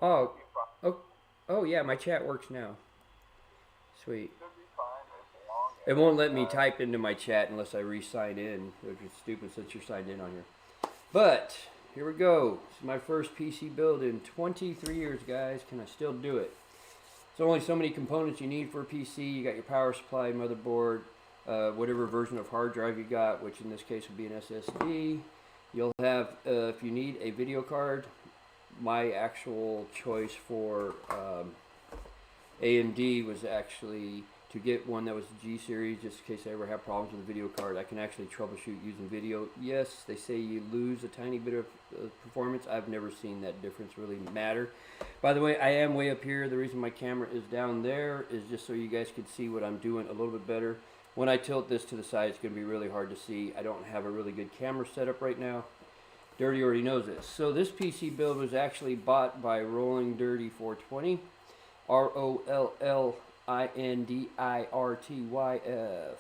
Oh, oh, oh yeah, my chat works now. Sweet. It won't let me type into my chat unless I re-sign in, which is stupid since you're signed in on here. But here we go. This is my first PC build in 23 years, guys. Can I still do it? There's only so many components you need for a PC. You got your power supply, motherboard, whatever version of hard drive you got, which in this case would be an SSD. You'll have, if you need a video card, my actual choice for AMD was actually to get one that was the G series, just in case I ever have problems with the video card. I can actually troubleshoot using video. Yes, they say you lose a tiny bit of performance. I've never seen that difference really matter. By the way, I am way up here. The reason my camera is down there is just so you guys can see what I'm doing a little bit better. When I tilt this to the side, it's going to be really hard to see. I don't have a really good camera setup right now. Dirty already knows this. So this PC build was actually bought by Rolling Dirty 420. ROLLINDIRTY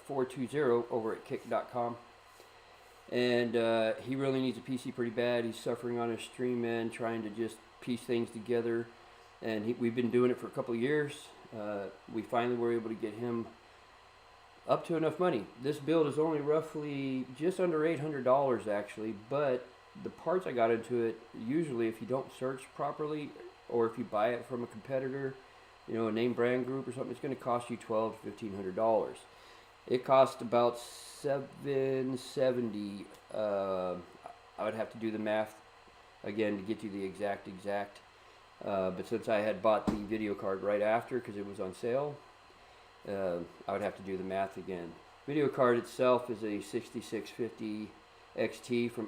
420 over at kick.com. And he really needs a PC pretty bad. He's suffering on his stream end, trying to just piece things together. And we've been doing it for a couple of years. We finally were able to get him up to enough money. This build is only roughly just under $800 actually, but the parts I got into it, usually if you don't search properly or if you buy it from a competitor, you know, a name brand group or something, it's going to cost you $1,200 to $1,500. It cost about $770. I would have to do the math again to get you the exact. But since I had bought the video card right after because it was on sale, I would have to do the math again. Video card itself is a 6650 XT from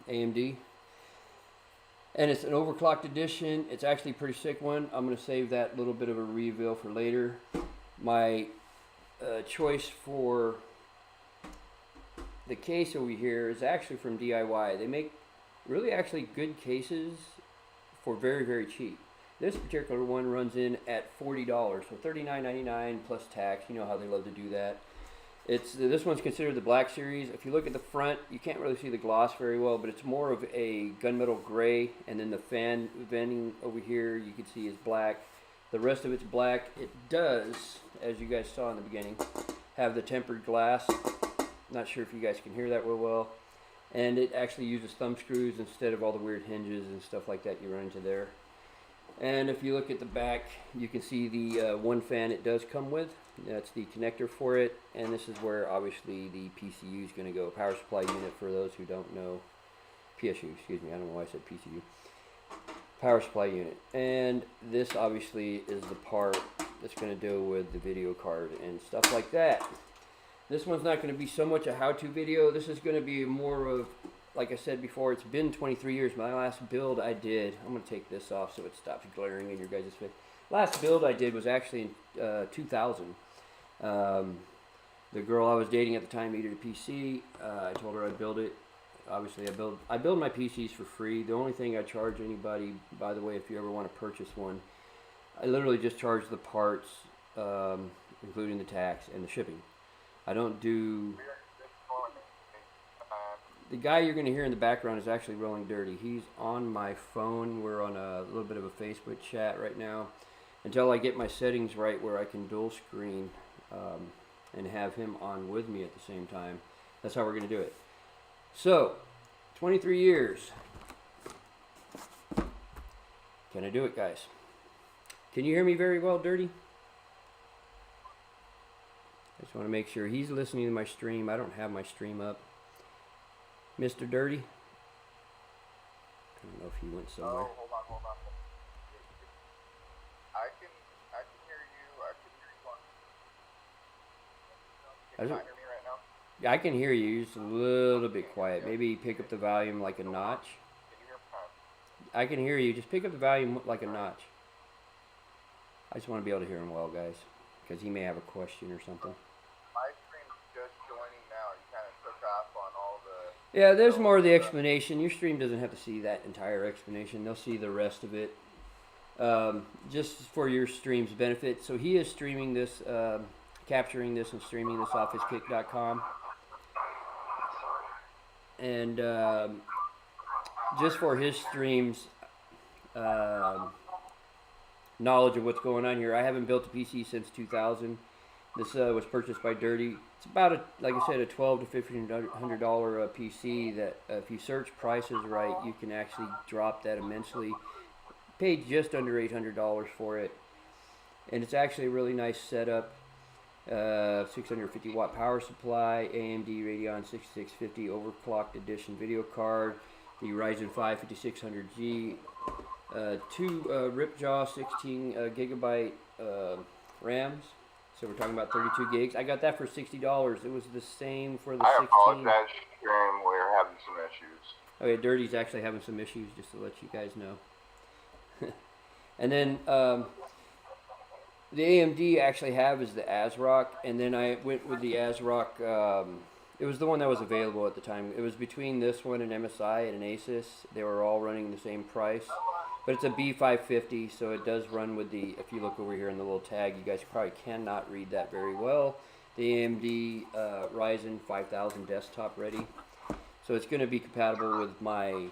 AMD. And it's an overclocked edition. It's actually a pretty sick one. I'm going to save that little bit of a reveal for later. My choice for the case over here is actually from DIY. They make really actually good cases for very, very cheap. This particular one runs in at $40, so $39.99 plus tax. You know how they love to do that. This one's considered the Black Series. If you look at the front, you can't really see the gloss very well, but it's more of a gunmetal gray, and then the fan venting over here you can see is black. The rest of it's black. It does, as you guys saw in the beginning, have the tempered glass. Not sure if you guys can hear that real well. And it actually uses thumb screws instead of all the weird hinges and stuff like that you run into there. And if you look at the back, you can see the one fan it does come with. That's the connector for it, and this is where obviously the PCU is going to go. Power supply unit for those who don't know. PSU, excuse me, I don't know why I said PCU. Power supply unit. And this obviously is the part that's going to deal with the video card and stuff like that. This one's not going to be so much a how-to video. This is going to be more of, like I said before, it's been 23 years. My last build I did, I'm going to take this off so it stops glaring in your guys' face. Last build I did was actually in 2000. The girl I was dating at the time needed a PC. I told her I'd build it. Obviously, I build my PCs for free. The only thing I charge anybody, by the way, if you ever want to purchase one, I literally just charge the parts, including the tax and the shipping. I don't do... The guy you're going to hear in the background is actually Rolling Dirty. He's on my phone. We're on a little bit of a Facebook chat right now. Until I get my settings right where I can dual screen and have him on with me at the same time. That's how we're going to do it. So, 23 years. Can I do it, guys? Can you hear me very well, Dirty? I just want to make sure he's listening to my stream. I don't have my stream up. Mr. Dirty? I don't know if he went somewhere. Oh, hold on. I can hear you. I can hear you. Can you not hear me right now? Yeah, I can hear you. Just a little bit quiet. Maybe pick up the volume like a notch. Can you hear me? I can hear you. Just pick up the volume like a notch. I just want to be able to hear him well, guys, because he may have a question or something. My stream's just joining now. You kind of took off on all the... Yeah, there's more of the explanation. Your stream doesn't have to see that entire explanation. They'll see the rest of it. Just for your stream's benefit. So he is streaming this, capturing this and streaming this off his kick.com. And just for his streams, knowledge of what's going on here. I haven't built a PC since 2000. This was purchased by Dirty. It's about, like I said, a $12 to $1,500 PC that if you search prices right, you can actually drop that immensely. Paid just under $800 for it. And it's actually a really nice setup. 650 watt power supply, AMD Radeon 6650 overclocked edition video card, the Ryzen 5 5600G, two Ripjaw 16 gigabyte RAMs. So we're talking about 32 gigs. I got that for $60. It was the same for the 16. I apologize, Graham. We're having some issues. Okay, Dirty's actually having some issues, just to let you guys know. And then the AMD actually have is the ASRock, and then I went with the ASRock. It was the one that was available at the time. It was between this one and MSI and an Asus. They were all running the same price. But it's a B550, so it does run with the, if you look over here in the little tag, you guys probably cannot read that very well. The AMD Ryzen 5000 desktop ready. So it's going to be compatible with my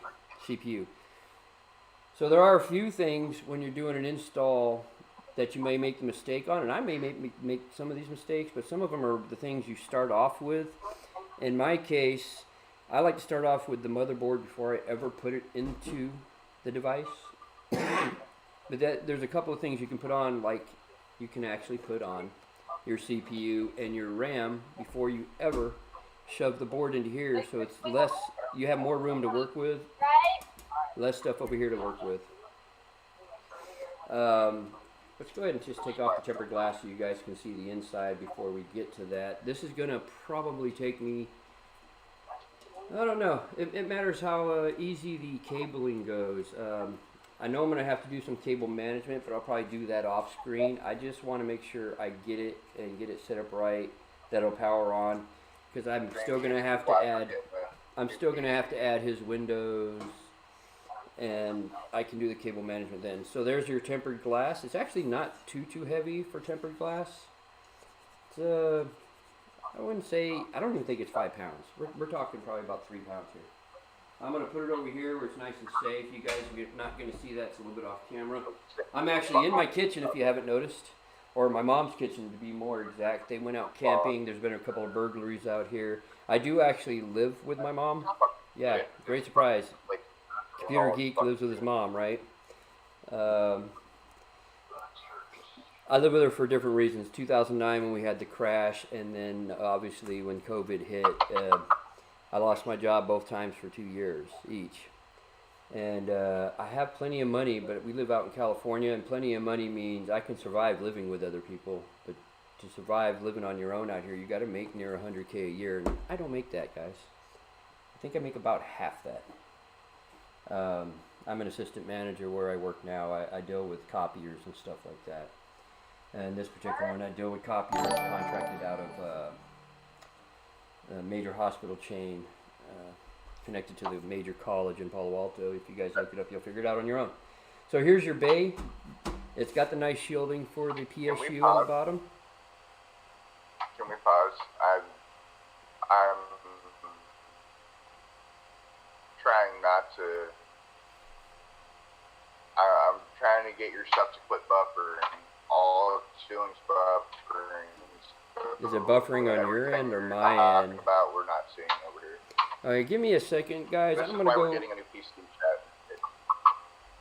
CPU. So there are a few things when you're doing an install that you may make the mistake on, and I may make some of these mistakes, but some of them are the things you start off with. In my case, I like to start off with the motherboard before I ever put it into the device. But there's a couple of things you can put on, like you can actually put on your CPU and your RAM before you ever shove the board into here, so it's less, you have more room to work with, less stuff over here to work with. Let's go ahead and just take off the tempered glass so you guys can see the inside before we get to that. This is going to probably take me, I don't know, it matters how easy the cabling goes. I know I'm going to have to do some cable management, but I'll probably do that off screen. I just want to make sure I get it and get it set up right, that'll power on, because I'm still going to have to add his Windows, and I can do the cable management then. So there's your tempered glass. It's actually not too heavy for tempered glass. It's I wouldn't say, I don't even think it's 5 pounds. We're talking probably about 3 pounds here. I'm going to put it over here where it's nice and safe. You guys are not going to see that. It's a little bit off camera. I'm actually in my kitchen, if you haven't noticed, or my mom's kitchen to be more exact. They went out camping. There's been a couple of burglaries out here. I do actually live with my mom. Yeah, great surprise. Computer geek lives with his mom, right? I live with her for different reasons. 2009 when we had the crash, and then obviously when COVID hit, I lost my job both times for 2 years each. And I have plenty of money, but we live out in California, and plenty of money means I can survive living with other people. But to survive living on your own out here, you got to make near $100K a year. And I don't make that, guys. I think I make about half that. I'm an assistant manager where I work now. I deal with copiers and stuff like that. And this particular one, I deal with copiers contracted out of a major hospital chain connected to the major college in Palo Alto. If you guys look it up, you'll figure it out on your own. So here's your bay. It's got the nice shielding for the PSU on the bottom. Can we pause? I'm trying not to. I'm trying to get your stuff to quit buffering. All it's doing is buffering. Is it buffering on your end or my end? About we're not seeing over here. Alright, give me a second, guys. This I'm is gonna why go. We're getting a new PC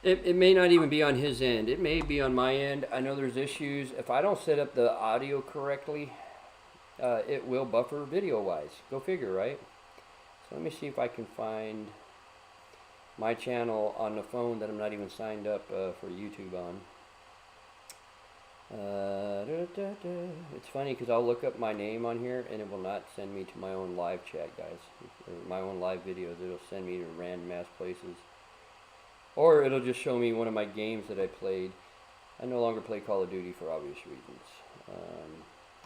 chat. It may not even be on his end. It may be on my end. I know there's issues. If I don't set up the audio correctly, it will buffer video-wise. Go figure, right? So let me see if I can find my channel on the phone that I'm not even signed up for YouTube on. It's funny because I'll look up my name on here and it will not send me to my own live chat, guys. Or my own live videos. It'll send me to random ass places. Or it'll just show me one of my games that I played. I no longer play Call of Duty for obvious reasons.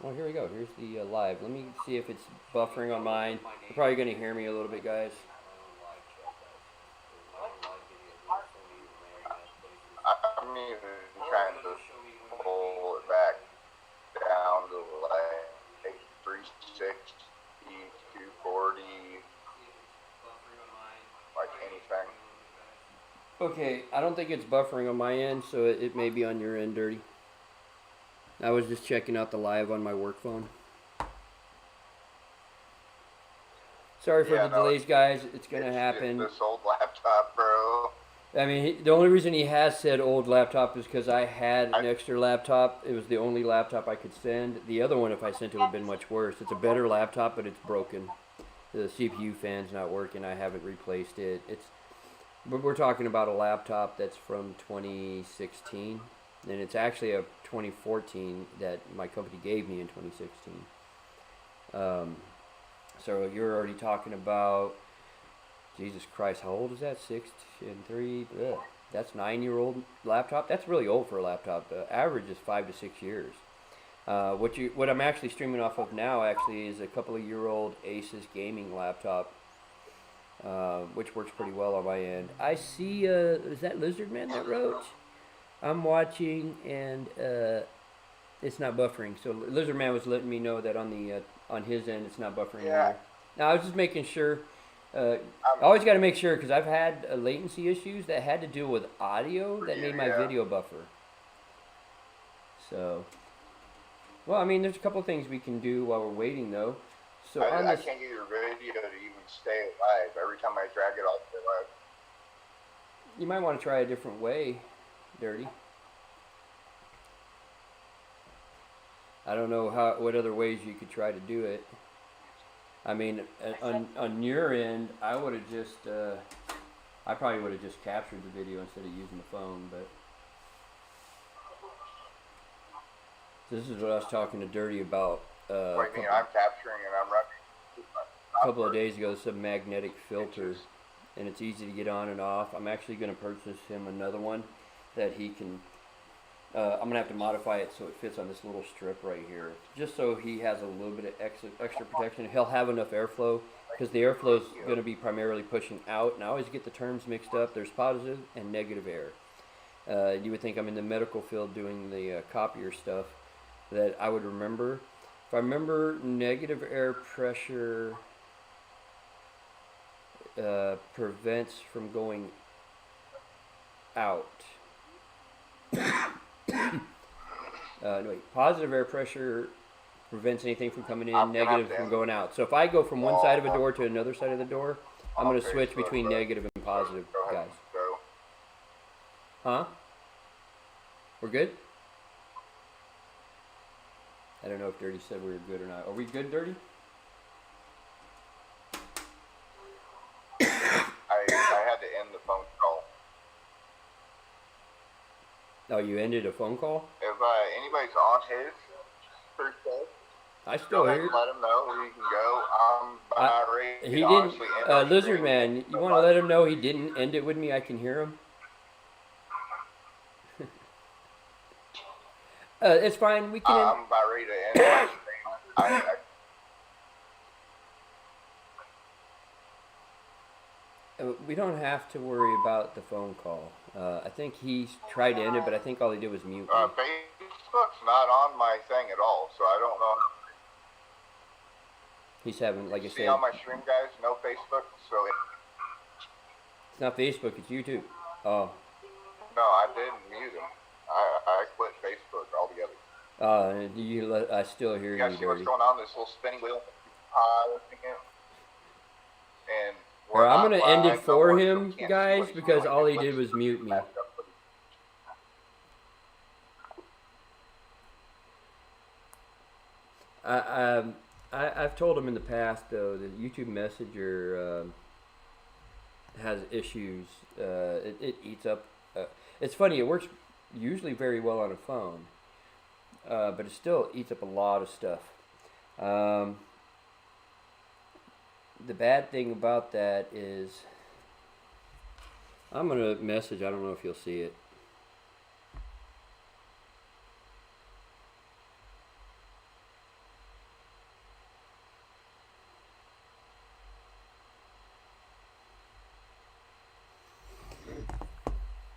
Oh, here we go. Here's the live. Let me see if it's buffering on mine. You're probably going to hear me a little bit, guys. I'm even trying to pull it back down to like 360, 240, like anything. Okay, I don't think it's buffering on my end, so it may be on your end, Dirty. I was just checking out the live on my work phone. Sorry for Yeah, the no, delays, guys. It's gonna it's happen. this old laptop, bro. I mean, the only reason he has said old laptop is because I had an extra laptop. It was the only laptop I could send. The other one, if I sent it, would have been much worse. It's a better laptop, but it's broken. The CPU fan's not working. I haven't replaced it. But we're talking about a laptop that's from 2016, and it's actually a 2014 that my company gave me in 2016. So you're already talking about, Jesus Christ, how old is that? 6 and 3. Ugh. That's 9-year-old laptop. That's really old for a laptop. The average is 5 to 6 years. What I'm actually streaming off of now actually is a couple of year old Asus gaming laptop, which works pretty well on my end. I see. Is that Lizardman that wrote? I'm watching and it's not buffering. So Lizardman was letting me know that on his end it's not buffering. Yeah. Either. Now I was just making sure. I always got to make sure because I've had latency issues that had to do with audio that made my video buffer. So, well, I mean, there's a couple of things we can do while we're waiting though. So I can't get your video to even stay alive. Every time I drag it off the live. You might want to try a different way, Dirty. I don't know what other ways you could try to do it. I mean, on your end, I would have just, I probably would have just captured the video instead of using the phone, but this is what I was talking to Dirty about. What do you mean? I'm capturing and I'm running. A couple of days ago, it's a magnetic filter, and it's easy to get on and off. I'm actually going to purchase him another one that he can. I'm going to have to modify it so it fits on this little strip right here, just so he has a little bit of extra protection. He'll have enough airflow, because the airflow is going to be primarily pushing out, and I always get the terms mixed up. There's positive and negative air. You would think I'm in the medical field doing the copier stuff, that I would remember. If I remember, negative air pressure prevents from going out. No, wait. Positive air pressure prevents anything from coming in, negative from going out. So if I go from one side of a door to another side of the door, I'm going to switch between negative and positive, guys. Huh? We're good? I don't know if Dirty said we were good or not. Are we good, Dirty? I had to end the phone call. Oh, you ended a phone call? If anybody's on his first day, I still hear. Let him know he can go. I'm ready. He didn't. Lizard Man, you want to let him know he didn't end it with me? I can hear him. It's fine. We can. I'm about ready to end my stream. We don't have to worry about the phone call. I think he tried to end it, but I think all he did was mute me. Facebook's not on my thing at all, so I don't know. He's having, like I said. See on my stream, guys, no Facebook, so it's not Facebook, it's YouTube. Oh. No, I didn't mute him. I quit Facebook altogether. I still hear you. You guys see what's going on? This little spinning wheel. And I'm going to end it for him, guys, because all he did was mute me. I've told him in the past, though, that YouTube Messenger has issues. It eats up. It's funny, it works usually very well on a phone, but it still eats up a lot of stuff. The bad thing about that is, I'm going to message, I don't know if you'll see it.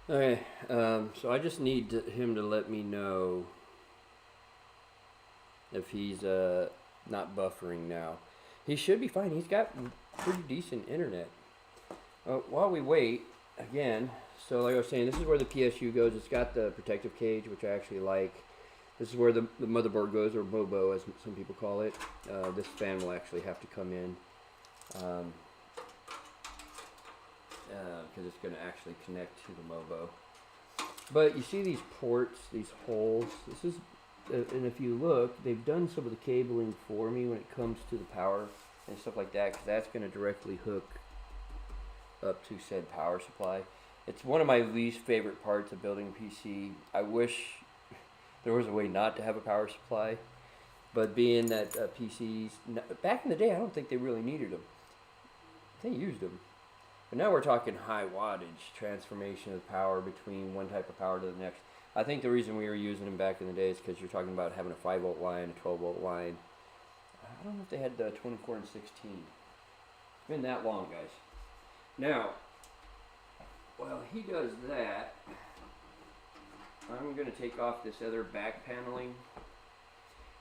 Okay, so I just need him to let me know if he's not buffering now. He should be fine. He's got pretty decent internet. While we wait, again, So like I was saying, this is where the PSU goes. It's got the protective cage, which I actually like. This is where the motherboard goes, or MOBO as some people call it. This fan will actually have to come in because it's going to actually connect to the MOBO. But you see these ports, these holes. This is, and if you look, they've done some of the cabling for me when it comes to the power and stuff like that, because that's going to directly hook up to said power supply. It's one of my least favorite parts of building a PC. I wish there was a way not to have a power supply, but being that PCs, back in the day, I don't think they really needed them. They used them. But now we're talking high wattage transformation of power between one type of power to the next. I think the reason we were using them back in the day is because you're talking about having a 5-volt line, a 12-volt line. I don't know if they had the 24 and 16. It's been that long, guys. Now, while he does that, I'm going to take off this other back paneling,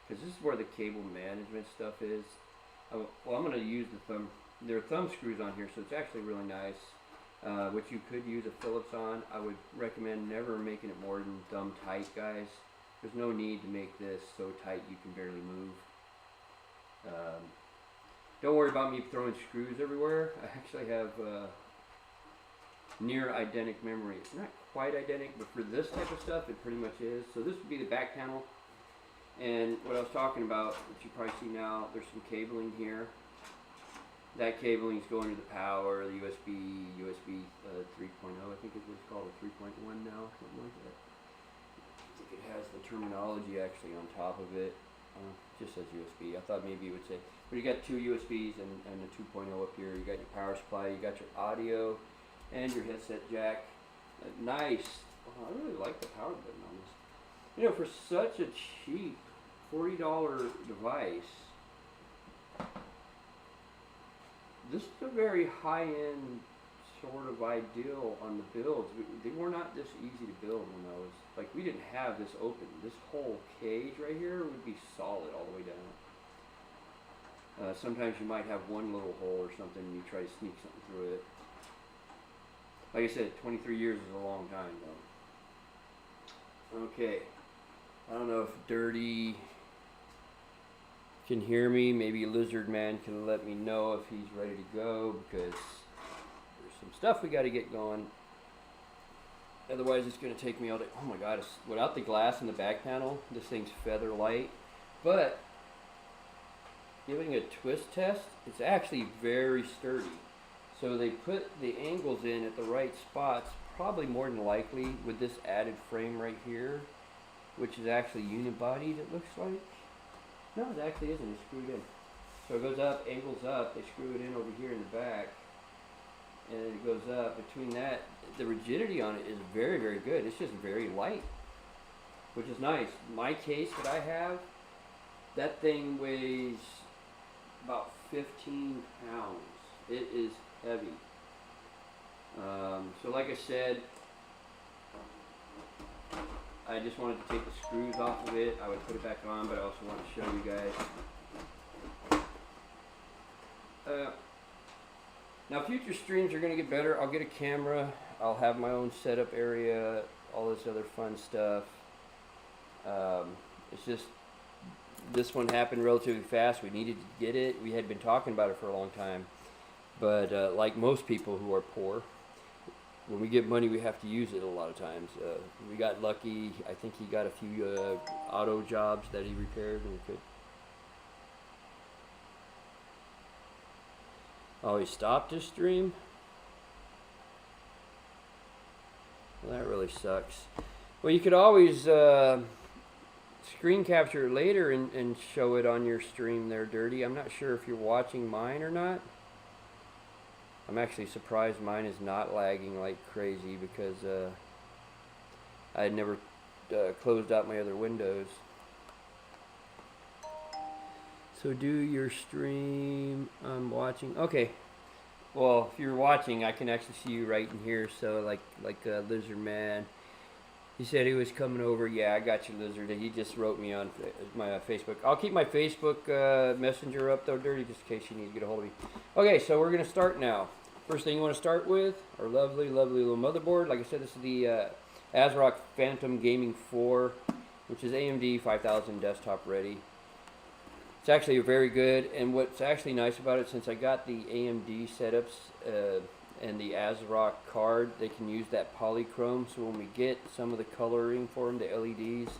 because this is where the cable management stuff is. Well, I'm going to use there are thumb screws on here, so it's actually really nice, which you could use a Phillips on. I would recommend never making it more than thumb tight, guys. There's no need to make this so tight you can barely move. Don't worry about me throwing screws everywhere. I actually have near identical memory. It's not quite identical, but for this type of stuff, it pretty much is. So this would be the back panel. And what I was talking about, which you probably see now, there's some cabling here. That cabling is going to the power, the USB 3.0, I think is what it's called, a 3.1 now, something like that. I think it has the terminology actually on top of it. Just says USB. I thought maybe it would say, but you got two USBs and a 2.0 up here. You got your power supply, you got your audio, and your headset jack. Nice. Oh, I really like the power button on this. You know, for such a cheap $40 device, this is a very high-end sort of ideal on the builds. They were not this easy to build when I was, like, we didn't have this open. This whole cage right here would be solid all the way down. Sometimes you might have one little hole or something and you try to sneak something through it. Like I said, 23 years is a long time though. Okay, I don't know if Dirty can hear me. Maybe Lizard Man can let me know if he's ready to go, because there's some stuff we got to get going. Otherwise it's going to take me all day. Oh my god, without the glass in the back panel, this thing's feather light. But giving a twist test, it's actually very sturdy. So they put the angles in at the right spots, probably more than likely with this added frame right here, which is actually unibodied, it looks like. No, it actually isn't. It's screwed in. So it goes up, angles up. They screw it in over here in the back, and it goes up. Between that, the rigidity on it is very, very good. It's just very light, which is nice. My case that I have, that thing weighs about 15 pounds. It is heavy. So like I said, I just wanted to take the screws off of it. I would put it back on, but I also want to show you guys. Now future streams are going to get better. I'll get a camera. I'll have my own setup area, all this other fun stuff. It's just, this one happened relatively fast. We needed to get it. We had been talking about it for a long time. But like most people who are poor, when we get money, we have to use it a lot of times. We got lucky. I think he got a few auto jobs that he repaired and we could. Oh, he stopped his stream? Well, that really sucks. Well, you could always screen capture it later and show it on your stream there, Dirty. I'm not sure if you're watching mine or not. I'm actually surprised mine is not lagging like crazy, because I had never closed out my other windows. So do your stream. I'm watching. Okay. Well, if you're watching, I can actually see you right in here. So like Lizard Man, he said he was coming over. Yeah, I got you, Lizard. He just wrote me on my Facebook. I'll keep my Facebook messenger up though, Dirty, just in case you need to get a hold of me. Okay, so we're gonna start now. First thing you want to start with, our lovely, lovely little motherboard. Like I said, this is the ASRock Phantom Gaming 4, which is AMD 5000 desktop ready. It's actually very good, and what's actually nice about it, since I got the AMD setups and the ASRock card, they can use that polychrome, so when we get some of the coloring for them, the LEDs,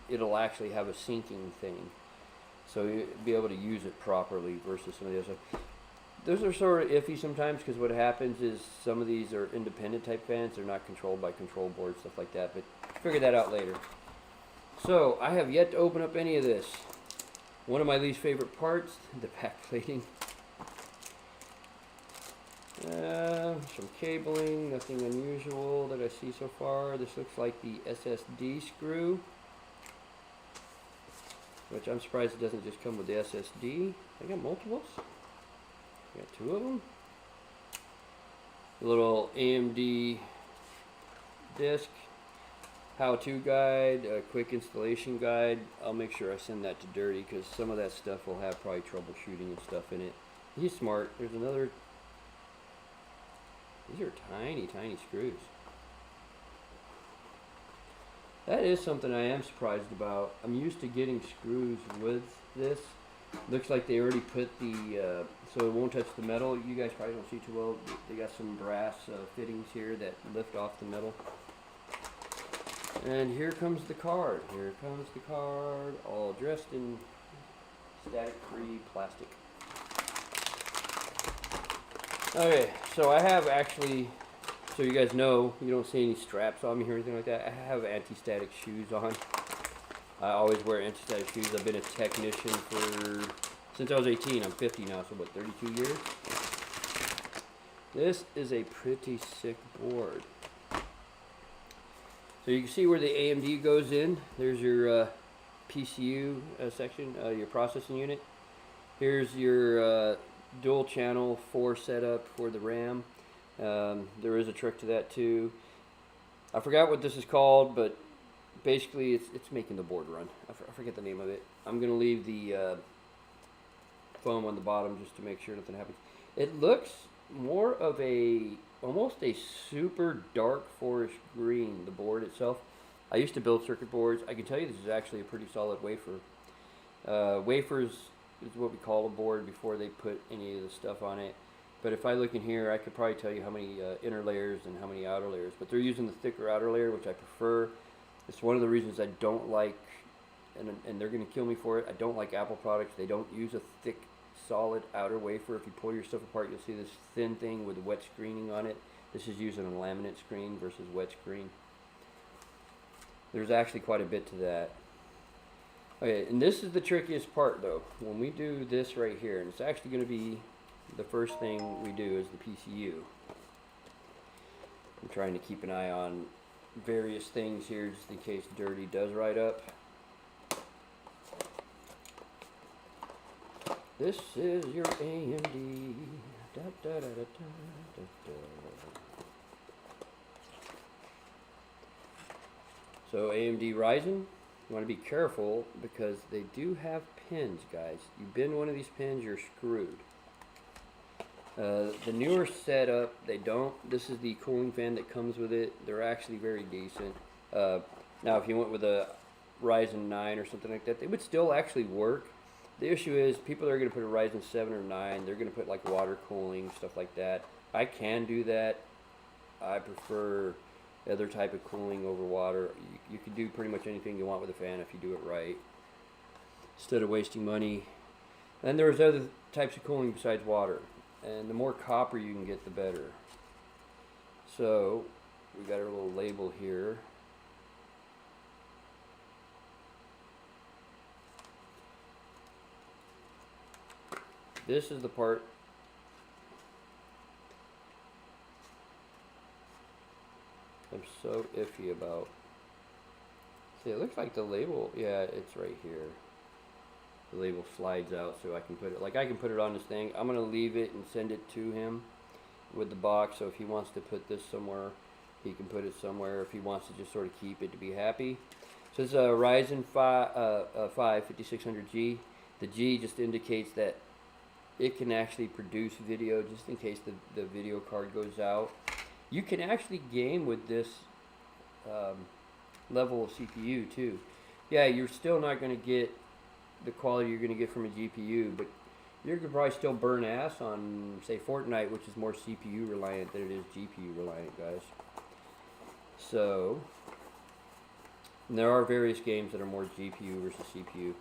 it'll actually have a syncing thing. So you'll be able to use it properly versus some of the other stuff. Those are sort of iffy sometimes, because what happens is some of these are independent type fans. They're not controlled by control boards, stuff like that, but figure that out later. So I have yet to open up any of this. One of my least favorite parts, the backplating. Some cabling, nothing unusual that I see so far. This looks like the SSD screw, which I'm surprised it doesn't just come with the SSD. I got multiples. Got two of them. A little AMD disk, how-to guide, a quick installation guide. I'll make sure I send that to Dirty, because some of that stuff will have probably troubleshooting and stuff in it. He's smart. There's another. These are tiny, tiny screws. That is something I am surprised about. I'm used to getting screws with this. Looks like they already put the, so it won't touch the metal. You guys probably don't see too well. They got some brass fittings here that lift off the metal. And here comes the card. Here comes the card, all dressed in static-free plastic. Okay, so I have actually, so you guys know, you don't see any straps on me or anything like that. I have anti-static shoes on. I always wear anti-static shoes. I've been a technician since I was 18. I'm 50 now, so what, 32 years? This is a pretty sick board. So you can see where the AMD goes in. There's your PCU section, your processing unit. Here's your dual channel 4 setup for the RAM. There is a trick to that too. I forgot what this is called, but basically it's making the board run. I forget the name of it. I'm going to leave the foam on the bottom just to make sure nothing happens. It looks more of almost a super dark forest green, the board itself. I used to build circuit boards. I can tell you this is actually a pretty solid wafer. Wafers is what we call a board before they put any of the stuff on it. But if I look in here, I could probably tell you how many inner layers and how many outer layers. But they're using the thicker outer layer, which I prefer. It's one of the reasons I don't like, and they're going to kill me for it, I don't like Apple products. They don't use a thick, solid outer wafer. If you pull your stuff apart, you'll see this thin thing with wet screening on it. This is using a laminate screen versus wet screen. There's actually quite a bit to that. Okay, and this is the trickiest part though. When we do this right here, and it's actually going to be the first thing we do is the PCU. I'm trying to keep an eye on various things here just in case Dirty does write up. This is your AMD. Da, da, da, da, da, da. So AMD Ryzen. You want to be careful because they do have pins, guys. You bend one of these pins, you're screwed. The newer setup, they don't. This is the cooling fan that comes with it. They're actually very decent. Now, if you went with a Ryzen 9 or something like that, they would still actually work. The issue is people are going to put a Ryzen 7 or 9. They're going to put like water cooling, stuff like that. I can do that. I prefer other type of cooling over water. You can do pretty much anything you want with a fan if you do it right, instead of wasting money. And there's other types of cooling besides water, and the more copper you can get, the better. So we got our little label here. This is the part I'm so iffy about. See, it looks like the label, yeah, it's right here. The label slides out so I can put it, like I can put it on this thing. I'm going to leave it and send it to him with the box, so if he wants to put this somewhere, he can put it somewhere. If he wants to just sort of keep it to be happy. So it's a Ryzen 5 5600G. The G just indicates that it can actually produce video just in case the video card goes out. You can actually game with this level of CPU too. Yeah, you're still not going to get the quality you're going to get from a GPU, but you're going to probably still burn ass on, say, Fortnite, which is more CPU reliant than it is GPU reliant, guys. So, there are various games that are more GPU versus CPU.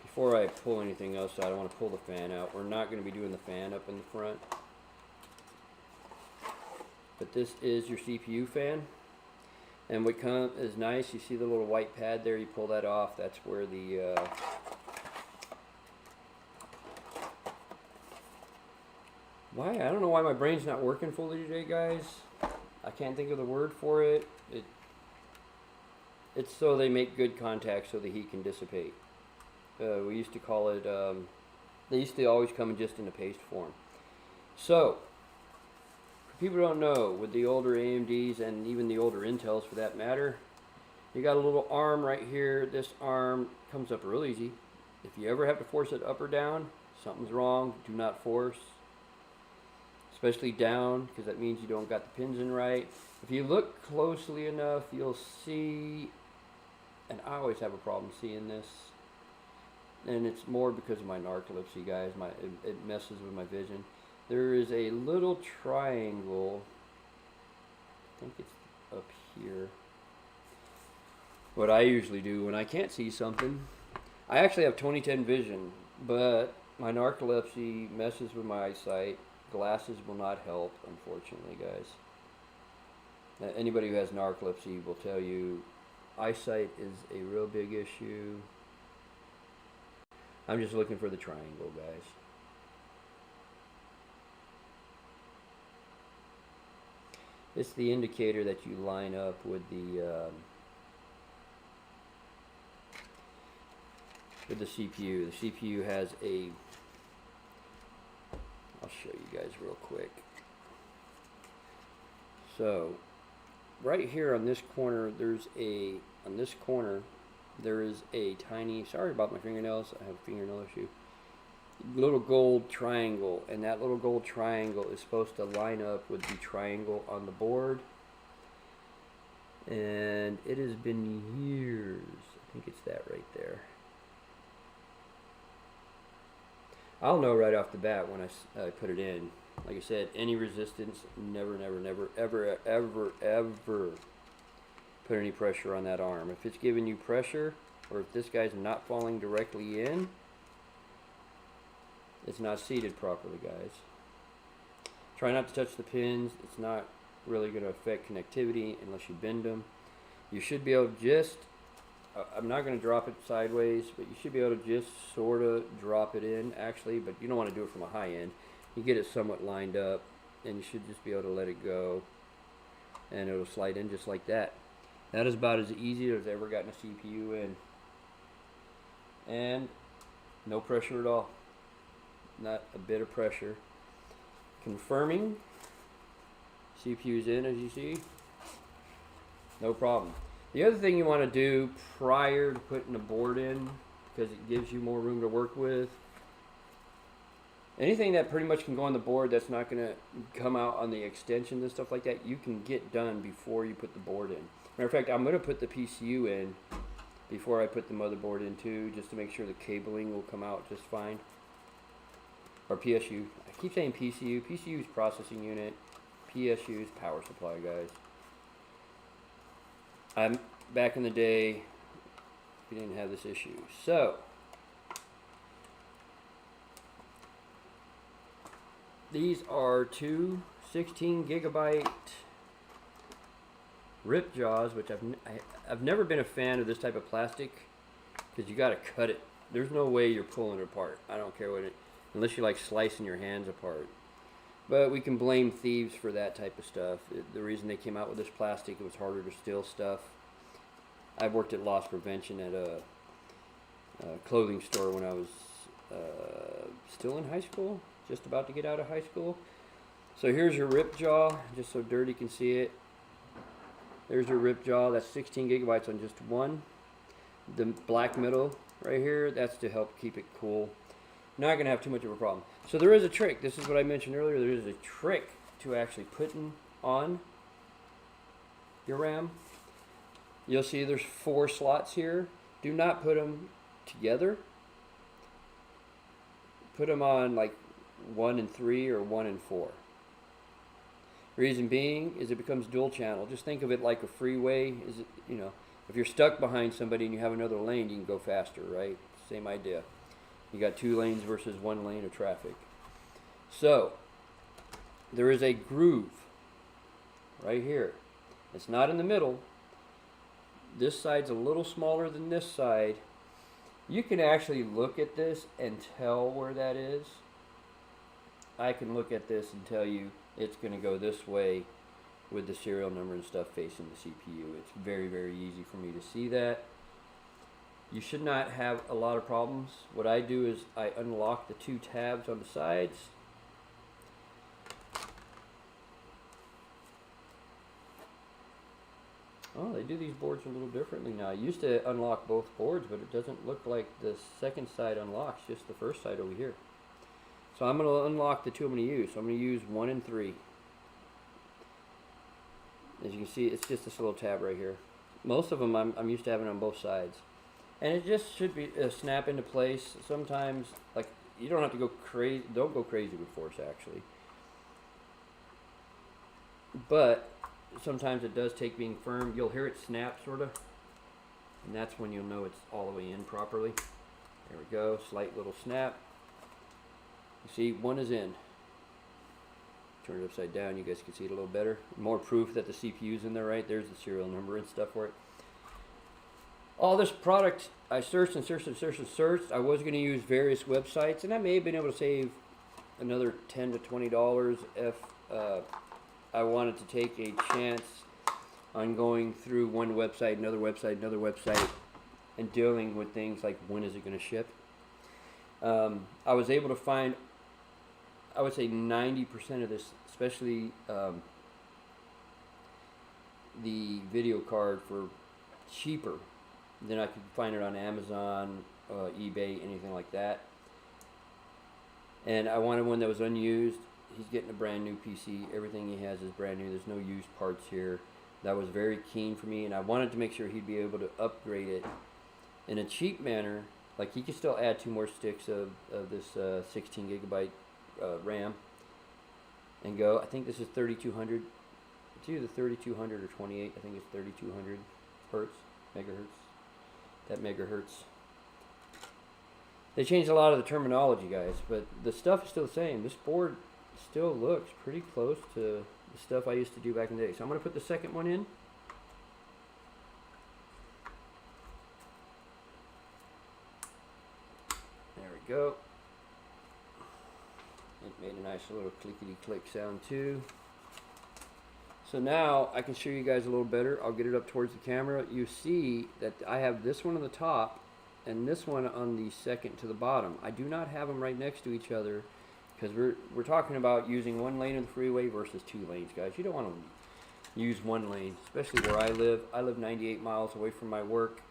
Before I pull anything else out, I want to pull the fan out. We're not going to be doing the fan up in the front. But this is your CPU fan. And what is nice, you see the little white pad there, you pull that off, that's where the why? I don't know why my brain's not working fully today, guys. I can't think of the word for it. It's so they make good contact so the heat can dissipate. We used to call it, they used to always come just in a paste form. So, people don't know, with the older AMDs and even the older Intels for that matter, you got a little arm right here. This arm comes up real easy. If you ever have to force it up or down, something's wrong. Do not force, especially down, because that means you don't got the pins in right. If you look closely enough, you'll see, and I always have a problem seeing this, and it's more because of my narcolepsy, guys. It messes with my vision. There is a little triangle, I think it's up here. What I usually do when I can't see something, I actually have 20/10 vision, but my narcolepsy messes with my eyesight. Glasses will not help, unfortunately, guys. Now, anybody who has narcolepsy will tell you eyesight is a real big issue. I'm just looking for the triangle, guys. It's the indicator that you line up with the CPU. The CPU has a, I'll show you guys real quick. So, right here on this corner, there is a tiny, sorry about my fingernails, I have a fingernail issue, little gold triangle, and that little gold triangle is supposed to line up with the triangle on the board. And it has been years, I think it's that right there. I'll know right off the bat when I put it in. Like I said, any resistance, never, ever put any pressure on that arm. If it's giving you pressure, or if this guy's not falling directly in, it's not seated properly, guys. Try not to touch the pins. It's not really going to affect connectivity unless you bend them. You should be able to just, I'm not going to drop it sideways, but you should be able to just sort of drop it in, actually, but you don't want to do it from a high end. You get it somewhat lined up, and you should just be able to let it go, and it'll slide in just like that. That is about as easy as I've ever gotten a CPU in. And no pressure at all. Not a bit of pressure. Confirming. CPU's in, as you see. No problem. The other thing you want to do prior to putting the board in, because it gives you more room to work with, anything that pretty much can go on the board that's not going to come out on the extensions and stuff like that, you can get done before you put the board in. Matter of fact, I'm going to put the PCU in before I put the motherboard in too, just to make sure the cabling will come out just fine. Or PSU. I keep saying PCU. PCU is processing unit. PSU is power supply, guys. Back in the day, we didn't have this issue. So, these are two 16 gigabyte rip jaws, which I've never been a fan of this type of plastic, because you got to cut it. There's no way you're pulling it apart. I don't care what it, unless you're like slicing your hands apart. But we can blame thieves for that type of stuff. The reason they came out with this plastic, it was harder to steal stuff. I've worked at loss prevention at a clothing store when I was still in high school, just about to get out of high school. So here's your rip jaw, just so Dirty can see it. There's your rip jaw. That's 16 gigabytes on just one. The black middle right here, that's to help keep it cool. not going to have too much of a problem. So there is a trick. This is what I mentioned earlier. There is a trick to actually putting on your RAM. You'll see there's 4 slots here. Do not put them together. Put them on like 1 and 3 or 1 and 4. Reason being is it becomes dual channel. Just think of it like a freeway. Is it, you know, if you're stuck behind somebody and you have another lane, you can go faster, right? Same idea. You got 2 lanes versus 1 lane of traffic. So there is a groove right here. It's not in the middle. This side's a little smaller than this side. You can actually look at this and tell where that is. I can look at this and tell you it's going to go this way with the serial number and stuff facing the CPU. It's very, very easy for me to see that. You should not have a lot of problems. What I do is I unlock the 2 tabs on the sides. Oh, they do these boards a little differently now. I used to unlock both boards, but it doesn't look like the second side unlocks, just the first side over here. So I'm going to unlock the 2 I'm going to use. So I'm going to use 1 and 3. As you can see, it's just this little tab right here. Most of them I'm used to having on both sides. And it just should be snap into place. Sometimes, like, you don't have to go crazy. Don't go crazy with force, actually. But sometimes it does take being firm. You'll hear it snap, sort of. And that's when you'll know it's all the way in properly. There we go. Slight little snap. You see, 1 is in. Turn it upside down. You guys can see it a little better. More proof that the CPU's in there, right? There's the serial number and stuff for it. All this product, I searched and searched and searched and searched. I was going to use various websites, and I may have been able to save another $10 to $20 if I wanted to take a chance on going through one website, another website, and dealing with things like when is it going to ship. I was able to find, I would say 90% of this, especially the video card, for cheaper than I could find it on Amazon, eBay, anything like that. And I wanted one that was unused. He's getting a brand new PC. Everything he has is brand new. There's no used parts here. That was very keen for me, and I wanted to make sure he'd be able to upgrade it in a cheap manner. Like, he could still add 2 more sticks of this 16 gigabyte RAM and go. I think this is 3200. It's either 3200 or 28. I think it's 3200 megahertz. That megahertz. They changed a lot of the terminology, guys, but the stuff is still the same. This board still looks pretty close to the stuff I used to do back in the day. So I'm going to put the second one in. There we go. It made a nice little clickety-click sound too. So now I can show you guys a little better. I'll get it up towards the camera. You see that I have this one on the top and this one on the second to the bottom. I do not have them right next to each other because we're talking about using 1 lane of the freeway versus 2 lanes, guys. You don't want to use 1 lane, especially where I live. I live 98 miles away from my work,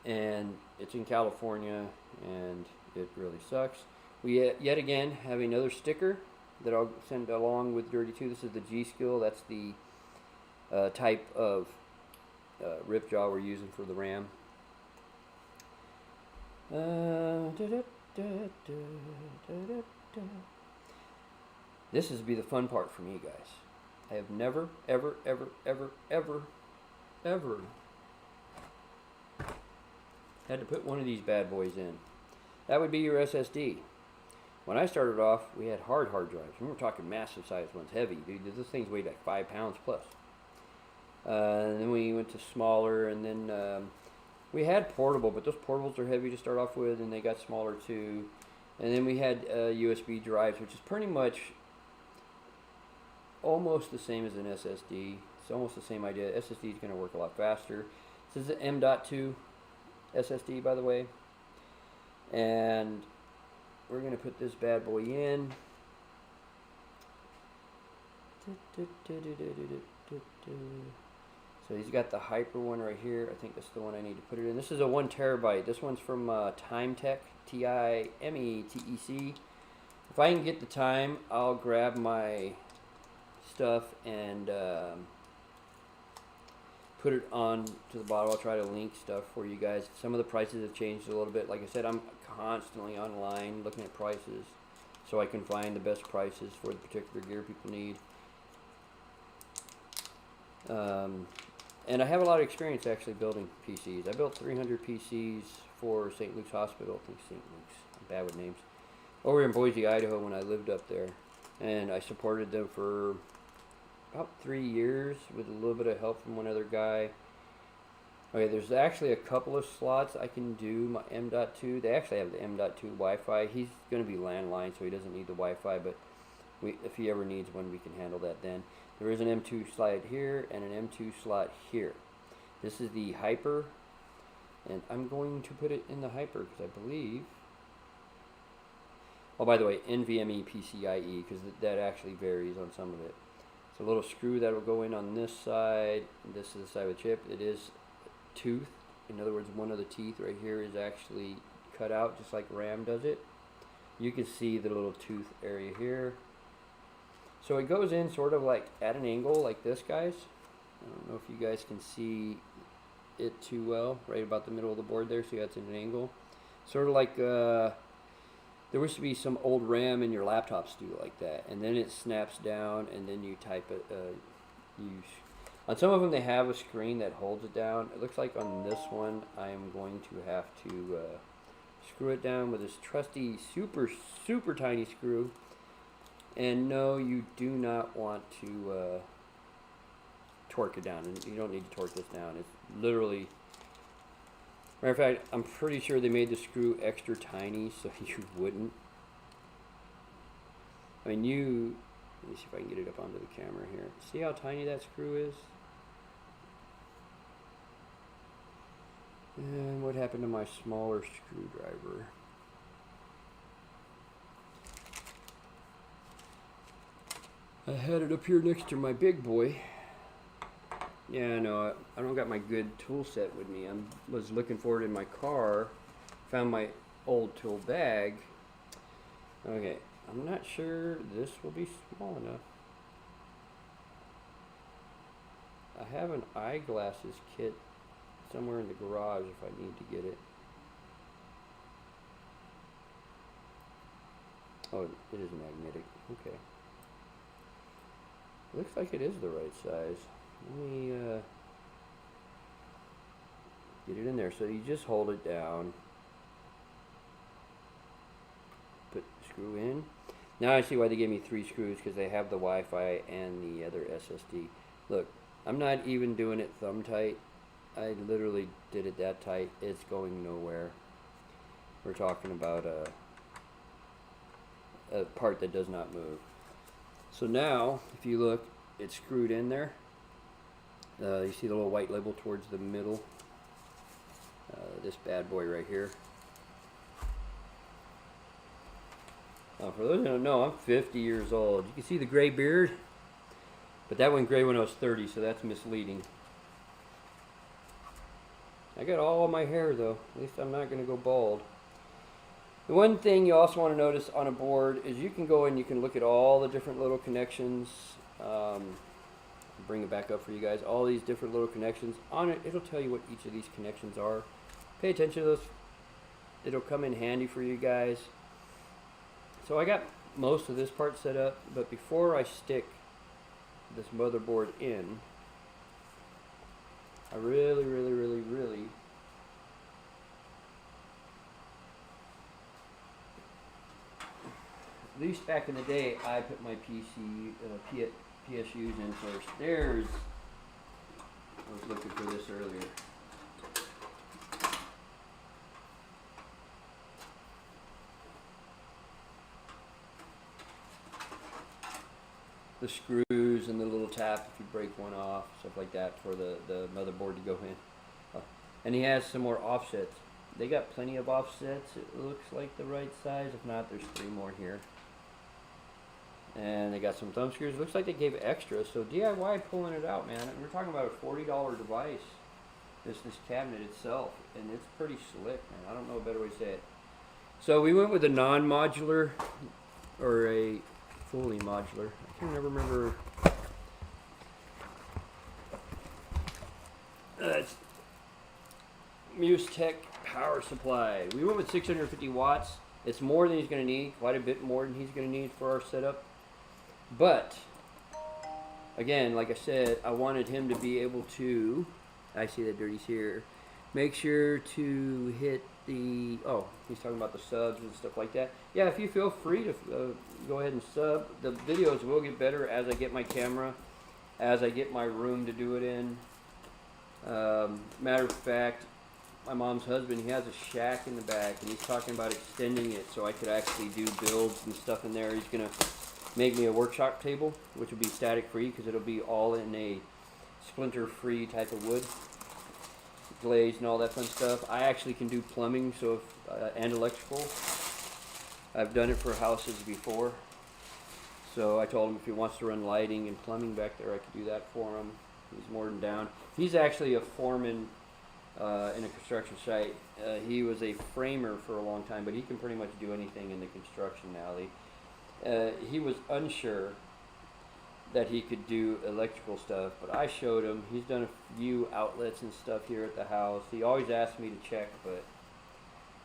and it's in California, and it really sucks. We yet again have another sticker that I'll send along with Dirty 2. This is the G-Skill. That's the type of ripjaw we're using for the RAM. This is be the fun part for me, guys. I have never, ever had to put one of these bad boys in. That would be your SSD. When I started off, we had hard drives. We were talking massive size ones, heavy. Dude, this thing's weighed like 5 pounds plus. And then we went to smaller, and then we had portable, but those portables are heavy to start off with, and they got smaller too. And then we had USB drives, which is pretty much almost the same as an SSD. It's almost the same idea. SSD is going to work a lot faster. This is an M.2 SSD, by the way. And we're going to put this bad boy in. So he's got the Hyper one right here. I think that's the one I need to put it in. This is a 1 terabyte. This one's from TimeTech, TimeTech. If I can get the time, I'll grab my stuff and put it on to the bottom. I'll try to link stuff for you guys. Some of the prices have changed a little bit. Like I said, I'm constantly online looking at prices so I can find the best prices for the particular gear people need. And I have a lot of experience actually building PCs. I built 300 PCs for St. Luke's Hospital. I think St. Luke's. I'm bad with names. Over in Boise, Idaho when I lived up there. And I supported them for about 3 years with a little bit of help from one other guy. Okay, there's actually a couple of slots I can do my M.2. They actually have the M.2 Wi-Fi. He's going to be landline, so he doesn't need the Wi-Fi, but if he ever needs one, we can handle that then. There is an M.2 slot here and an M.2 slot here. This is the Hyper, and I'm going to put it in the Hyper because I believe... Oh, by the way, NVMe PCIe, because that actually varies on some of it. It's a little screw that will go in on this side. This is the side of the chip. It is tooth. In other words, one of the teeth right here is actually cut out just like RAM does it. You can see the little tooth area here. So it goes in sort of like at an angle like this, guys. I don't know if you guys can see it too well. Right about the middle of the board there, so that's at an angle. Sort of like there used to be some old RAM in your laptops do like that, and then it snaps down, and then you type it. On some of them they have a screen that holds it down. It looks like on this one I am going to have to screw it down with this trusty super tiny screw. And no, you do not want to torque it down, and you don't need to torque this down. It's literally, matter of fact, I'm pretty sure they made the screw extra tiny so you wouldn't. I mean, let me see if I can get it up onto the camera here. See how tiny that screw is? And what happened to my smaller screwdriver? I had it up here next to my big boy. Yeah, no, I don't got my good tool set with me. I was looking for it in my car, found my old tool bag. Okay, I'm not sure this will be small enough. I have an eyeglasses kit somewhere in the garage if I need to get it. Oh, it is magnetic. Okay. Looks like it is the right size. Let me get it in there. So you just hold it down. Put the screw in. Now I see why they gave me 3 screws, because they have the Wi-Fi and the other SSD. Look, I'm not even doing it thumb tight. I literally did it that tight. It's going nowhere. We're talking about a part that does not move. So now, if you look, it's screwed in there. You see the little white label towards the middle. This bad boy right here. For those who don't know, I'm 50 years old. You can see the gray beard, but that went gray when I was 30, so that's misleading. I got all my hair though. At least I'm not going to go bald. The one thing you also want to notice on a board is you can go and you can look at all the different little connections. Bring it back up for you guys. All these different little connections. On it, it'll tell you what each of these connections are. Pay attention to those. It'll come in handy for you guys. So I got most of this part set up, but before I stick this motherboard in, I really at least back in the day, I put my PSUs in first. I was looking for this earlier. The screws and the little tap if you break one off, stuff like that for the motherboard to go in. And he has some more offsets. They got plenty of offsets. It looks like the right size. If not, there's 3 more here. And they got some thumb screws. Looks like they gave extra. So DIY pulling it out, man. We're talking about a $40 device. This cabinet itself, and it's pretty slick, man. I don't know a better way to say it. So we went with a non-modular or a fully modular. I can never remember. It's BUilD power supply. We went with 650 watts. It's more than he's going to need, quite a bit more than he's going to need for our setup. But, again, like I said, I wanted him to be able to, I see that dirty's here, make sure to hit the, oh, he's talking about the subs and stuff like that. Yeah, if you feel free to go ahead and sub. The videos will get better as I get my camera, as I get my room to do it in. Matter of fact, my mom's husband, he has a shack in the back, and he's talking about extending it so I could actually do builds and stuff in there. He's going to make me a workshop table, which will be static free because it'll be all in a splinter free type of wood, glazed and all that fun stuff. I actually can do plumbing and electrical. I've done it for houses before. So I told him if he wants to run lighting and plumbing back there, I could do that for him. He's more than down. He's actually a foreman in a construction site. He was a framer for a long time, but he can pretty much do anything in the construction alley. He was unsure that he could do electrical stuff, but I showed him. He's done a few outlets and stuff here at the house. He always asks me to check, but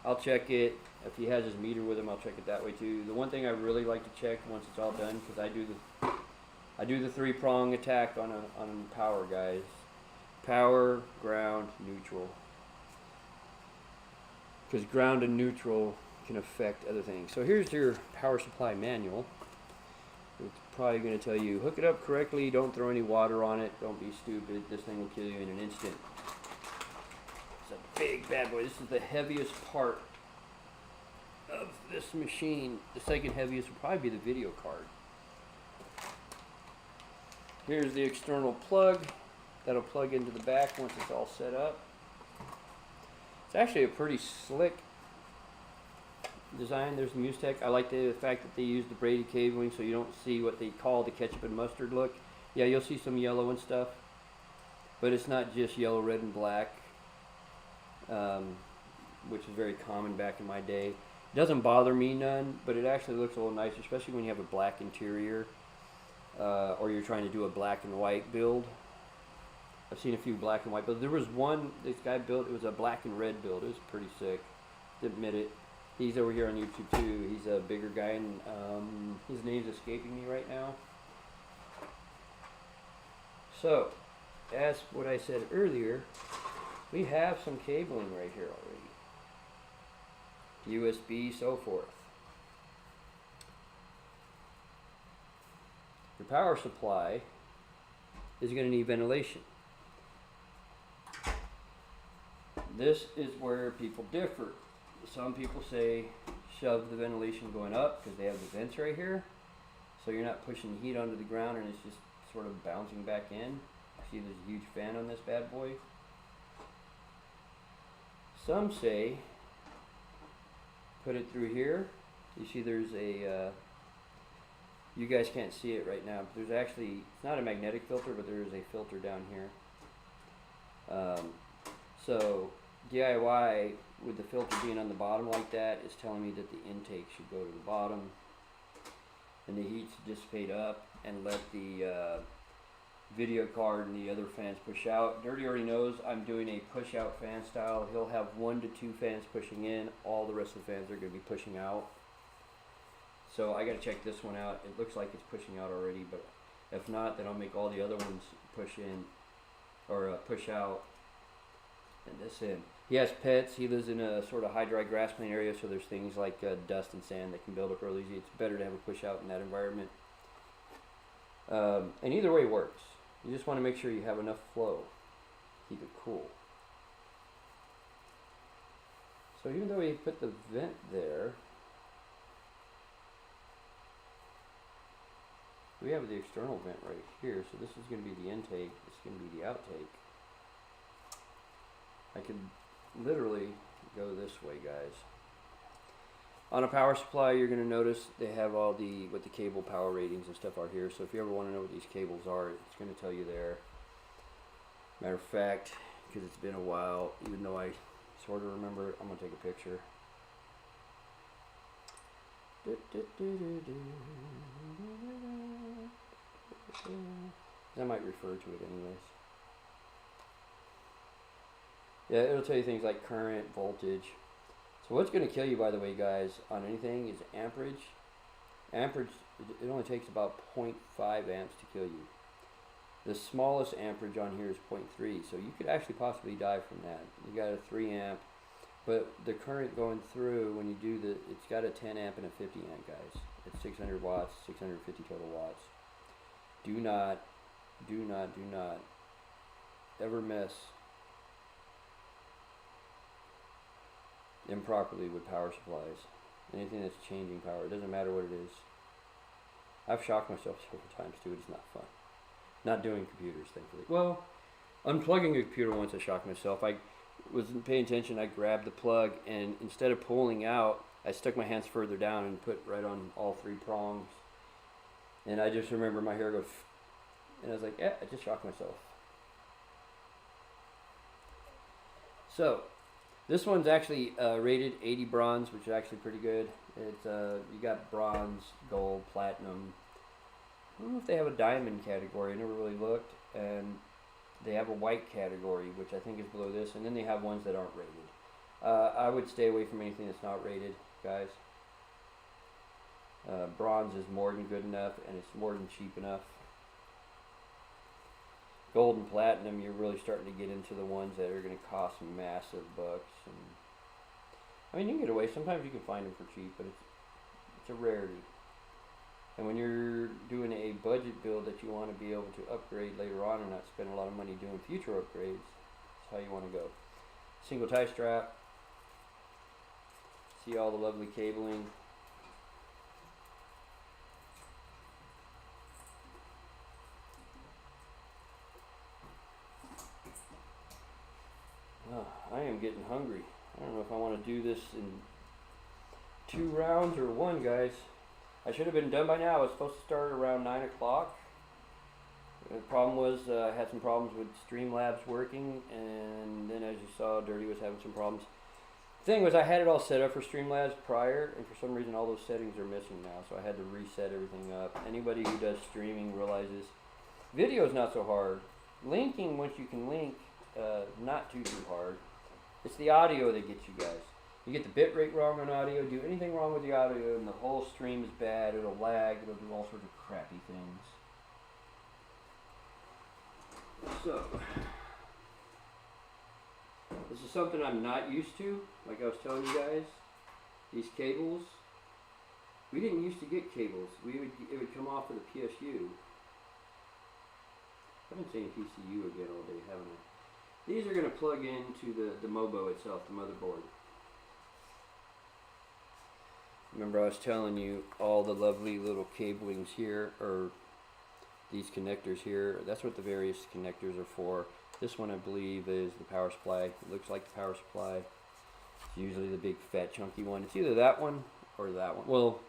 I'll check it. If he has his meter with him, I'll check it that way too. The one thing I really like to check once it's all done, because I do the three-prong attack on power, guys. Power, ground, neutral. Because ground and neutral can affect other things. So here's your power supply manual. It's probably going to tell you, hook it up correctly, don't throw any water on it, don't be stupid, this thing will kill you in an instant. It's a big bad boy. This is the heaviest part of this machine. The second heaviest will probably be the video card. Here's the external plug. That'll plug into the back once it's all set up. It's actually a pretty slick design. There's the BUilD. I like the fact that they use the braided cabling so you don't see what they call the ketchup and mustard look. Yeah, you'll see some yellow and stuff, but it's not just yellow, red, and black, which is very common back in my day. It doesn't bother me none, but it actually looks a little nicer, especially when you have a black interior or you're trying to do a black and white build. I've seen a few black and white builds. There was one this guy built, it was a black and red build. It was pretty sick, to admit it. He's over here on YouTube too. He's a bigger guy, and his name's escaping me right now. So, as what I said earlier, we have some cabling right here already. USB, so forth. Your power supply is going to need ventilation. This is where people differ. Some people say shove the ventilation going up because they have the vents right here, so you're not pushing heat onto the ground and it's just sort of bouncing back in. I see there's a huge fan on this bad boy. Some say put it through here. You see there's a you guys can't see it right now, but there's actually, it's not a magnetic filter, but there is a filter down here. So DIY, with the filter being on the bottom like that, is telling me that the intake should go to the bottom and the heat should dissipate up and let the video card and the other fans push out. Dirty already knows I'm doing a push out fan style. He'll have 1 to 2 fans pushing in. All the rest of the fans are going to be pushing out. So I got to check this one out. It looks like it's pushing out already, but if not, then I'll make all the other ones push in or push out and this in. He has pets. He lives in a sort of high dry grassland area, so there's things like dust and sand that can build up real easy. It's better to have a push out in that environment. And either way works. You just want to make sure you have enough flow. Keep it cool. So even though we put the vent there, we have the external vent right here, so this is going to be the intake, this is going to be the outtake. I could literally go this way, guys. On a power supply, you're going to notice they have all what the cable power ratings and stuff are here. So if you ever want to know what these cables are, it's going to tell you there. Matter of fact, because it's been a while, even though I sort of remember it, I'm going to take a picture. I might refer to it anyways. Yeah, it'll tell you things like current, voltage. So what's going to kill you, by the way, guys, on anything is amperage. Amperage, it only takes about 0.5 amps to kill you. The smallest amperage on here is 0.3, so you could actually possibly die from that. You got a 3 amp, but the current going through when you do it's got a 10 amp and a 50 amp, guys. It's 600 watts, 650 total watts. Do not ever mess improperly with power supplies. Anything that's changing power, it doesn't matter what it is. I've shocked myself several times too. It's not fun. Not doing computers, thankfully. Well, unplugging a computer once, I shocked myself. I wasn't paying attention. I grabbed the plug, and instead of pulling out, I stuck my hands further down and put right on all 3 prongs. And I just remember my hair goes, and I was like, yeah, I just shocked myself. So, this one's actually rated 80 bronze, which is actually pretty good. It's you got bronze, gold, platinum. I don't know if they have a diamond category. I never really looked. And they have a white category, which I think is below this. And then they have ones that aren't rated. I would stay away from anything that's not rated, guys. Bronze is more than good enough, and it's more than cheap enough. Gold and platinum, you're really starting to get into the ones that are going to cost massive bucks. And I mean, you can get away. Sometimes you can find them for cheap, but it's a rarity. And when you're doing a budget build that you want to be able to upgrade later on and not spend a lot of money doing future upgrades, that's how you want to go. Single tie strap. See all the lovely cabling. Oh, I am getting hungry. I don't know if I want to do this in 2 rounds or 1, guys. I should have been done by now. I was supposed to start around 9 o'clock. The problem was I had some problems with Streamlabs working, and then as you saw, Dirty was having some problems. The thing was, I had it all set up for Streamlabs prior, and for some reason all those settings are missing now, so I had to reset everything up. Anybody who does streaming realizes video is not so hard. Linking, once you can link, not too hard. It's the audio that gets you guys. You get the bit rate wrong on audio, do anything wrong with the audio, and the whole stream is bad. It'll lag, it'll do all sorts of crappy things. So, this is something I'm not used to. Like I was telling you guys, these cables. We didn't used to get cables. It would come off of the PSU. I've been saying PCU again all day, haven't I? These are going to plug into the MOBO itself, the motherboard. Remember I was telling you all the lovely little cablings here, or these connectors here. That's what the various connectors are for. This one I believe is the power supply. It looks like the power supply. It's usually the big fat chunky one. It's either that one or that one. Well,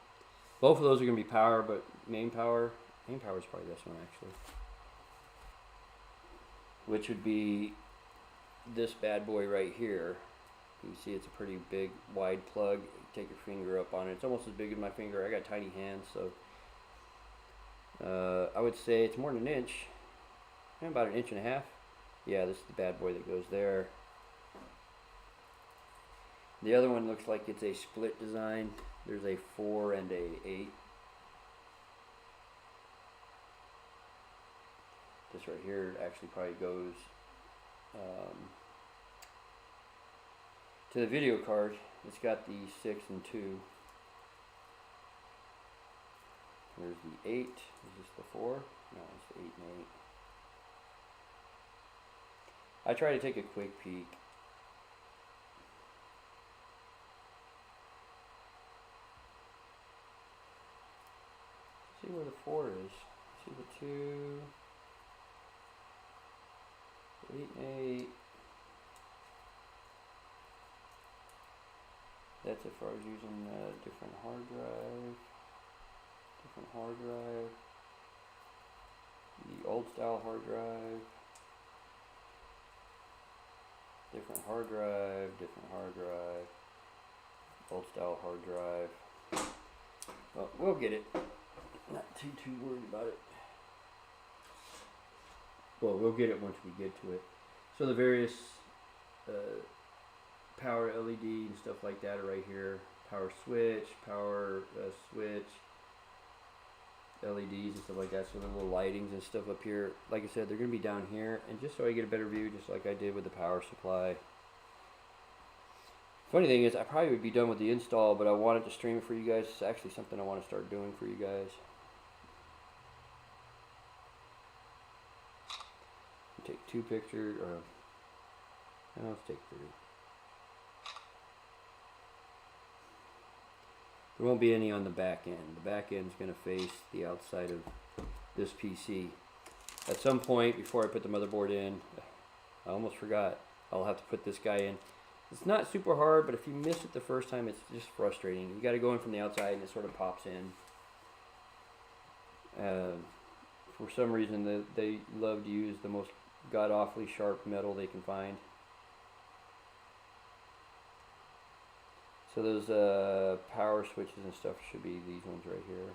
both of those are going to be power, but main power is probably this one actually. Which would be this bad boy right here. You can see it's a pretty big wide plug. Take your finger up on it. It's almost as big as my finger. I got tiny hands, so I would say it's more than an inch. About an inch and a half. Yeah, this is the bad boy that goes there. The other one looks like it's a split design. There's a 4 and a 8. This right here actually probably goes to the video card. It's got the 6 and 2. There's the 8. Is this the 4? No, it's the 8 and 8. I try to take a quick peek. See where the 4 is. See the 2. 8 and 8. That's as far as using different hard drive. The old style hard drive. Different hard drive. Old style hard drive. Well, we'll get it. Not too worried about it. Well, we'll get it once we get to it. So the various power LED and stuff like that are right here. Power switch, LEDs and stuff like that. So the little lightings and stuff up here. Like I said, they're going to be down here. And just so I get a better view, just like I did with the power supply. Funny thing is, I probably would be done with the install, but I wanted to stream it for you guys. It's actually something I want to start doing for you guys. Take 2 pictures, or no, let's take 3. There won't be any on the back end. The back end is going to face the outside of this PC. At some point, before I put the motherboard in, I almost forgot, I'll have to put this guy in. It's not super hard, but if you miss it the first time, it's just frustrating. You got to go in from the outside, and it sort of pops in. For some reason, they love to use the most god-awfully sharp metal they can find. So those power switches and stuff should be these ones right here.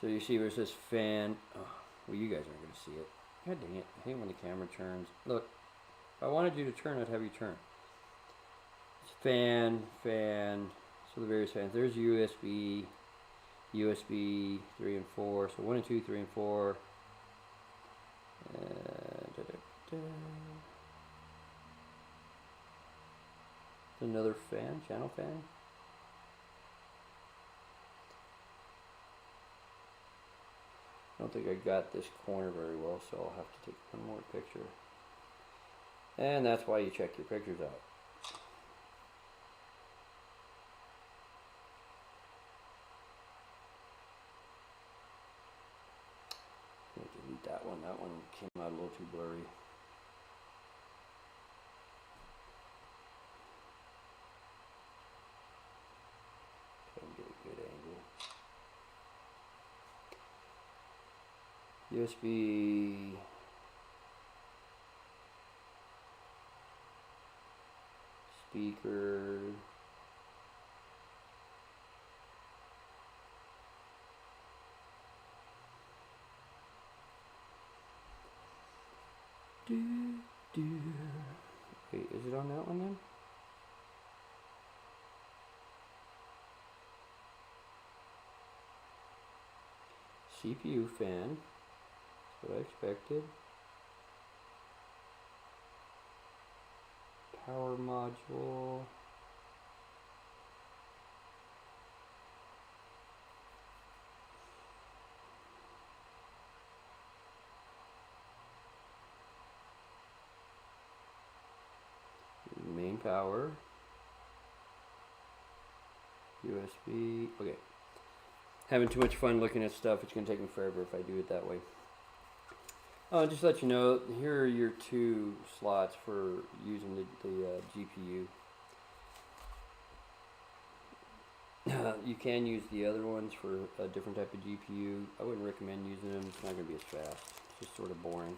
So you see there's this fan. Oh, well, you guys aren't going to see it. God dang it. I hate when the camera turns. Look, if I wanted you to turn, I'd have you turn. It's fan. So the various fans. There's USB 3 and 4. So 1 and 2, 3 and 4. Another fan, channel fan. I don't think I got this corner very well, so I'll have to take one more picture. And that's why you check your pictures out. I'm going to delete that one. That one came out a little too blurry. Try and get a good angle. USB speaker. Wait, is it on that one then? CPU fan. That's what I expected. Power module. Main power. USB. Okay. Having too much fun looking at stuff. It's going to take me forever if I do it that way. Just to let you know, here are your 2 slots for using the GPU. You can use the other ones for a different type of GPU. I wouldn't recommend using them. It's not going to be as fast. It's just sort of boring.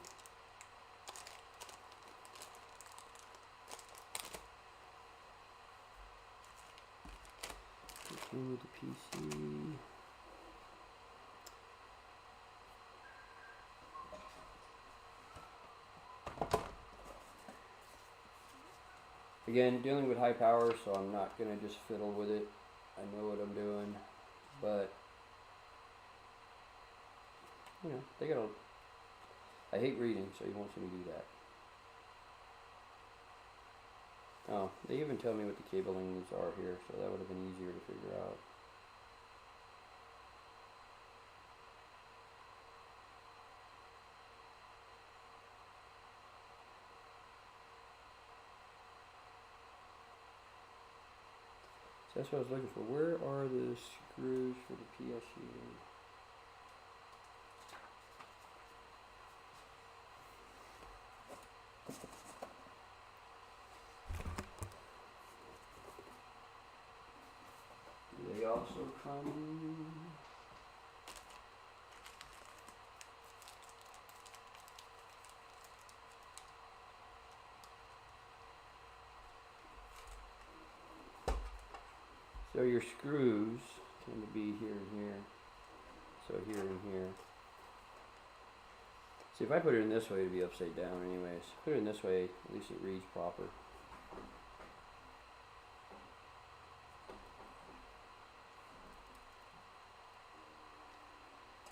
Continue with the PC. Again, dealing with high power, so I'm not going to just fiddle with it. I know what I'm doing, but, you know, they got a, I hate reading, so you won't see me do that. Oh, they even tell me what the cablings are here, so that would have been easier to figure out. So that's what I was looking for. Where are the screws for the PSU? also come. So your screws tend to be here and here. So here and here. See, if I put it in this way, it'd be upside down anyways. Put it in this way, at least it reads proper.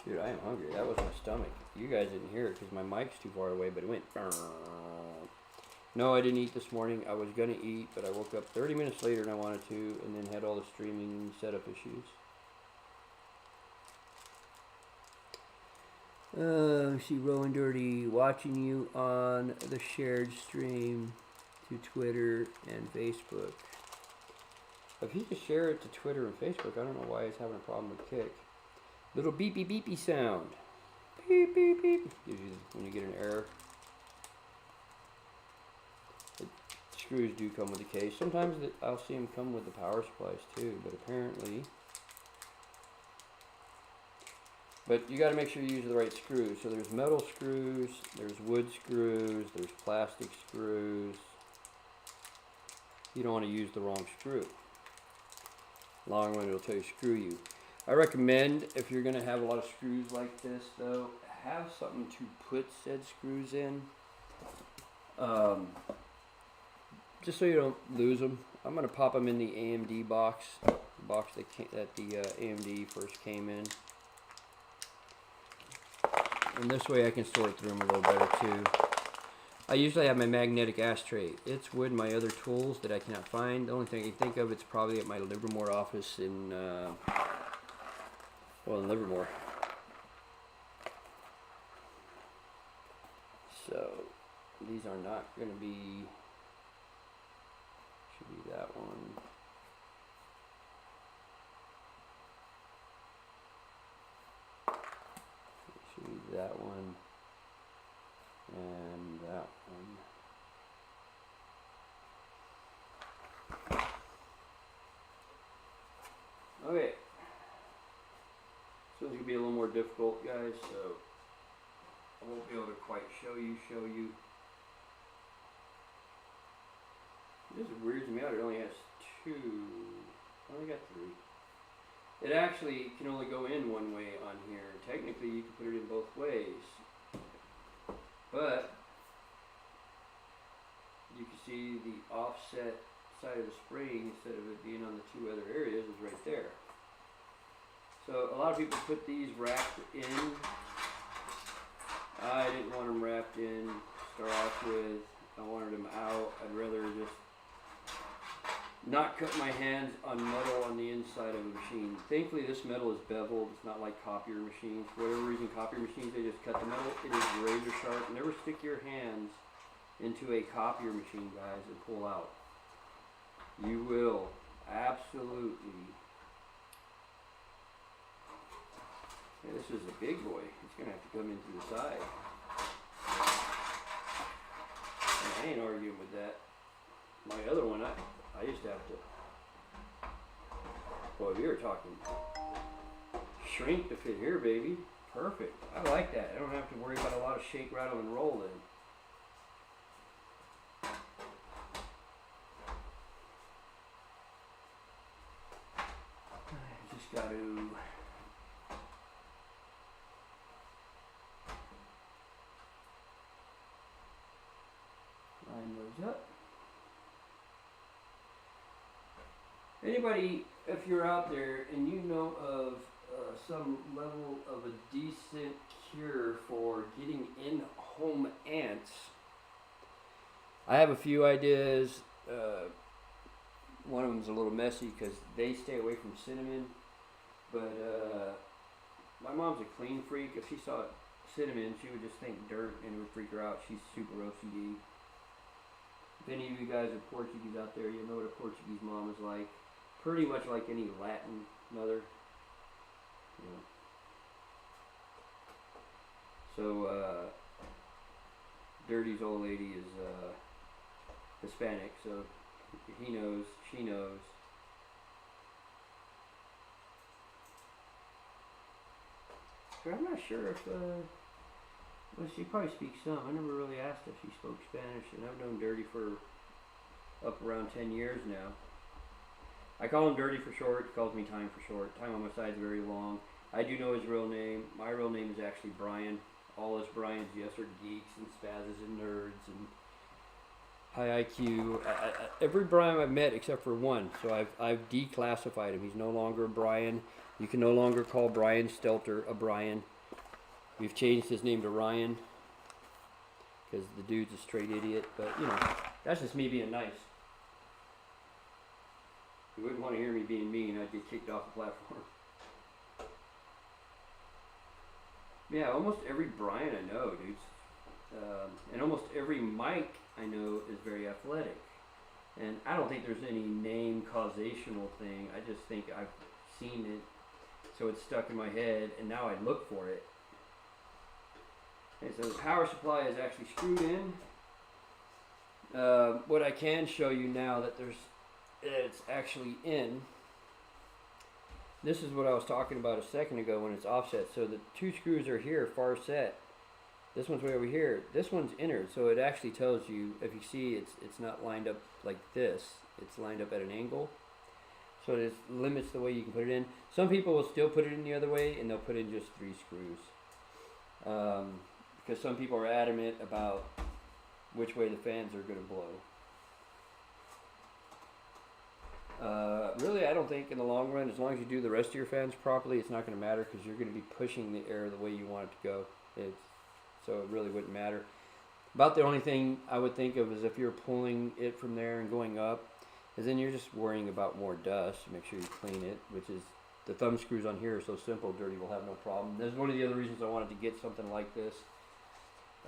Dude, I am hungry. That was my stomach. You guys didn't hear it because my mic's too far away, but it went. No, I didn't eat this morning. I was going to eat, but I woke up 30 minutes later and I wanted to, and then had all the streaming setup issues. See Rowan Dirty watching you on the shared stream to Twitter and Facebook. If he could share it to Twitter and Facebook, I don't know why he's having a problem with Kick. Little beepy beepy sound. Beep beep beep. Gives you when you get an error. The screws do come with the case. Sometimes I'll see them come with the power supplies too, but apparently. But you got to make sure you use the right screws. So there's metal screws, there's wood screws, there's plastic screws. You don't want to use the wrong screw. Long run, it'll tell you screw you. I recommend, if you're going to have a lot of screws like this, though, have something to put said screws in. Just so you don't lose them. I'm going to pop them in the AMD box, the box that the AMD first came in. And this way I can sort through them a little better too. I usually have my magnetic ashtray. It's with my other tools that I cannot find. The only thing I can think of, it's probably at my Livermore office in, in Livermore. So, these are not going to be, should be that one. That one and that one. Okay, so it's gonna be a little more difficult, guys. So I won't be able to quite show you. This is weird to me out. It only has two. I only got three. It actually can only go in one way on here. Technically, you can put it in both ways. But you can see the offset side of the spring, instead of it being on the two other areas, is right there. So a lot of people put these wrapped in. I didn't want them wrapped in to start off with. I wanted them out. I'd rather just not cut my hands on metal on the inside of a machine. Thankfully this metal is beveled. It's not like copier machines. For whatever reason, copier machines, they just cut the metal. It is razor sharp. Never stick your hands into a copier machine, guys, and pull out. You will. Absolutely. Yeah, this is a big boy. It's going to have to come in through the side. And I ain't arguing with that. My other one, I used to have to, well, you're talking shrink to fit here, baby. Perfect. I like that. I don't have to worry about a lot of shake, rattle, and roll then. I just got to line those up. Anybody, if you're out there and you know of some level of a decent cure for getting in-home ants, I have a few ideas. One of them's a little messy because they stay away from cinnamon, but my mom's a clean freak. If she saw cinnamon, she would just think dirt and it would freak her out. She's super OCD. If any of you guys are Portuguese out there, you know what a Portuguese mom is like. Pretty much like any Latin mother. Yeah. So, Dirty's old lady is Hispanic, so he knows, she knows. her. I'm not sure if, well, she probably speaks some. I never really asked if she spoke Spanish, and I've known Dirty for up around 10 years now. I call him Dirty for short. He calls me Time for short. Time on my side is very long. I do know his real name. My real name is actually Brian. All us Brians, yes, are geeks and spazzes and nerds and high IQ. Every Brian I've met except for one, so I've declassified him. He's no longer a Brian. You can no longer call Brian Stelter a Brian. We've changed his name to Ryan because the dude's a straight idiot. But you know, that's just me being nice. You wouldn't want to hear me being mean. I'd get kicked off the platform. Yeah, almost every Brian I know, dudes, and almost every Mike I know is very athletic. And I don't think there's any name causational thing. I just think I've seen it, so it's stuck in my head, and now I look for it. And so the power supply is actually screwed in. What I can show you now that it's actually in. This is what I was talking about a second ago when it's offset. So the two screws are here, far set. This one's way over here. This one's inner, so it actually tells you, if you see, it's not lined up like this. It's lined up at an angle. So it limits the way you can put it in. Some people will still put it in the other way, and they'll put in just 3 screws. Because some people are adamant about which way the fans are going to blow. Really, I don't think in the long run, as long as you do the rest of your fans properly, it's not going to matter because you're going to be pushing the air the way you want it to go. So it really wouldn't matter. About the only thing I would think of is if you're pulling it from there and going up, is then you're just worrying about more dust. Make sure you clean it, which is the thumb screws on here are so simple, Dirty will have no problem. That's one of the other reasons I wanted to get something like this.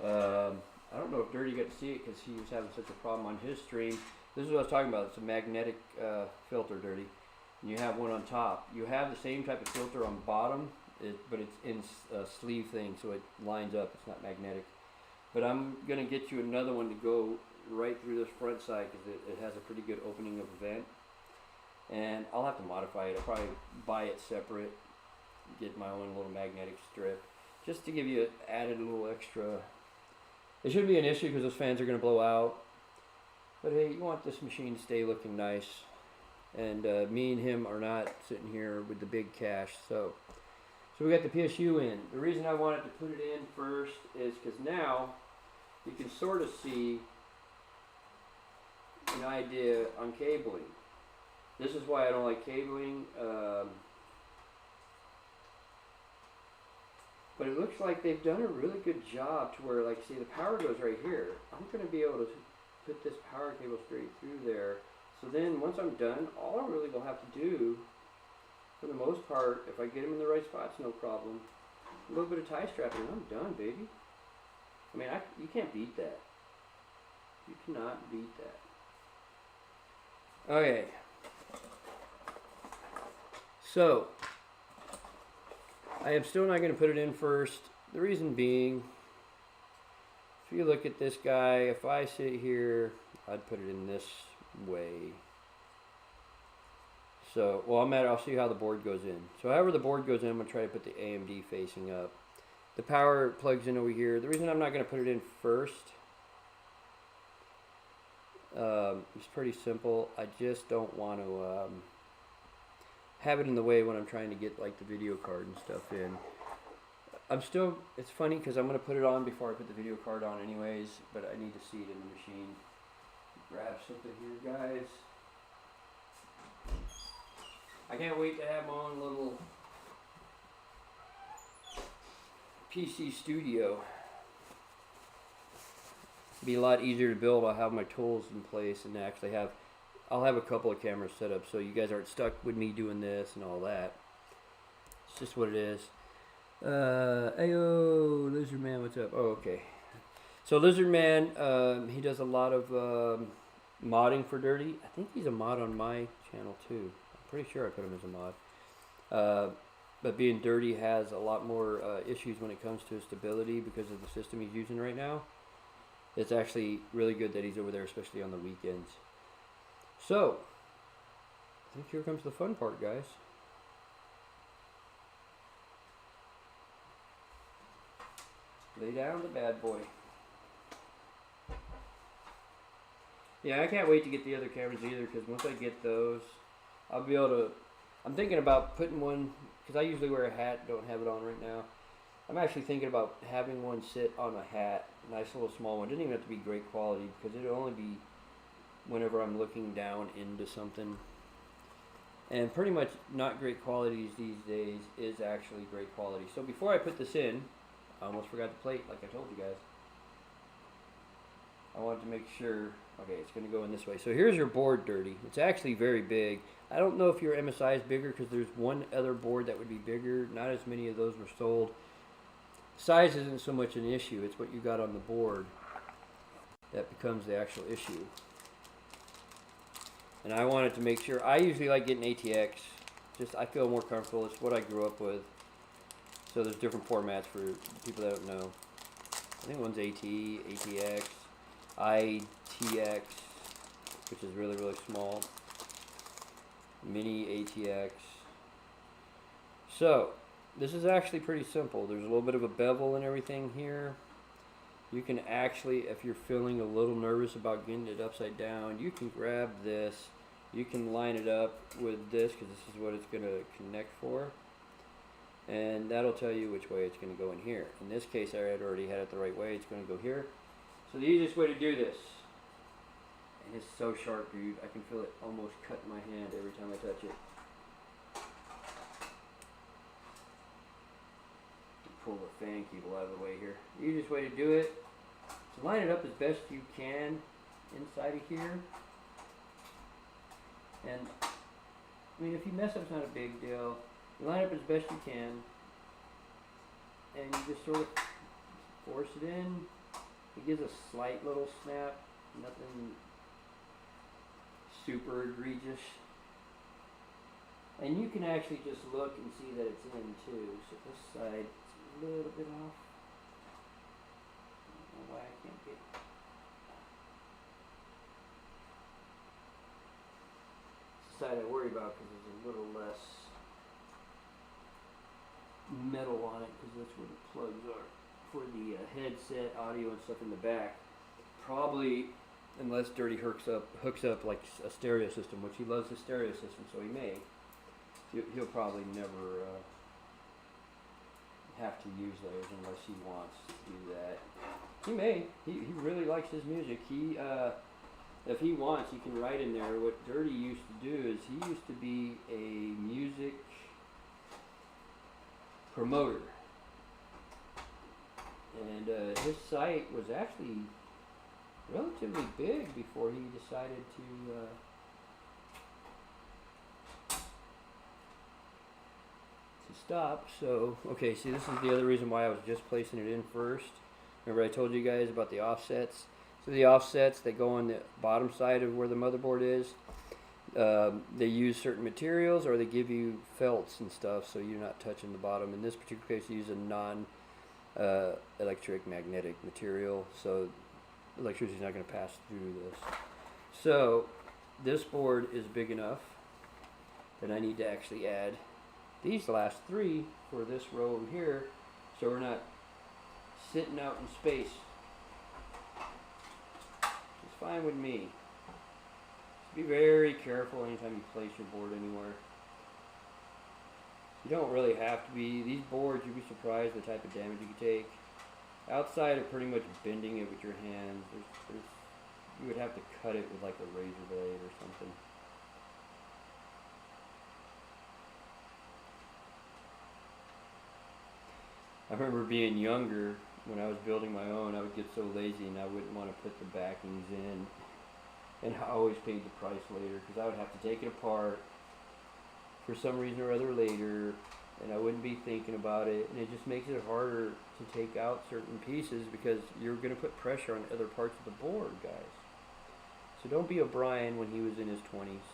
I don't know if Dirty got to see it because he was having such a problem on his stream. This is what I was talking about. It's a magnetic filter, Dirty. And you have one on top. You have the same type of filter on bottom, but it's in a sleeve thing, so it lines up. It's not magnetic. But I'm going to get you another one to go right through this front side because it has a pretty good opening of a vent. And I'll have to modify it. I'll probably buy it separate, get my own little magnetic strip, just to give you added a little extra. It shouldn't be an issue because those fans are going to blow out. But hey, you want this machine to stay looking nice. And me and him are not sitting here with the big cash. So we got the PSU in. The reason I wanted to put it in first is because now you can sort of see an idea on cabling. This is why I don't like cabling. But it looks like they've done a really good job to where, like, see, the power goes right here. I'm going to be able to put this power cable straight through there. So then once I'm done, all I really will have to do, for the most part, if I get them in the right spots, no problem. A little bit of tie strapping, I'm done, baby. I mean, you can't beat that. You cannot beat that. Okay. So, I am still not going to put it in first. The reason being, if you look at this guy, if I sit here, I'd put it in this way. So, well, I'll see how the board goes in. So however the board goes in, I'm going to try to put the AMD facing up. The power plugs in over here. The reason I'm not going to put it in first is pretty simple. I just don't want to have it in the way when I'm trying to get like the video card and stuff in. It's funny because I'm going to put it on before I put the video card on anyways, but I need to see it in the machine. Grab something here, guys. I can't wait to have my own little PC studio. It'll be a lot easier to build. I'll have my tools in place and actually I'll have a couple of cameras set up so you guys aren't stuck with me doing this and all that. It's just what it is. Ayo, Lizard Man, what's up? Oh, okay. So Lizard Man, he does a lot of modding for Dirty. I think he's a mod on my channel too. I'm pretty sure I put him as a mod. But being Dirty has a lot more issues when it comes to stability because of the system he's using right now. It's actually really good that he's over there, especially on the weekends. So, I think here comes the fun part, guys. Lay down the bad boy. Yeah, I can't wait to get the other cameras either, because once I get those, I'll be able to. I'm thinking about putting one, because I usually wear a hat, don't have it on right now. I'm actually thinking about having one sit on a hat, nice little small one. It doesn't even have to be great quality, because it'll only be whenever I'm looking down into something. And pretty much not great qualities these days is actually great quality. So before I put this in, I almost forgot the plate, like I told you guys. I wanted to make sure, okay, it's going to go in this way. So here's your board, Dirty. It's actually very big. I don't know if your MSI is bigger, because there's one other board that would be bigger. Not as many of those were sold. Size isn't so much an issue. It's what you got on the board that becomes the actual issue. And I wanted to make sure. I usually like getting ATX. Just, I feel more comfortable. It's what I grew up with. So there's different formats for people that don't know. I think one's AT, ATX, ITX, which is really, really small. Mini ATX. So, this is actually pretty simple. There's a little bit of a bevel and everything here. You can actually, if you're feeling a little nervous about getting it upside down, you can grab this. You can line it up with this, because this is what it's going to connect for. And that'll tell you which way it's going to go in here. In this case, I had already had it the right way. It's going to go here. So the easiest way to do this, and it's so sharp, dude. I can feel it almost cut my hand every time I touch it. Pull the fan cable out of the way here. The easiest way to do it is to line it up as best you can inside of here. And I mean, if you mess up, it's not a big deal. You line up as best you can, and you just sort of force it in. It gives a slight little snap, nothing super egregious. And you can actually just look and see that it's in too. So this side is a little bit off. I don't know why I can't get. It's the side I worry about, because there's a little less metal on it, because that's where the plugs are for the headset, audio, and stuff in the back. Probably, unless Dirty hooks up like a stereo system, which he loves the stereo system, so he may. He'll probably never have to use those unless he wants to do that. He may. He really likes his music. He if he wants, he can write in there. What Dirty used to do is he used to be a music promoter, and his site was actually relatively big before he decided to stop. So, okay, see, this is the other reason why I was just placing it in first. Remember I told you guys about the offsets? So the offsets that go on the bottom side of where the motherboard is, they use certain materials, or they give you felts and stuff so you're not touching the bottom. In this particular case, they use a non-electric magnetic material, so electricity is not going to pass through this. So this board is big enough that I need to actually add these last three for this row over here, so we're not sitting out in space. It's fine with me. Just be very careful anytime you place your board anywhere. You don't really have to be. These boards, you'd be surprised the type of damage you can take. Outside of pretty much bending it with your hands, you would have to cut it with like a razor blade or something. I remember being younger, when I was building my own, I would get so lazy and I wouldn't want to put the backings in. And I always paid the price later, because I would have to take it apart for some reason or other later, and I wouldn't be thinking about it, and it just makes it harder to take out certain pieces, because you're going to put pressure on other parts of the board, guys. So don't be O'Brien when he was in his 20s.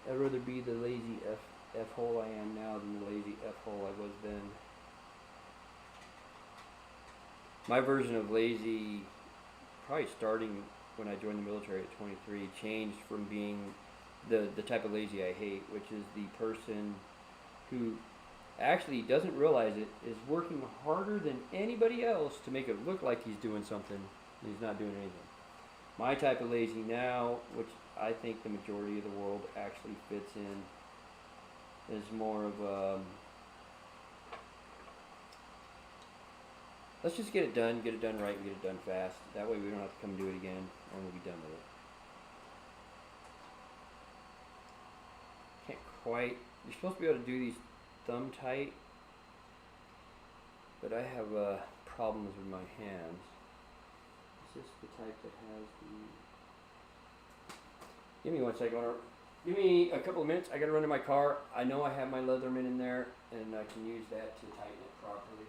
I'd rather be the lazy F-hole I am now than the lazy F-hole I was then. My version of lazy, probably starting when I joined the military at 23, changed from being the type of lazy I hate, which is the person who actually doesn't realize it, is working harder than anybody else to make it look like he's doing something, and he's not doing anything. My type of lazy now, which I think the majority of the world actually fits in, is more of let's just get it done right, and get it done fast. That way we don't have to come do it again, and we'll be done with it. Can't quite. You're supposed to be able to do these thumb tight, but I have problems with my hands. Is this the type that has the? Give me 1 second. Give me a couple of minutes. I gotta run to my car. I know I have my Leatherman in there, and I can use that to tighten it properly.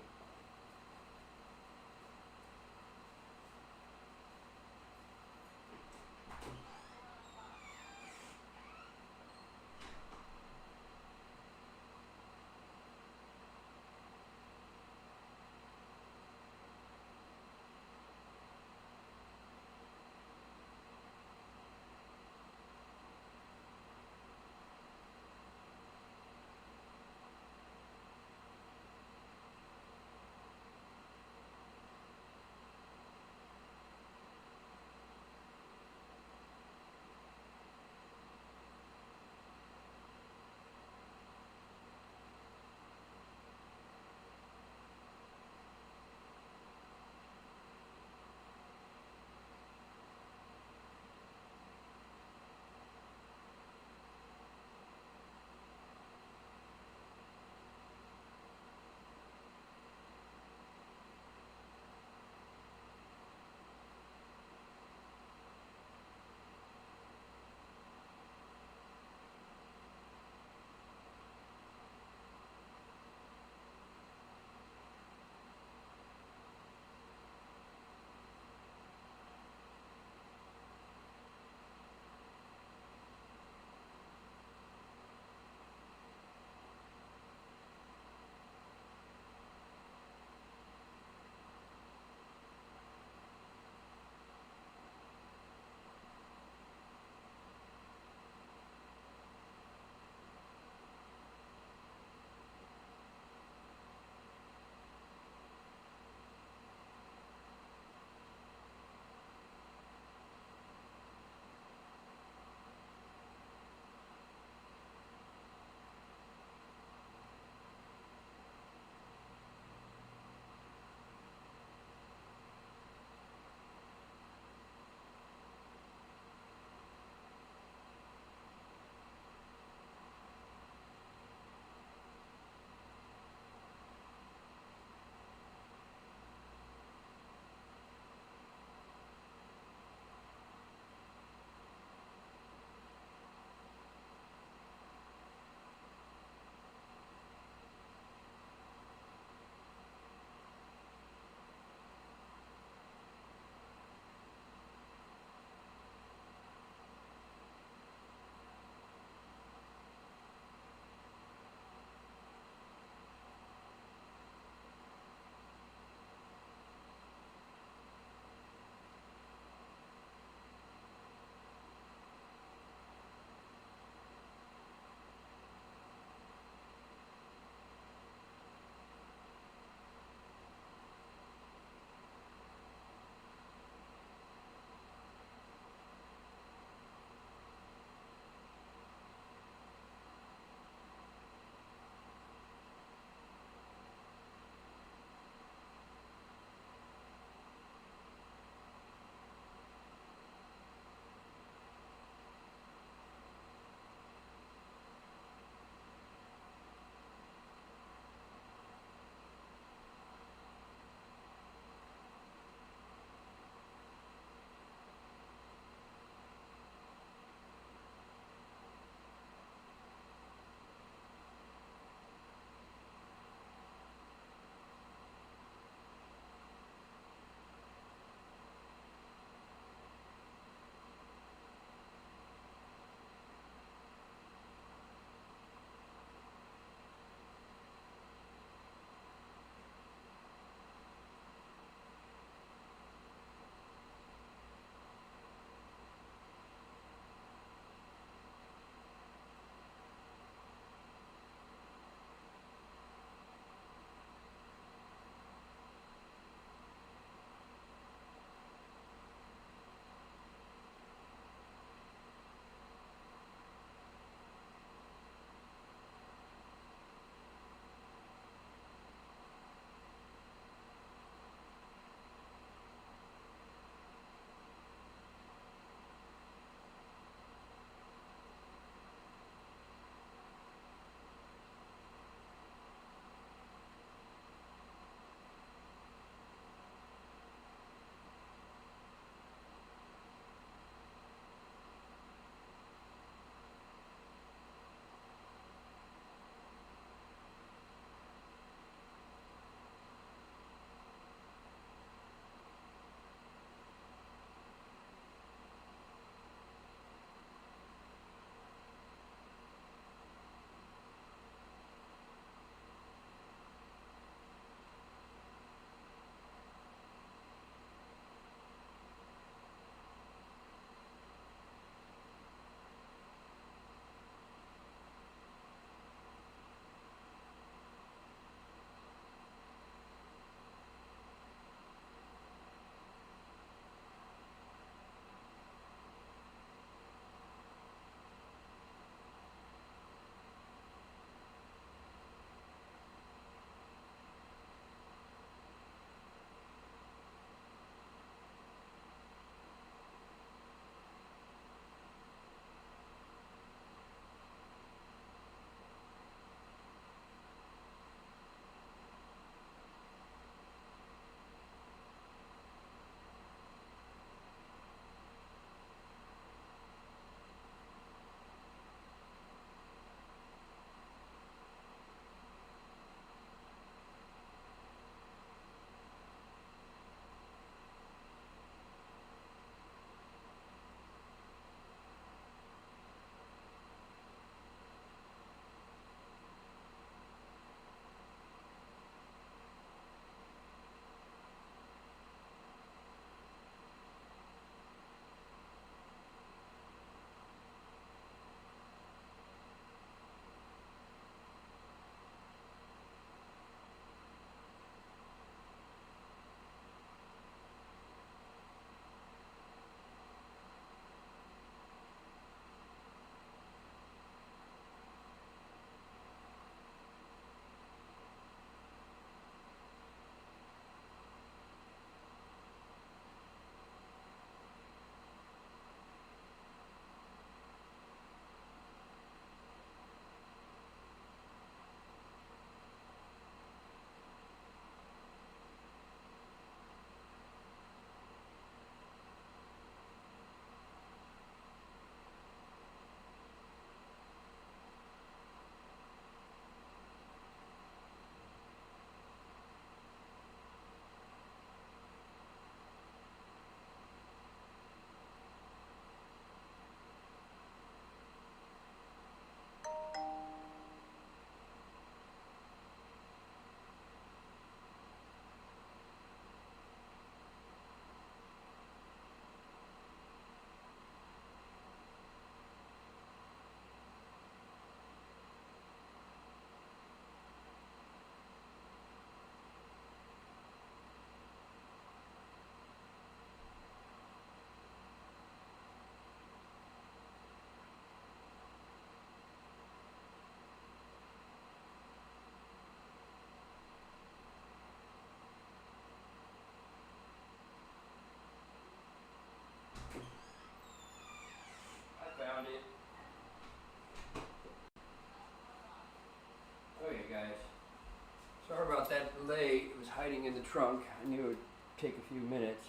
delay. It was hiding in the trunk. I knew it would take a few minutes.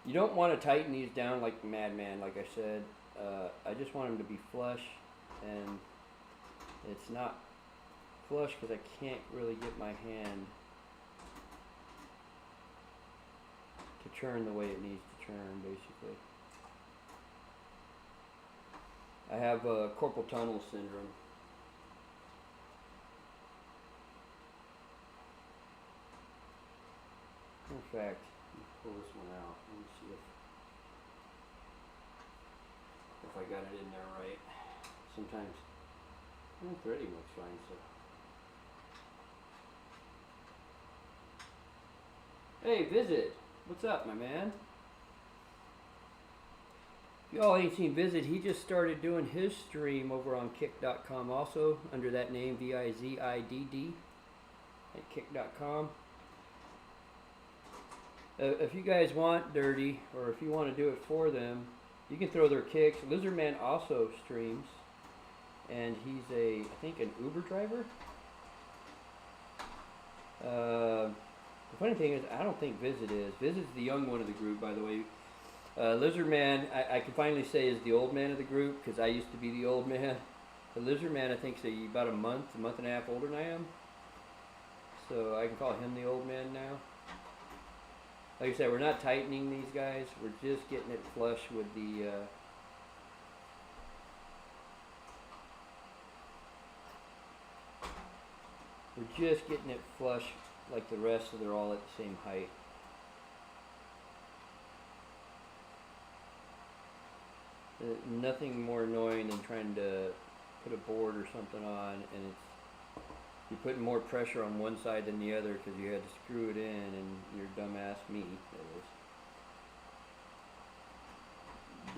You don't want to tighten these down like madman, like I said. I just want them to be flush, and it's not flush because I can't really get my hand to turn the way it needs to turn, basically. I have carpal tunnel syndrome. In fact, let me pull this one out. Let me see if I got it in there right. Sometimes threading looks fine, so. Hey, Visit! What's up, my man? If y'all ain't seen Visit, he just started doing his stream over on kick.com also, under that name, VIZIDD, at kick.com. If you guys want dirty, or if you want to do it for them, you can throw their kicks. Lizardman also streams, and he's I think an Uber driver. The funny thing is, I don't think Visit is. Visit's the young one of the group, by the way. Lizardman, I can finally say, is the old man of the group, because I used to be the old man. The Lizardman, I think, is about a month and a half older than I am. So I can call him the old man now. Like I said, we're not tightening these guys. We're just getting it flush with the... we're just getting it flush like the rest, so they're all at the same height. Nothing more annoying than trying to put a board or something on, and you're putting more pressure on one side than the other because you had to screw it in, and your dumbass me, that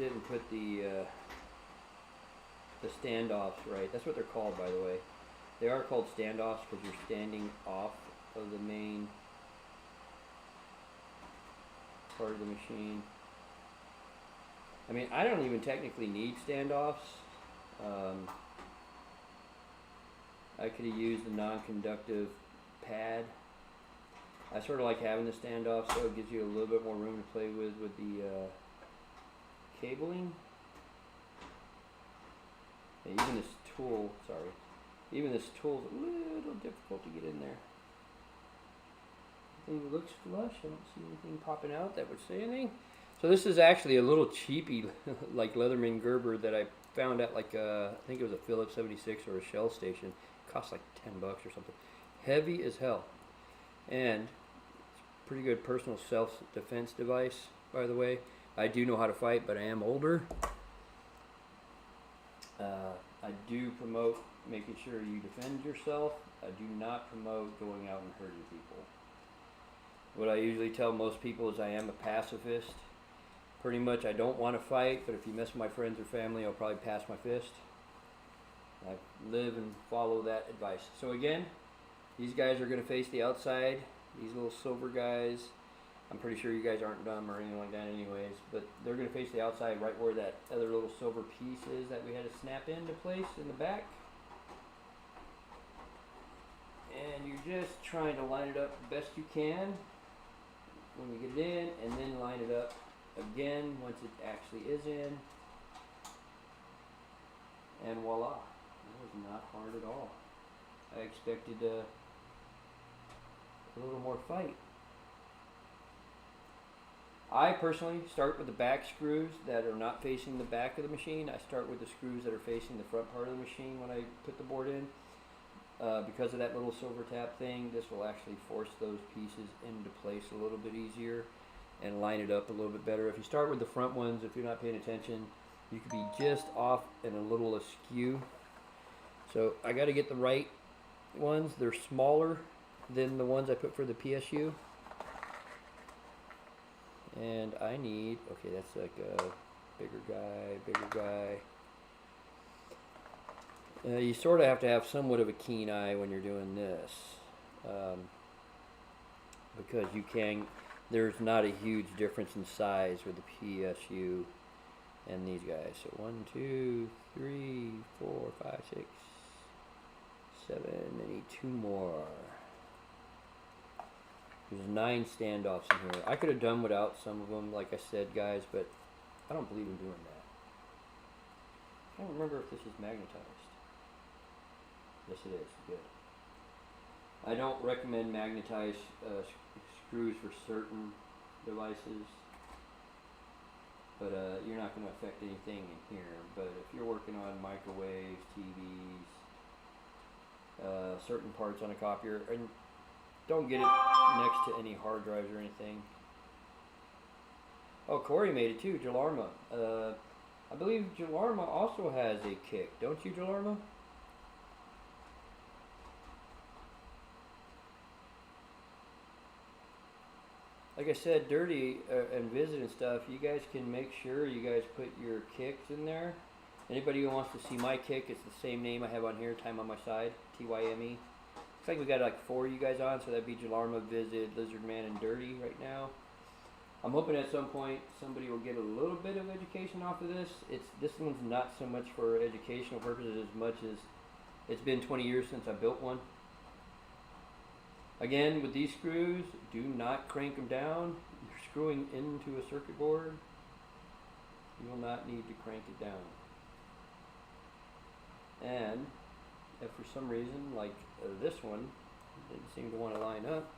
is, didn't put the standoffs right. That's what they're called, by the way. They are called standoffs because you're standing off of the main part of the machine. I mean, I don't even technically need standoffs. I could have used a non-conductive pad. I sort of like having the standoff, so it gives you a little bit more room to play with the cabling. And even this tool, even this tool's a little difficult to get in there. Everything looks flush. I don't see anything popping out that would say anything. So this is actually a little cheapy, like Leatherman Gerber that I found at like I think it was a Phillips 76 or a Shell station. It cost like $10 or something. Heavy as hell, and it's a pretty good personal self-defense device. By the way, I do know how to fight, but I am older. I do promote making sure you defend yourself. I do not promote going out and hurting people. What I usually tell most people is I am a pacifist. Pretty much I don't want to fight, but if you mess with my friends or family, I'll probably pass my fist. I live and follow that advice. So again, these guys are going to face the outside. These little silver guys, I'm pretty sure you guys aren't dumb or anything like that anyways, but they're going to face the outside right where that other little silver piece is that we had to snap into place in the back. And you're just trying to line it up the best you can when we get it in, and then line it up again once it actually is in. And voila. That was not hard at all. I expected a little more fight. I personally start with the back screws that are not facing the back of the machine. I start with the screws that are facing the front part of the machine when I put the board in. Because of that little silver tap thing, this will actually force those pieces into place a little bit easier and line it up a little bit better. If you start with the front ones, if you're not paying attention, you could be just off and a little askew. So I got to get the right ones. They're smaller than the ones I put for the PSU. And I need, okay, that's like a bigger guy. You sort of have to have somewhat of a keen eye when you're doing this, because there's not a huge difference in size with the PSU and these guys. So 1, 2, 3, 4, 5, 6, 7, I need 2 more. There's 9 standoffs in here. I could have done without some of them, like I said, guys, but I don't believe in doing that. I don't remember if this is magnetized. Yes, it is. Good. I don't recommend magnetized screws for certain devices, but you're not going to affect anything in here. But if you're working on microwaves, TVs, certain parts on a copier, and don't get it next to any hard drives or anything. Oh, Corey made it too, Jalarma. I believe Jalarma also has a kick, don't you, Jalarma? Like I said, Dirty and Visit and stuff, you guys can make sure you guys put your kicks in there. Anybody who wants to see my kick, it's the same name I have on here, Time on My Side, Tyme. Looks like we got like 4 of you guys on, so that'd be Jalarma, Visit, Lizard Man, and Dirty right now. I'm hoping at some point somebody will get a little bit of education off of this. This one's not so much for educational purposes as much as it's been 20 years since I built one. Again, with these screws, do not crank them down. You're screwing into a circuit board. You will not need to crank it down. And if for some reason, like this one, didn't seem to want to line up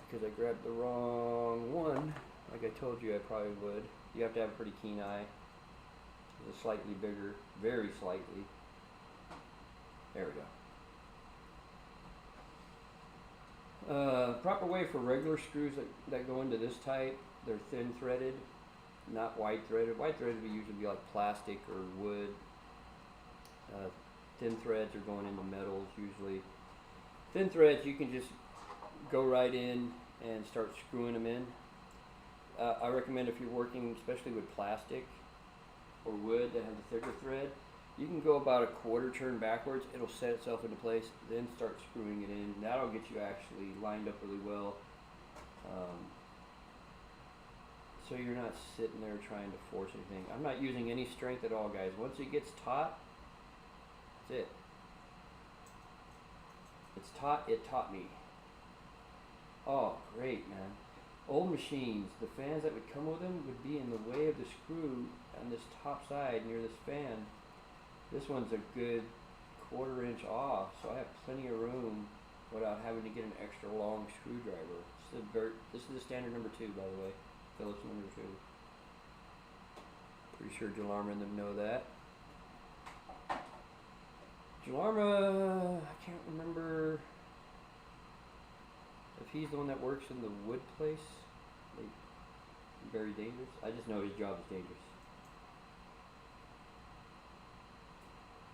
because I grabbed the wrong one, like I told you I probably would. You have to have a pretty keen eye. It's a slightly bigger, very slightly. There we go. Proper way for regular screws that go into this type, they're thin threaded, not wide threaded. Wide threaded would usually be like plastic or wood. Thin threads are going into metals usually. Thin threads you can just go right in and start screwing them in. I recommend if you're working especially with plastic or wood that has a thicker thread, you can go about a quarter turn backwards. It'll set itself into place, then start screwing it in. That'll get you actually lined up really well. So you're not sitting there trying to force anything. I'm not using any strength at all, guys. Once it gets taut, that's it. It's taut, it taught me. Oh, great, man. Old machines, the fans that would come with them would be in the way of the screw on this top side near this fan. This one's a good 1/4 inch off, so I have plenty of room without having to get an extra long screwdriver. This is the standard number 2, by the way. Phillips number 2. Pretty sure Jalarma and them know that. Jalarma, I can't remember if he's the one that works in the wood place. Like, very dangerous. I just know his job is dangerous.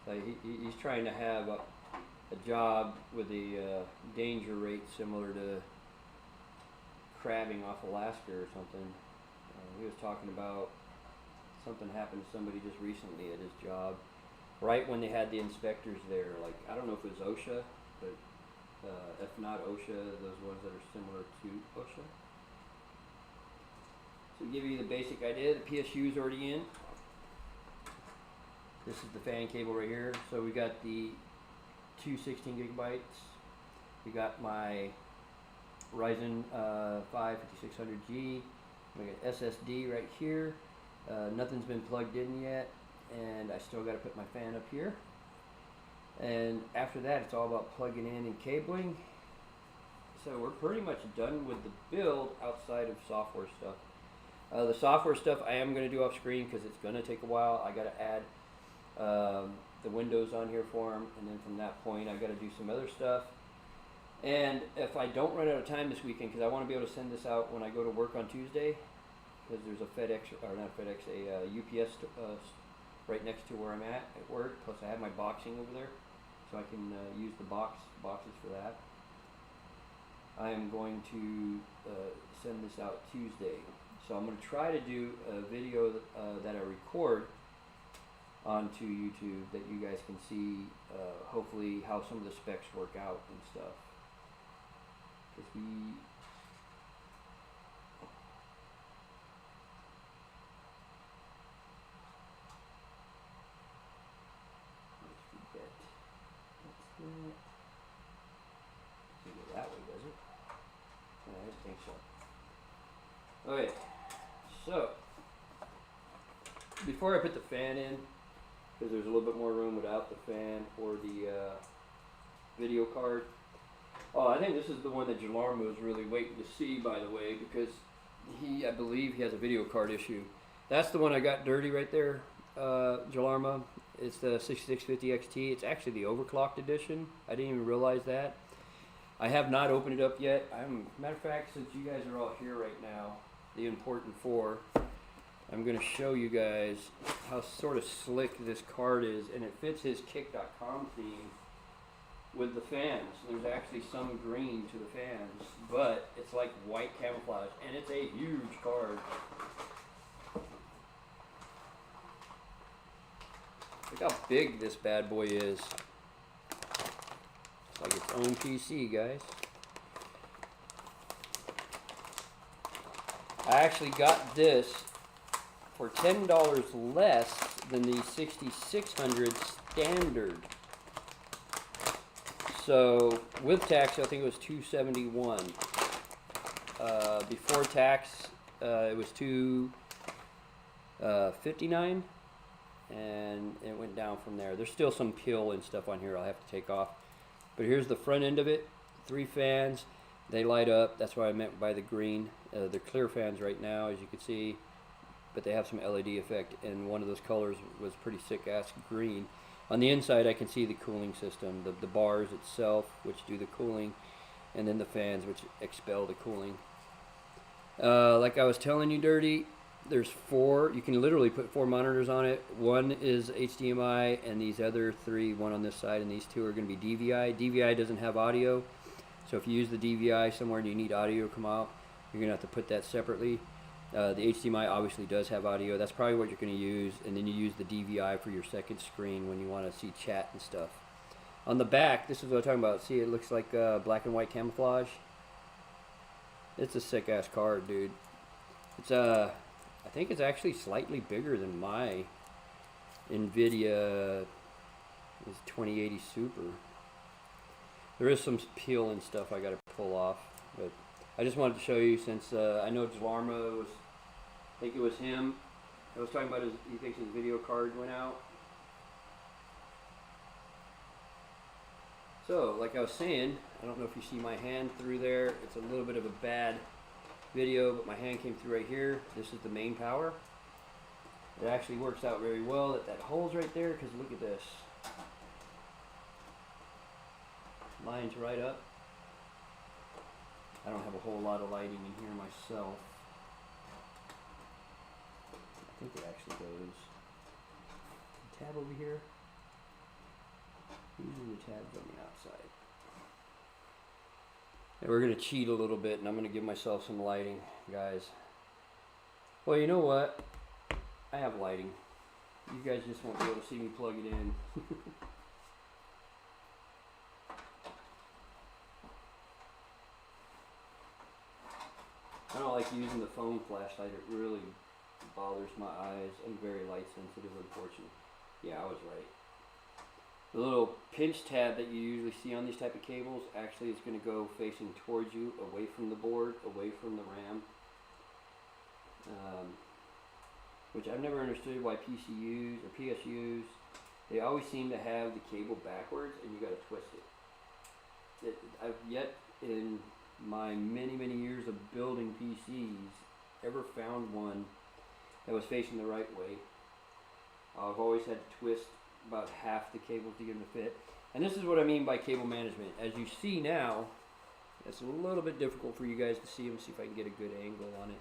Like he's trying to have a job with a danger rate similar to crabbing off Alaska or something. He was talking about something happened to somebody just recently at his job, right when they had the inspectors there. Like, I don't know if it was OSHA, but if not OSHA, those ones that are similar to OSHA. So to give you the basic idea, the PSU is already in. This is the fan cable right here. So we got the 216 gigabytes. We got my Ryzen 5 5600G. We got SSD right here. Nothing's been plugged in yet, and I still got to put my fan up here. And after that, it's all about plugging in and cabling. So we're pretty much done with the build outside of software stuff. The software stuff I am going to do off screen because it's going to take a while. I got to add the windows on here for them, and then from that point I got to do some other stuff. And if I don't run out of time this weekend, because I want to be able to send this out when I go to work on Tuesday, because there's a FedEx, or not FedEx, a UPS right next to where I'm at work, plus I have my boxing over there, so I can use the boxes for that. I am going to send this out Tuesday. So I'm going to try to do a video that I record onto YouTube that you guys can see, hopefully how some of the specs work out and stuff. Because let's forget. That's that. think so. Okay, so before I put the fan in, because there's a little bit more room without the fan or the video card. Oh, I think this is the one that Jalarma was really waiting to see, by the way, because I believe he has a video card issue. That's the one I got dirty right there, Jalarma. It's the 6650 XT. It's actually the overclocked edition. I didn't even realize that. I have not opened it up yet. Matter of fact, since you guys are all here right now, the important four, I'm going to show you guys how sort of slick this card is, and it fits his kick.com theme with the fans. There's actually some green to the fans, but it's like white camouflage, and it's a huge card. Look how big this bad boy is. It's like its own PC, guys. I actually got this for $10 less than the 6600 standard. So with tax, I think it was $271. Before tax, it was $259, and it went down from there. There's still some peel and stuff on here I'll have to take off. But here's the front end of it. 3 fans. They light up. That's what I meant by the green. They're clear fans right now, as you can see, but they have some LED effect, and one of those colors was pretty sick-ass green. On the inside, I can see the cooling system, the bars itself, which do the cooling, and then the fans, which expel the cooling. Like I was telling you, Dirty, there's 4. You can literally put 4 monitors on it. One is HDMI, and these other 3, one on this side, and these 2 are going to be DVI. DVI doesn't have audio, so if you use the DVI somewhere and you need audio to come out, you're going to have to put that separately. The HDMI obviously does have audio. That's probably what you're going to use, and then you use the DVI for your second screen when you want to see chat and stuff. On the back, this is what I'm talking about. See, it looks like black and white camouflage. It's a sick-ass card, dude. It's I think it's actually slightly bigger than my NVIDIA 2080 Super. There is some peel and stuff I got to pull off, but I just wanted to show you since I know Jalarma was, I think it was him, I was talking about he thinks his video card went out. So, like I was saying, I don't know if you see my hand through there. It's a little bit of a bad video, but my hand came through right here. This is the main power. It actually works out very well that hole's right there, because look at this. Lines right up. I don't have a whole lot of lighting in here myself. I think it actually goes. Tab over here. Usually the tab's on the outside. And we're going to cheat a little bit, and I'm going to give myself some lighting, guys. Well, you know what? I have lighting. You guys just won't be able to see me plug it in. I don't like using the phone flashlight. It really bothers my eyes. I'm very light sensitive, unfortunately. Yeah, I was right. The little pinch tab that you usually see on these type of cables actually is going to go facing towards you, away from the board, away from the RAM. Which I've never understood why PCUs or PSUs, they always seem to have the cable backwards and you got to twist it. I've yet in my many years of building PCs ever found one that was facing the right way. I've always had to twist about half the cables to get them to fit. And this is what I mean by cable management. As you see now, it's a little bit difficult for you guys to see them. See if I can get a good angle on it.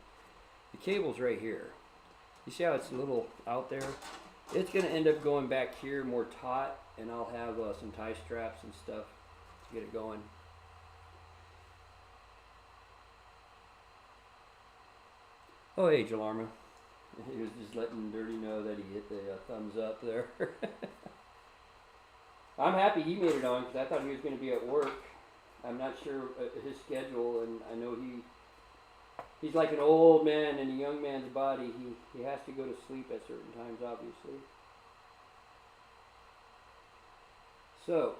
The cable's right here. You see how it's a little out there? It's going to end up going back here more taut, and I'll have some tie straps and stuff to get it going. Oh, hey, Jalarma. He was just letting Dirty know that he hit the thumbs up there. I'm happy he made it on because I thought he was going to be at work. I'm not sure his schedule, and I know he's like an old man in a young man's body. He has to go to sleep at certain times, obviously. So,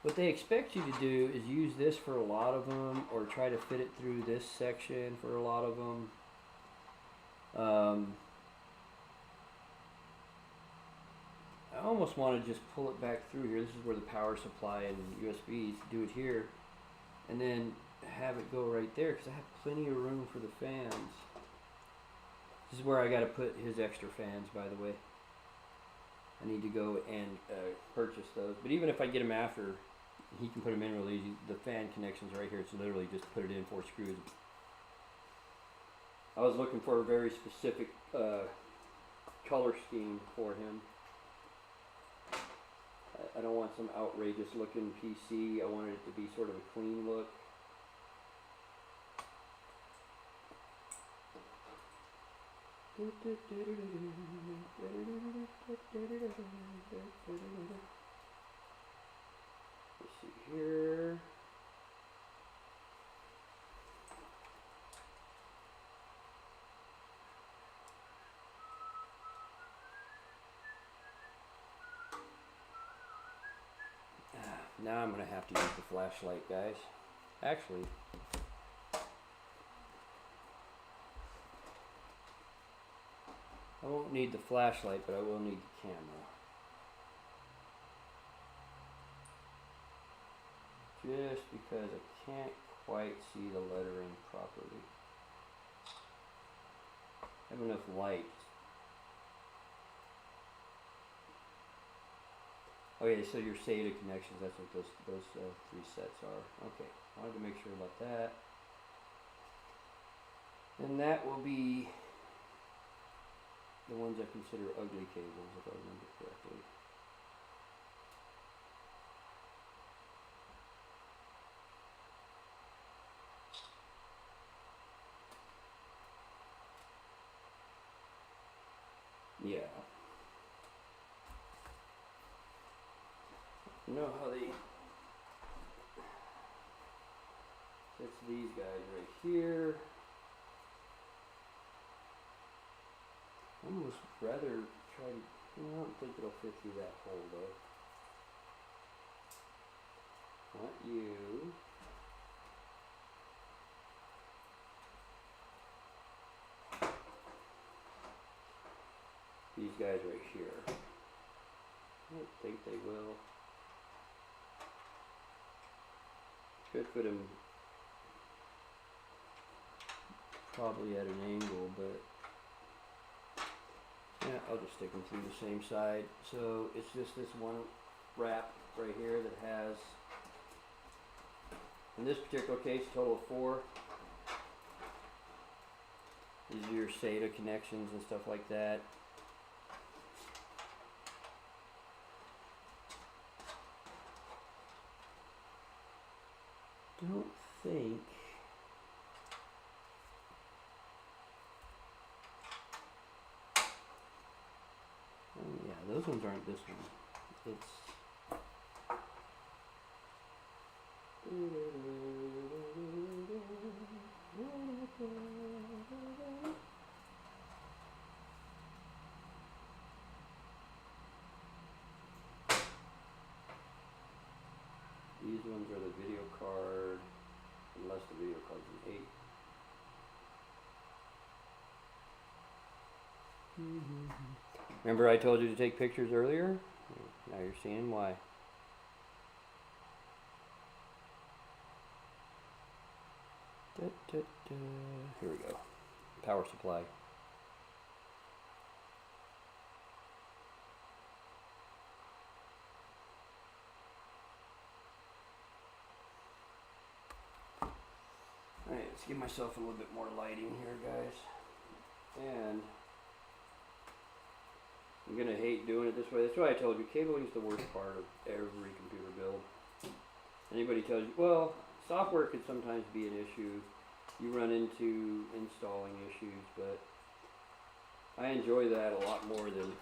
What they expect you to do is use this for a lot of them, or try to fit it through this section for a lot of them. I almost want to just pull it back through here. This is where the power supply and USBs, do it here, and then have it go right there, because I have plenty of room for the fans. This is where I got to put his extra fans, by the way. I need to go and purchase those. But even if I get them after, he can put them in real easy. The fan connection's right here. It's literally just put it in 4 screws. I was looking for a very specific color scheme for him. I don't want some outrageous looking PC. I wanted it to be sort of a clean look. Let's see here. Now I'm going to have to use the flashlight, guys. Actually, I won't need the flashlight, but I will need the camera. Just because I can't quite see the lettering properly. I have enough light. Okay, so your SATA connections, that's what those 3 sets are. Okay, wanted to make sure about that. And that will be the ones I consider ugly cables, if I remember correctly. Yeah. You know how they... That's these guys right here. I almost rather try to... I don't think it'll fit through that hole though. Not you. These guys right here. I don't think they will. Could put them probably at an angle, but yeah, I'll just stick them through the same side. So it's just this one wrap right here that has, in this particular case, a total of 4. These are your SATA connections and stuff like that. Don't think yeah, those ones aren't this one. It's these ones are the video card, unless the video card's an 8. Remember I told you to take pictures earlier? Now you're seeing why. Here we go. Power supply. Alright, let's give myself a little bit more lighting here, guys. And I'm gonna hate doing it this way. That's why I told you, cabling is the worst part of every computer build. Anybody tells you, well, software could sometimes be an issue. You run into installing issues, but I enjoy that a lot more than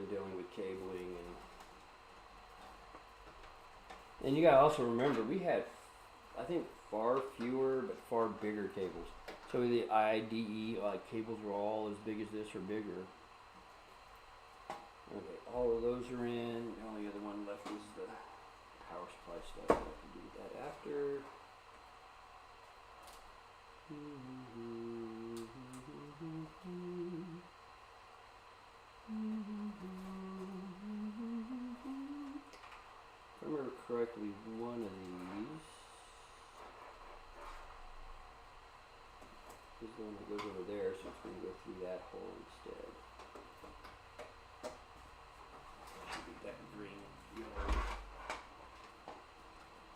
dealing with cabling and you gotta also remember we had, I think, far fewer but far bigger cables. So the IDE cables were all as big as this or bigger. Okay, all of those are in. The only other one left is the power supply stuff. I can do that after. If I remember correctly, one of these is the one that goes over there, so it's going to go through that hole instead. Should be that green, yellow.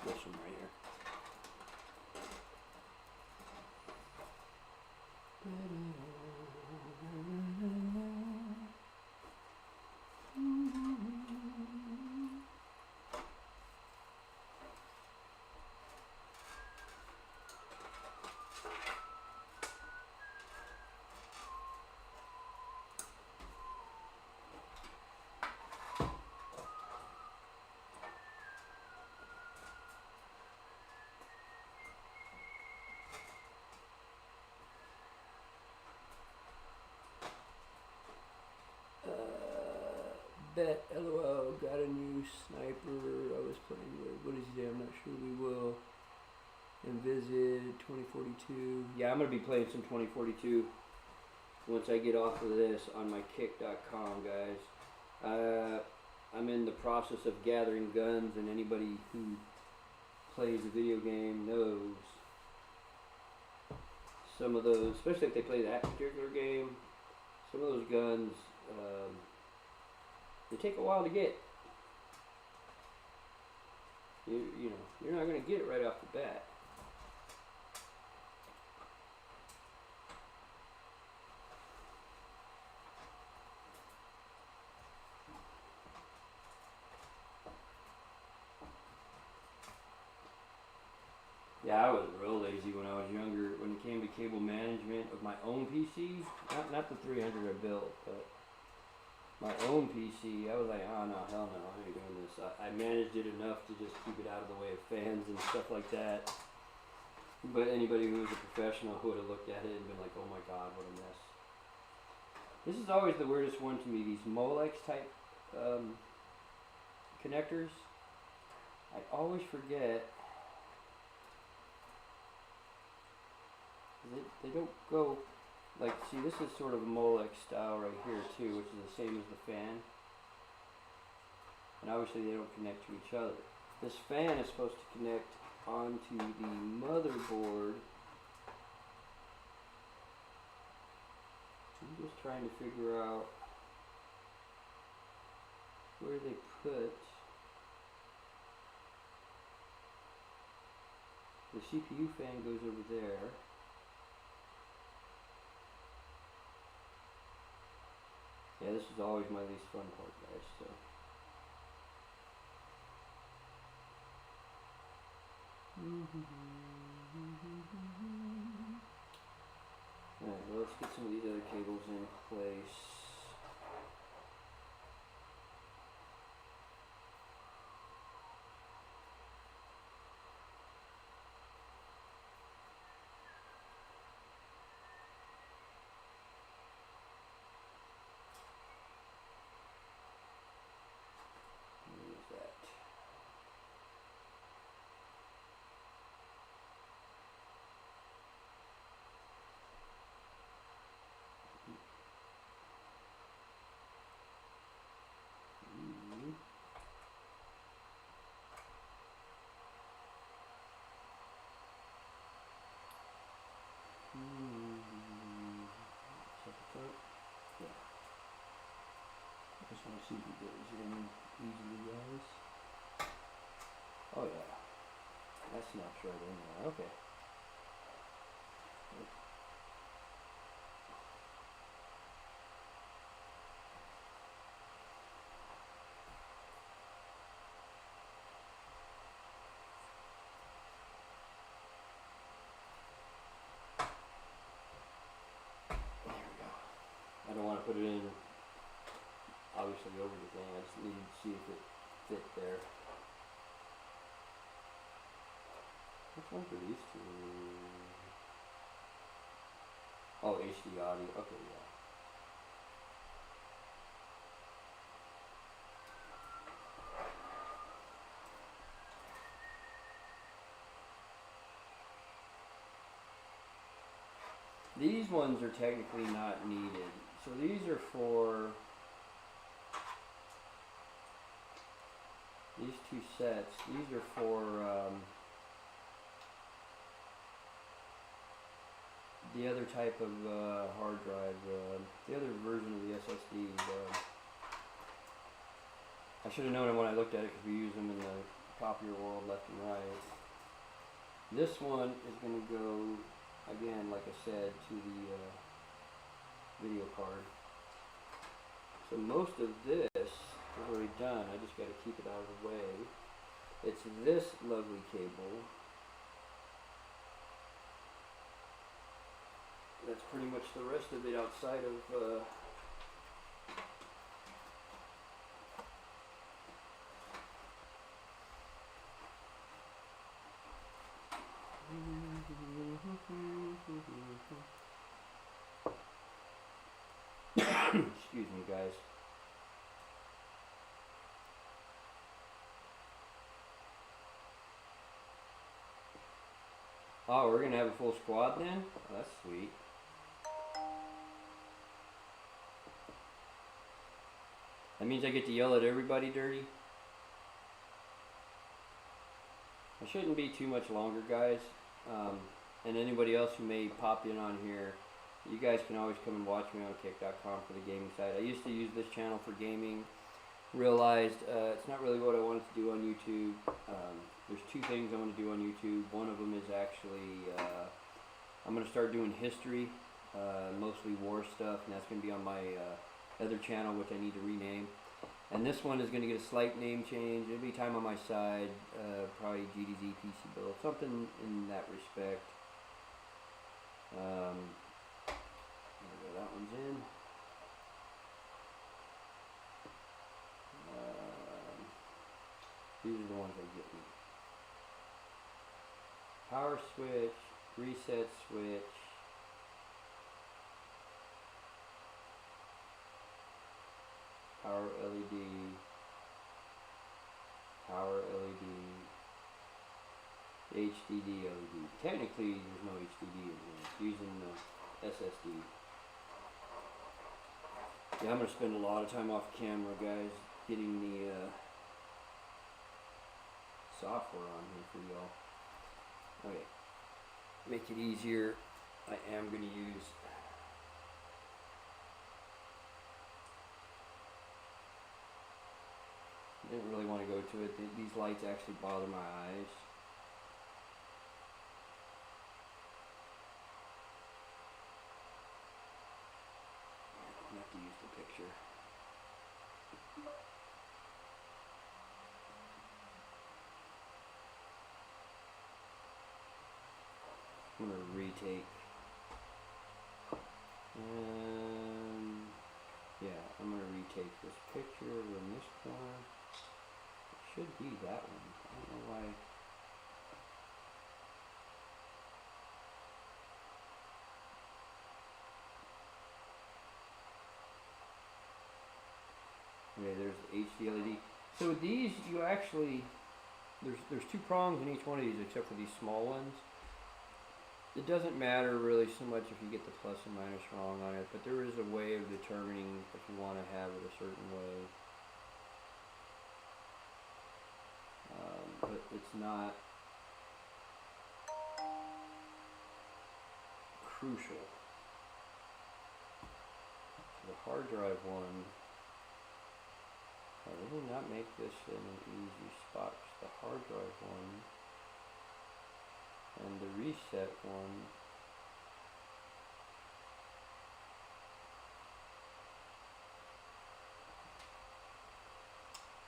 This one right here. Bet LOL got a new sniper I was playing with. What is he? I'm not sure we will. And visit 2042. Yeah, I'm gonna be playing some 2042 once I get off of this on my kick.com, guys. I'm in the process of gathering guns, and anybody who plays a video game knows some of those, especially if they play that particular game, some of those guns, they take a while to get. You know, you're not going to get it right off the bat. Yeah, I was real lazy when I was younger. When it came to cable management of my own PC, not the 300 I built, but my own PC, I was like, oh no, hell no, I ain't doing this. I managed it enough to just keep it out of the way of fans and stuff like that. But anybody who was a professional who would have looked at it and been like, oh my god, what a mess. This is always the weirdest one to me, these Molex type connectors. I always forget. They don't go, like, see, this is sort of a Molex style right here too, which is the same as the fan. And obviously they don't connect to each other. This fan is supposed to connect onto the motherboard. I'm just trying to figure out where they put the CPU fan. Goes over there. Yeah, this is always my least fun part, guys, so. Alright, well, let's get some of these other cables in place. Yeah. I just want to see if it goes in easily, guys. Oh yeah. That snaps right in there. Okay. I don't want to put it in obviously over the thing. I just needed to see if it fit there. Which ones are these two? Oh, HD audio. Okay, yeah. These ones are technically not needed. So these are for these two sets. These are for the other type of hard drive, the other version of the SSD. I should have known it when I looked at it because we use them in the copier world left and right. This one is going to go, again, like I said, to the video card. So most of this is already done. I just got to keep it out of the way. It's this lovely cable. That's pretty much the rest of it outside of excuse me, guys. Oh, we're gonna have a full squad then? Oh, that's sweet. That means I get to yell at everybody dirty? I shouldn't be too much longer, guys. And anybody else who may pop in on here, you guys can always come and watch me on kick.com for the gaming side. I used to use this channel for gaming. Realized it's not really what I wanted to do on YouTube. There's two things I want to do on YouTube. One of them is actually I'm going to start doing history, mostly war stuff, and that's going to be on my other channel, which I need to rename. And this one is going to get a slight name change. It'll be Time on My Side, probably GDZ PC Build, something in that respect. There we go, that one's in. These are the ones that get me. Power switch, reset switch, power LED, power LED, HDD LED. Technically, there's no HDD in here. It's using the SSD. Yeah, I'm going to spend a lot of time off camera, guys, getting the software on here for y'all. Okay, make it easier. I am going to use didn't really want to go to it. These lights actually bother my eyes. I'm going to have to use the picture. I'm going to retake. Yeah, I'm going to retake this picture in this corner. It should be that one. I don't know why. Okay, there's the HD LED. So these, you actually, there's two prongs in each one of these except for these small ones. It doesn't matter really so much if you get the plus and minus wrong on it, but there is a way of determining if you want to have it a certain way. But it's not crucial. So the hard drive one, I did not make this in an easy spot. The hard drive one and the reset one.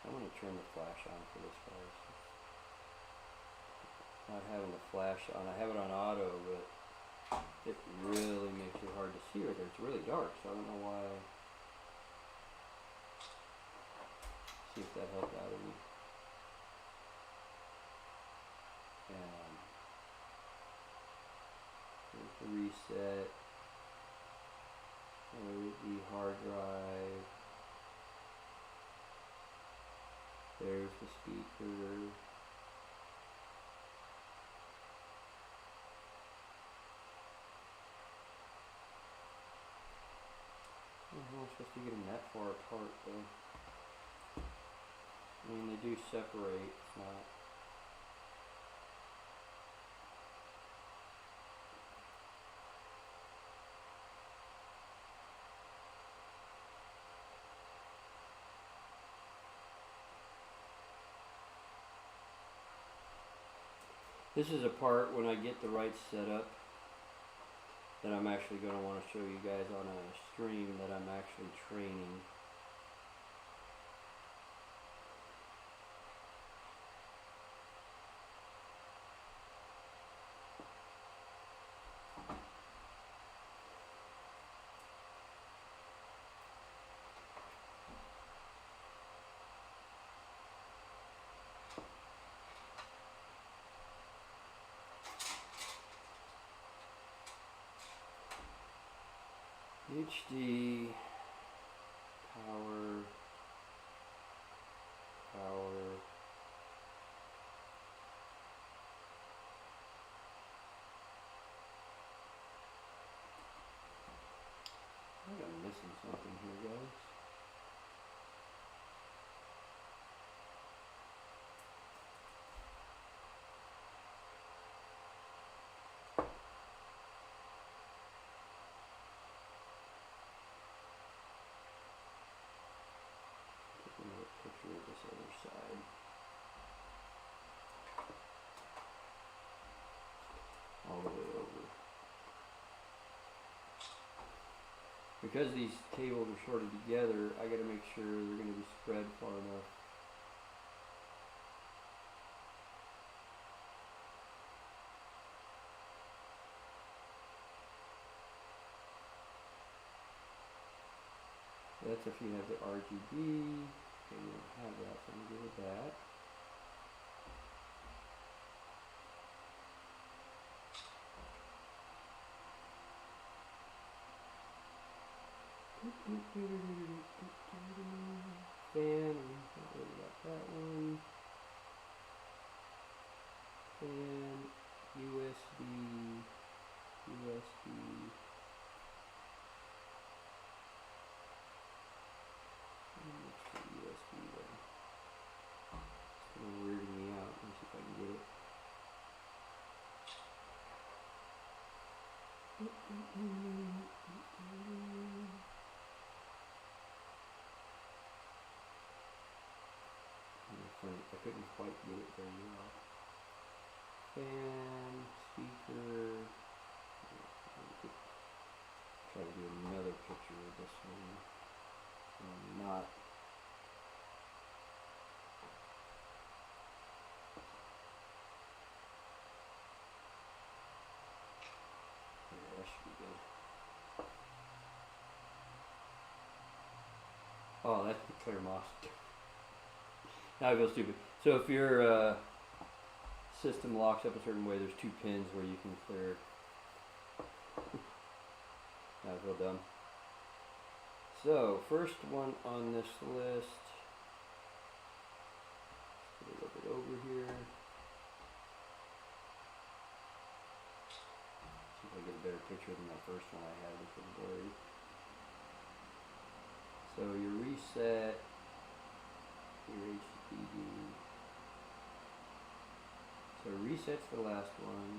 I'm going to turn the flash on for this, guys. Not having the flash on. I have it on auto, but it really makes it hard to see right there. It's really dark, so I don't know why. See if that helped out any. the reset. There's the hard drive. There's the speaker. How am I supposed to get them that far apart though? I mean, they do separate. It's not. This is a part when I get the right setup that I'm actually going to want to show you guys on a stream that I'm actually training. HD, power, I think I'm missing something here, guys. Taking a picture of this other side. All the way over. Because these cables are shorted together, I gotta make sure they're gonna be spread far enough. That's if you have the RGB. Okay, you don't have that, so I'm gonna give it that. Fan, we got that one. Fan, USB. USB there. It's kind of weirding me out. Let me see if I can get it. I couldn't quite get it very well. Fan, speaker. Try to do another picture of this one. Not. Yeah, that should be good. Oh, that's the clear moss. Now I feel stupid. So if your system locks up a certain way, there's two pins where you can clear. Now I feel dumb. So first one on this list. Put a little bit over here. See if I get a better picture than that first one I had, which was blurry. So your reset, your HDD. So reset's the last one.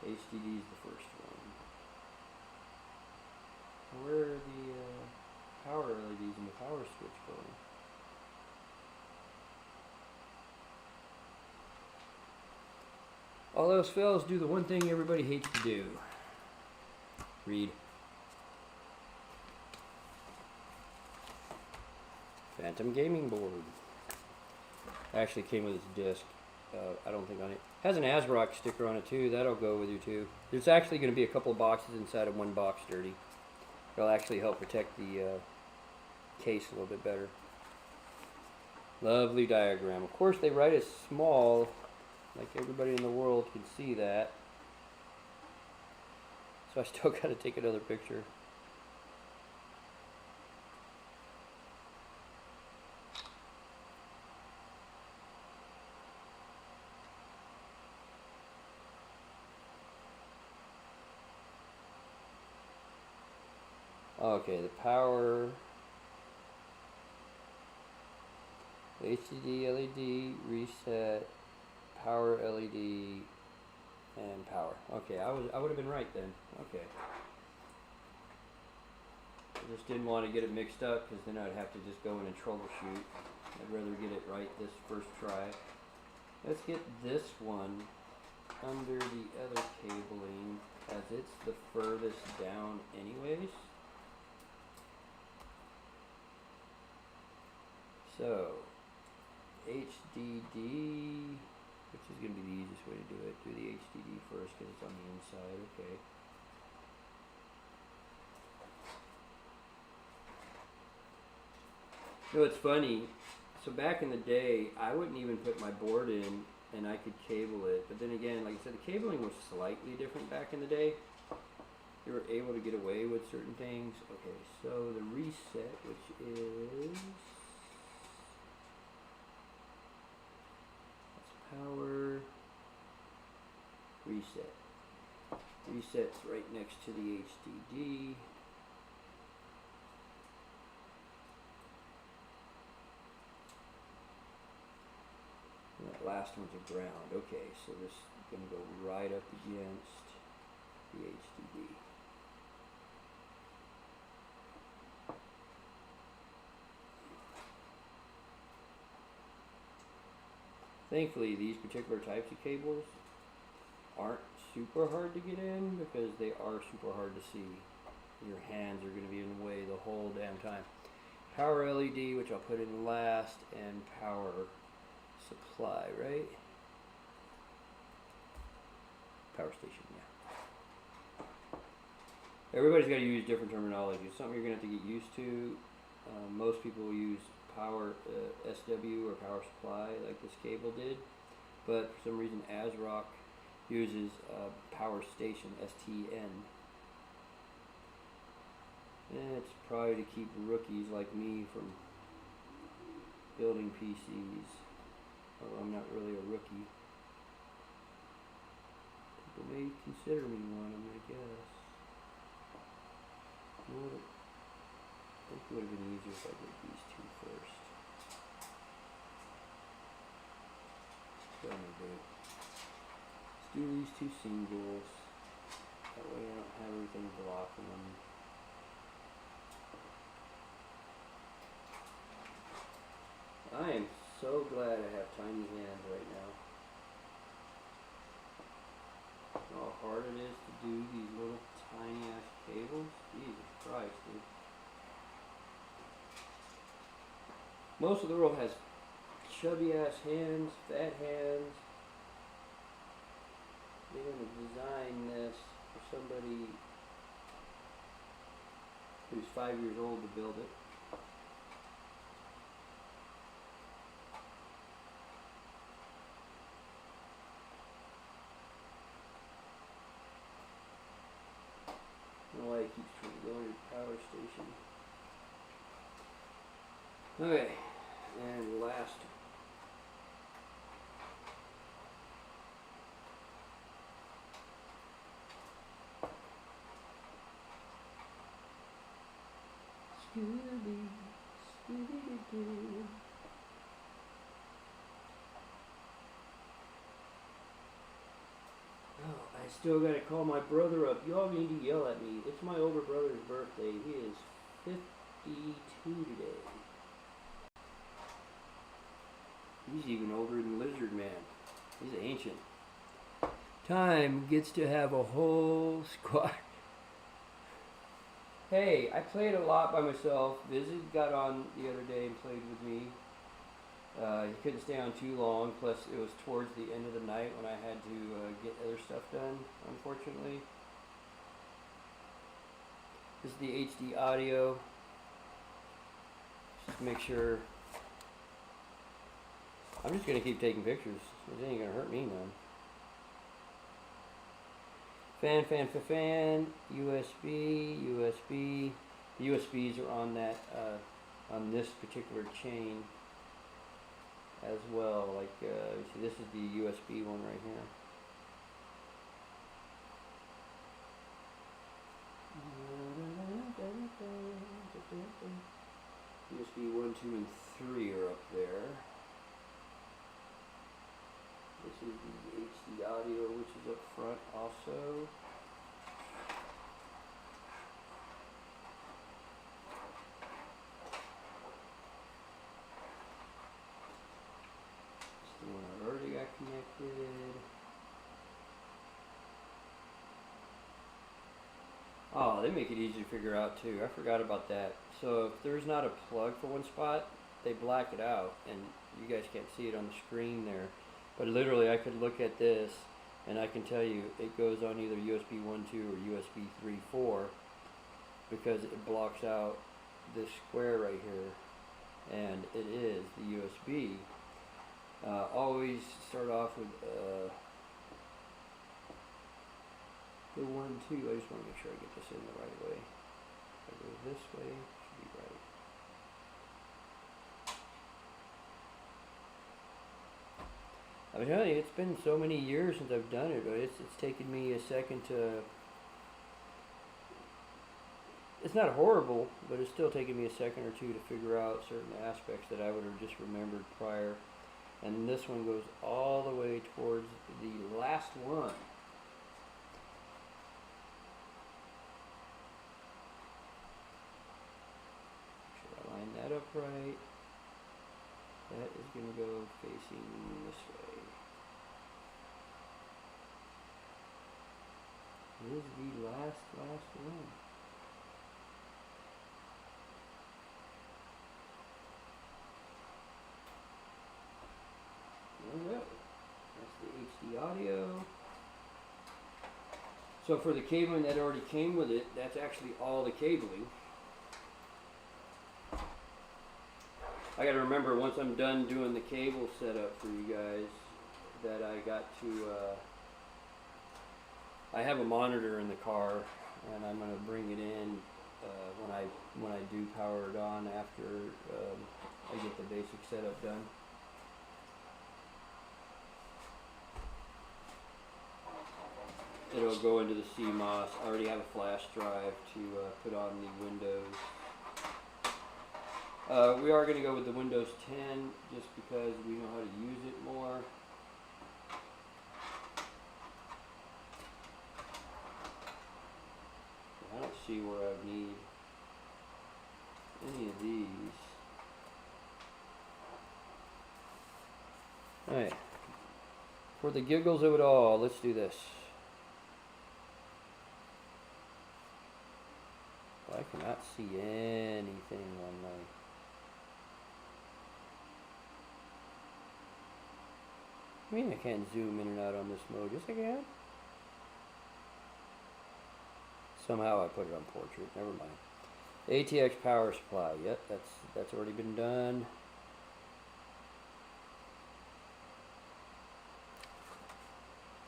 HDD is the first one. Where are the power LEDs and the power switch going? All else fails, do the one thing everybody hates to do. Read. Phantom gaming board. Actually came with its disc. I don't think on it. Has an ASRock sticker on it too. That'll go with you too. There's actually going to be a couple of boxes inside of one box dirty. It'll actually help protect the case a little bit better. Lovely diagram. Of course they write it small like everybody in the world can see that. So I still got to take another picture. Okay, the power, HDD LED, reset, power LED, and power. Okay, I would have been right then. Okay. I just didn't want to get it mixed up because then I'd have to just go in and troubleshoot. I'd rather get it right this first try. Let's get this one under the other cabling as it's the furthest down anyways. So, HDD, which is going to be the easiest way to do it. Do the HDD first because it's on the inside. Okay. You know, it's funny. So back in the day, I wouldn't even put my board in and I could cable it. But then again, like I said, the cabling was slightly different back in the day. You were able to get away with certain things. Okay, so the reset, which is... power, reset. Reset's right next to the HDD. And that last one's a ground. Okay, so this is going to go right up against the HDD. Thankfully, these particular types of cables aren't super hard to get in because they are super hard to see. Your hands are going to be in the way the whole damn time. Power LED, which I'll put in last, and power supply, right? Power station, yeah. Everybody's got to use different terminology. It's something you're going to have to get used to. Most people use power SW or power supply like this cable did, but for some reason ASRock uses power station, STN. And it's probably to keep rookies like me from building PCs, although I'm not really a rookie. People may consider me one, I guess. You know what? I think it would have been easier if I did these two first. So I'm gonna do it. Let's do these two singles. That way I don't have everything blocking them. I am so glad I have tiny hands right now. You know how hard it is to do these little tiny ass cables? Jesus Christ, dude. Most of the world has chubby ass hands, fat hands. They're going to design this for somebody who's 5 years old to build it. I don't know why it keeps trying to go into the power station. Okay, and last. Scooby, Scooby-Doo. Oh, I still gotta call my brother up. Y'all need to yell at me. It's my older brother's birthday. He is 52 today. He's even older than Lizard Man. He's ancient. Time gets to have a whole squad. Hey, I played a lot by myself. Visit got on the other day and played with me. He couldn't stay on too long, plus it was towards the end of the night when I had to get other stuff done, unfortunately. This is the HD audio. Just make sure. I'm just going to keep taking pictures. It ain't gonna hurt me none. Fan, USB. The USBs are on that, on this particular chain as well. Like, see, this is the USB one right here. USB 1, 2, and 3 are up there. This is the HD audio, which is up front also. This is the one I already got connected. Oh, they make it easy to figure out too. I forgot about that. So if there's not a plug for one spot, they black it out, and you guys can't see it on the screen there. But literally, I could look at this, and I can tell you it goes on either USB 1, 2, or USB 3, 4, because it blocks out this square right here, and it is the USB. Always start off with the 1, 2. I just want to make sure I get this in the right way. If I go this way, it should be right. I'm telling you, it's been so many years since I've done it, but it's taken me a second to. It's not horrible, but it's still taken me a second or two to figure out certain aspects that I would have just remembered prior. And this one goes all the way towards the last one. Should I line that up right? That is going to go facing this way. This is the last one. There we go. That's the HD audio. So for the cabling that already came with it, that's actually all the cabling. I gotta remember, once I'm done doing the cable setup for you guys, that I got to, I have a monitor in the car, and I'm gonna bring it in when I do power it on after I get the basic setup done. It'll go into the CMOS. I already have a flash drive to put on the Windows. We are going to go with the Windows 10 just because we know how to use it more. I don't see where I need any of these. Alright. For the giggles of it all, let's do this. I cannot see anything on my. I mean, I can't zoom in and out on this mode. Yes, I can. Somehow I put it on portrait. Never mind. ATX power supply. Yep, that's already been done.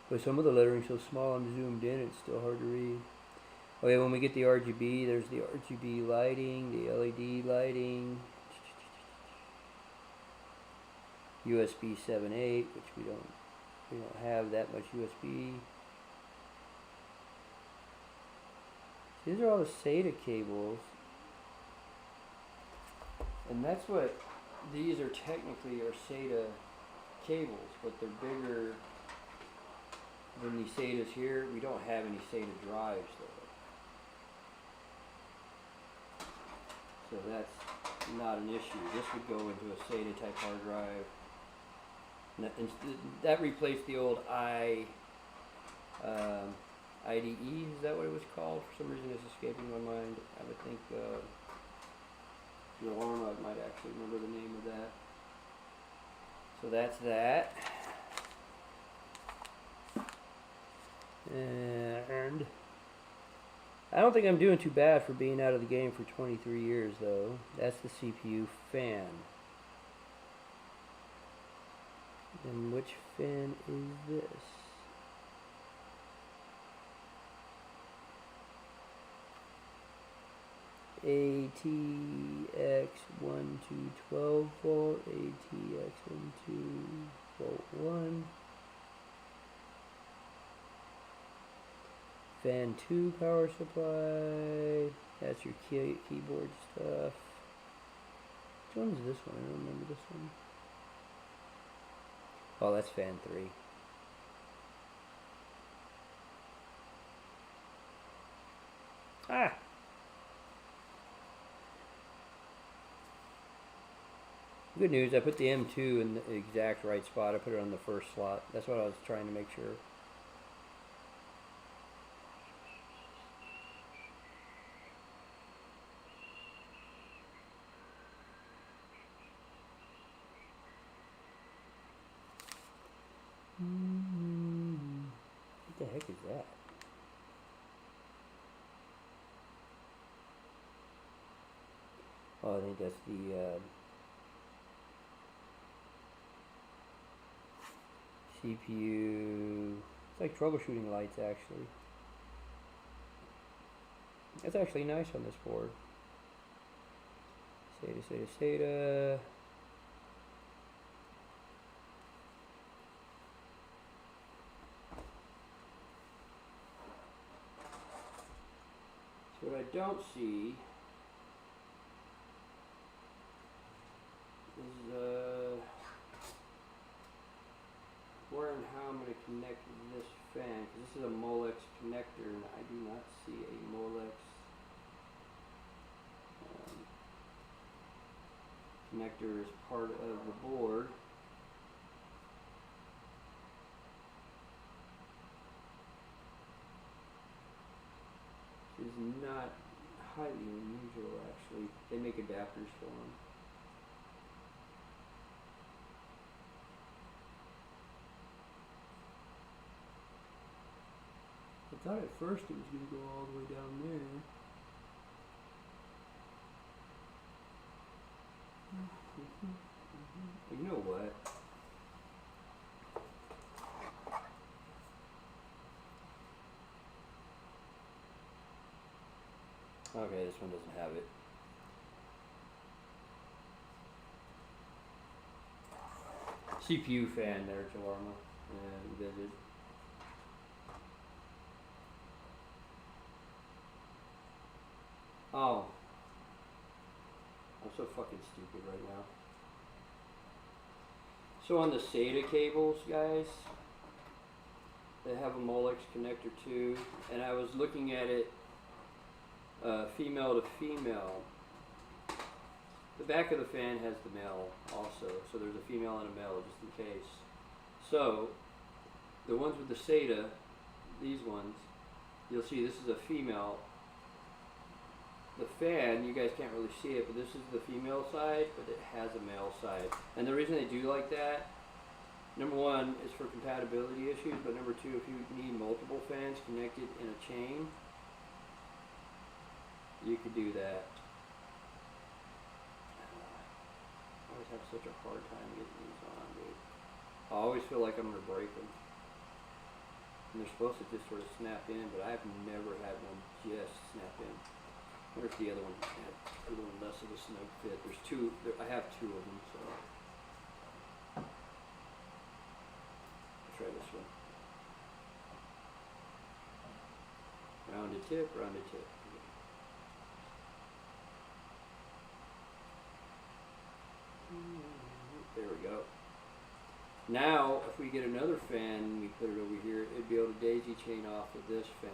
But some of the lettering's so small, I'm zoomed in. It's still hard to read. Oh yeah, when we get the RGB, there's the RGB lighting, the LED lighting, USB 7.8, which we don't have that much USB. These are all the SATA cables, and that's what these are technically are SATA cables, but they're bigger than the SATAs here. We don't have any SATA drives though. So that's not an issue. This would go into a SATA type hard drive. And that replaced the old IDE, is that what it was called? For some reason it's escaping my mind. I would think Norma might actually remember the name of that. So that's that. And I don't think I'm doing too bad for being out of the game for 23 years, though. That's the CPU fan. And which fan is this? ATX 12 volt, ATX 12 volt 1. Fan 2 power supply. That's your keyboard stuff. Which one is this one? I don't remember this one. Oh, that's fan 3. Ah! Good news, I put the M2 in the exact right spot. I put it on the first slot. That's what I was trying to make sure. What the heck is that? Oh, I think that's the CPU. It's like troubleshooting lights, actually. That's actually nice on this board. SATA. So what I don't see is where and how I'm going to connect this fan, because this is a Molex connector and I do not see a Molex connector as part of the board. This is not highly unusual, actually. They make adapters for them. I thought at first it was going to go all the way down there. But you know what? Okay, this one doesn't have it. CPU fan there, Chawarma. And visit. Oh. I'm so fucking stupid right now. So on the SATA cables, guys, they have a Molex connector too, and I was looking at it female to female. The back of the fan has the male also, so there's a female and a male just in case. So the ones with the SATA, these ones, you'll see this is a female. The fan, you guys can't really see it, but this is the female side, but it has a male side. And the reason they do like that, number one, is for compatibility issues, but number two, if you need multiple fans connected in a chain, you could do that. I always have such a hard time getting these on, dude. I always feel like I'm going to break them. And they're supposed to just sort of snap in, but I've never had one just snap in. I wonder if the other one had a little less of a snug fit. There's two, I have two of them, so. Let's try this one. Rounded tip, rounded tip. There we go. Now, if we get another fan and we put it over here, it'd be able to daisy chain off of this fan.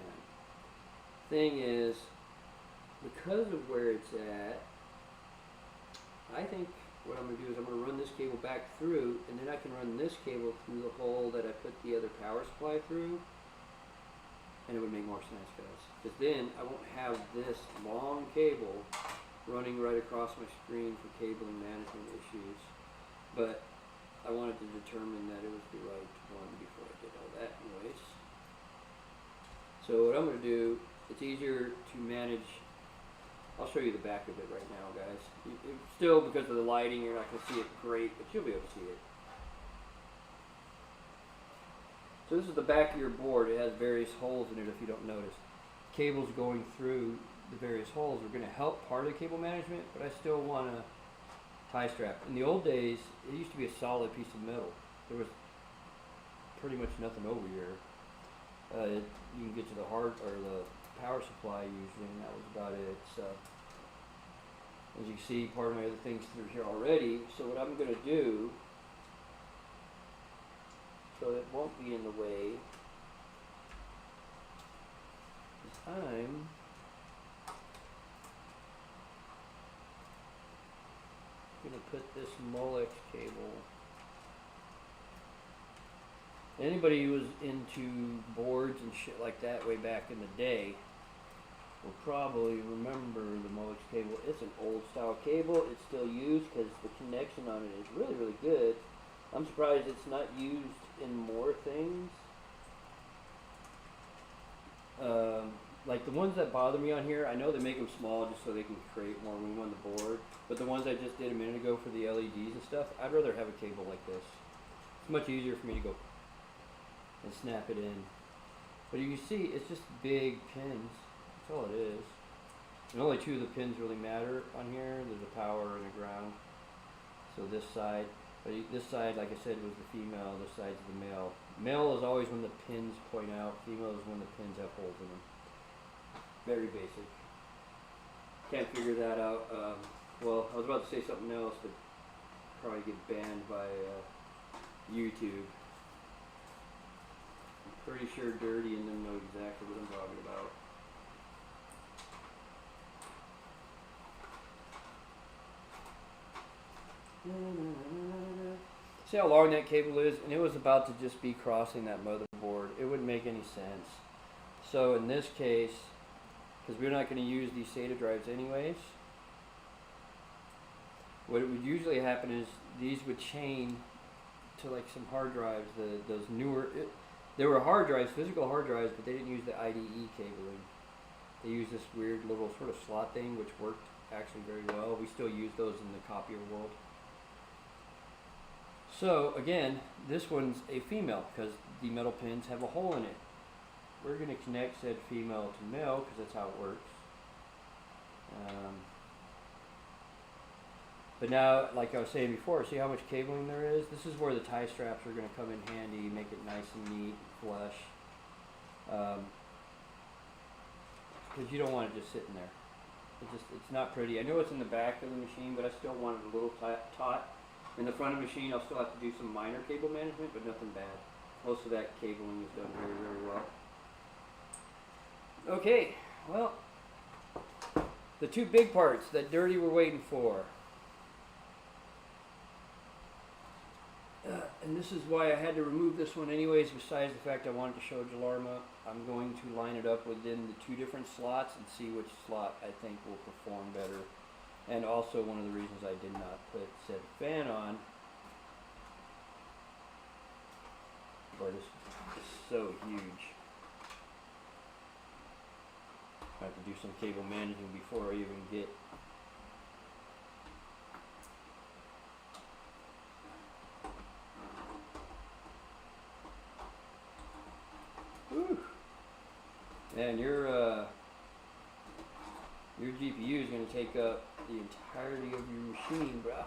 Thing is, because of where it's at, I think what I'm going to do is I'm going to run this cable back through, and then I can run this cable through the hole that I put the other power supply through, and it would make more sense, guys. Because then I won't have this long cable running right across my screen for cabling management issues. But I wanted to determine that it was the right one before I did all that anyways. So what I'm going to do, it's easier to manage. I'll show you the back of it right now, guys. Still, because of the lighting, you're not going to see it great, but you'll be able to see it. So this is the back of your board. It has various holes in it if you don't notice. Cables going through the various holes are going to help part of the cable management, but I still want a tie strap. In the old days, it used to be a solid piece of metal. There was pretty much nothing over here. You can get to the hard or the power supply usually, and that was about it. So as you can see, part of my other things through here already. So what I'm going to do, so it won't be in the way, is I'm going to put this Molex cable. Anybody who was into boards and shit like that way back in the day will probably remember the Molex cable. It's an old style cable. It's still used because the connection on it is really, really good. I'm surprised it's not used in more things. Like the ones that bother me on here, I know they make them small just so they can create more room on the board. But the ones I just did a minute ago for the LEDs and stuff, I'd rather have a cable like this. It's much easier for me to go and snap it in. But you can see it's just big pins. That's all it is. And only two of the pins really matter on here. There's a power and a ground. So this side, but this side, like I said, was the female. This side's the male. Male is always when the pins point out. Female is when the pins have holes in them. Very basic. Can't figure that out. Well, I was about to say something else, but probably get banned by YouTube. I'm pretty sure Dirty and them know exactly what I'm talking about. See how long that cable is? And it was about to just be crossing that motherboard. It wouldn't make any sense. So in this case, because we're not going to use these SATA drives anyways, what would usually happen is these would chain to like some hard drives, those newer, they were hard drives, physical hard drives, but they didn't use the IDE cabling. They used this weird little sort of slot thing, which worked actually very well. We still use those in the copier world. So again, this one's a female because the metal pins have a hole in it. We're going to connect said female to male because that's how it works. But now, like I was saying before, see how much cabling there is? This is where the tie straps are going to come in handy, make it nice and neat, flush. Because you don't want it just sitting there. It's not pretty. I know it's in the back of the machine, but I still want it a little taut. In the front of the machine, I'll still have to do some minor cable management, but nothing bad. Most of that cabling is done very, very well. Okay, well, the two big parts that Dirty were waiting for. And this is why I had to remove this one anyways, besides the fact I wanted to show Jalarma. I'm going to line it up within the two different slots and see which slot I think will perform better. And also one of the reasons I did not put said fan on, but it's so huge. I have to do some cable managing before I even get and your GPU is going to take up the entirety of your machine, bro.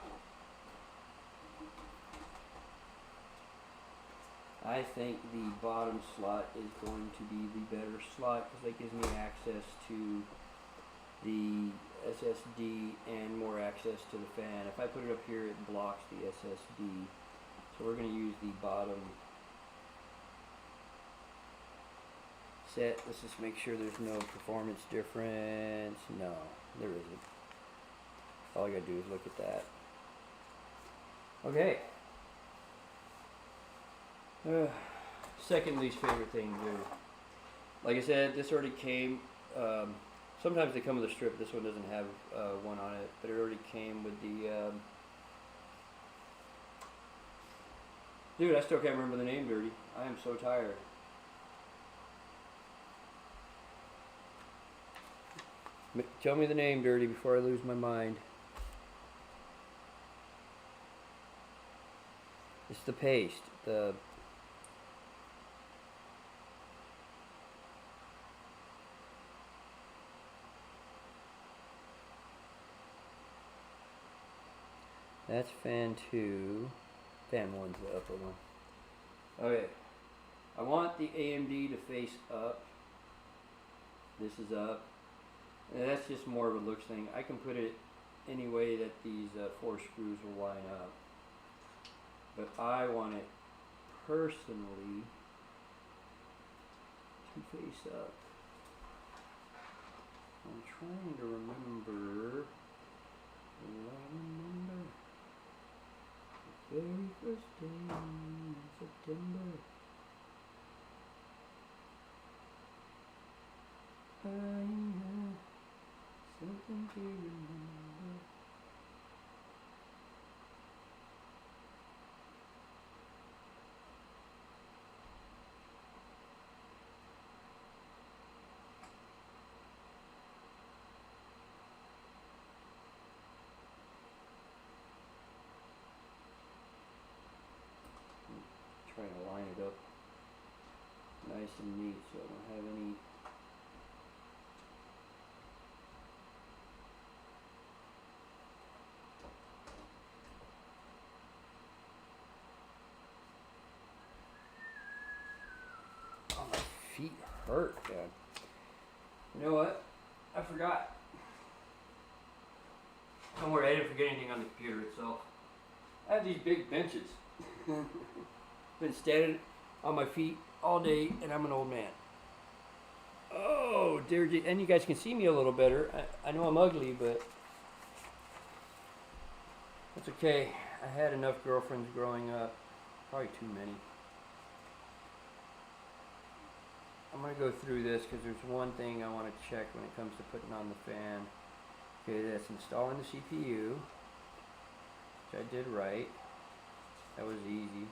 I think the bottom slot is going to be the better slot because that gives me access to the SSD and more access to the fan. If I put it up here, it blocks the SSD. So we're going to use the bottom set. Let's just make sure there's no performance difference. No, there isn't. All I gotta do is look at that. Okay. Second least favorite thing to do. Like I said, this already came. Sometimes they come with a strip. This one doesn't have one on it, but it already came with the. Dude, I still can't remember the name, Dirty. I am so tired. Tell me the name, Dirty, before I lose my mind. It's the paste. That's fan 2. Fan 1's the upper one. Okay. I want the AMD to face up. This is up. And that's just more of a looks thing. I can put it any way that these 4 screws will line up. But I want it personally to face up. I'm trying to remember. The very first day in September. I have something to remember. Trying to line it up nice and neat so I don't have any oh, my feet hurt, God. You know what? I forgot. Don't worry, I didn't forget anything on the computer itself. I have these big benches. Been standing on my feet all day, and I'm an old man. Oh, dear, and you guys can see me a little better. I know I'm ugly, but that's okay. I had enough girlfriends growing up. Probably too many. I'm going to go through this because there's one thing I want to check when it comes to putting on the fan. Okay, that's installing the CPU, which I did right. That was easy.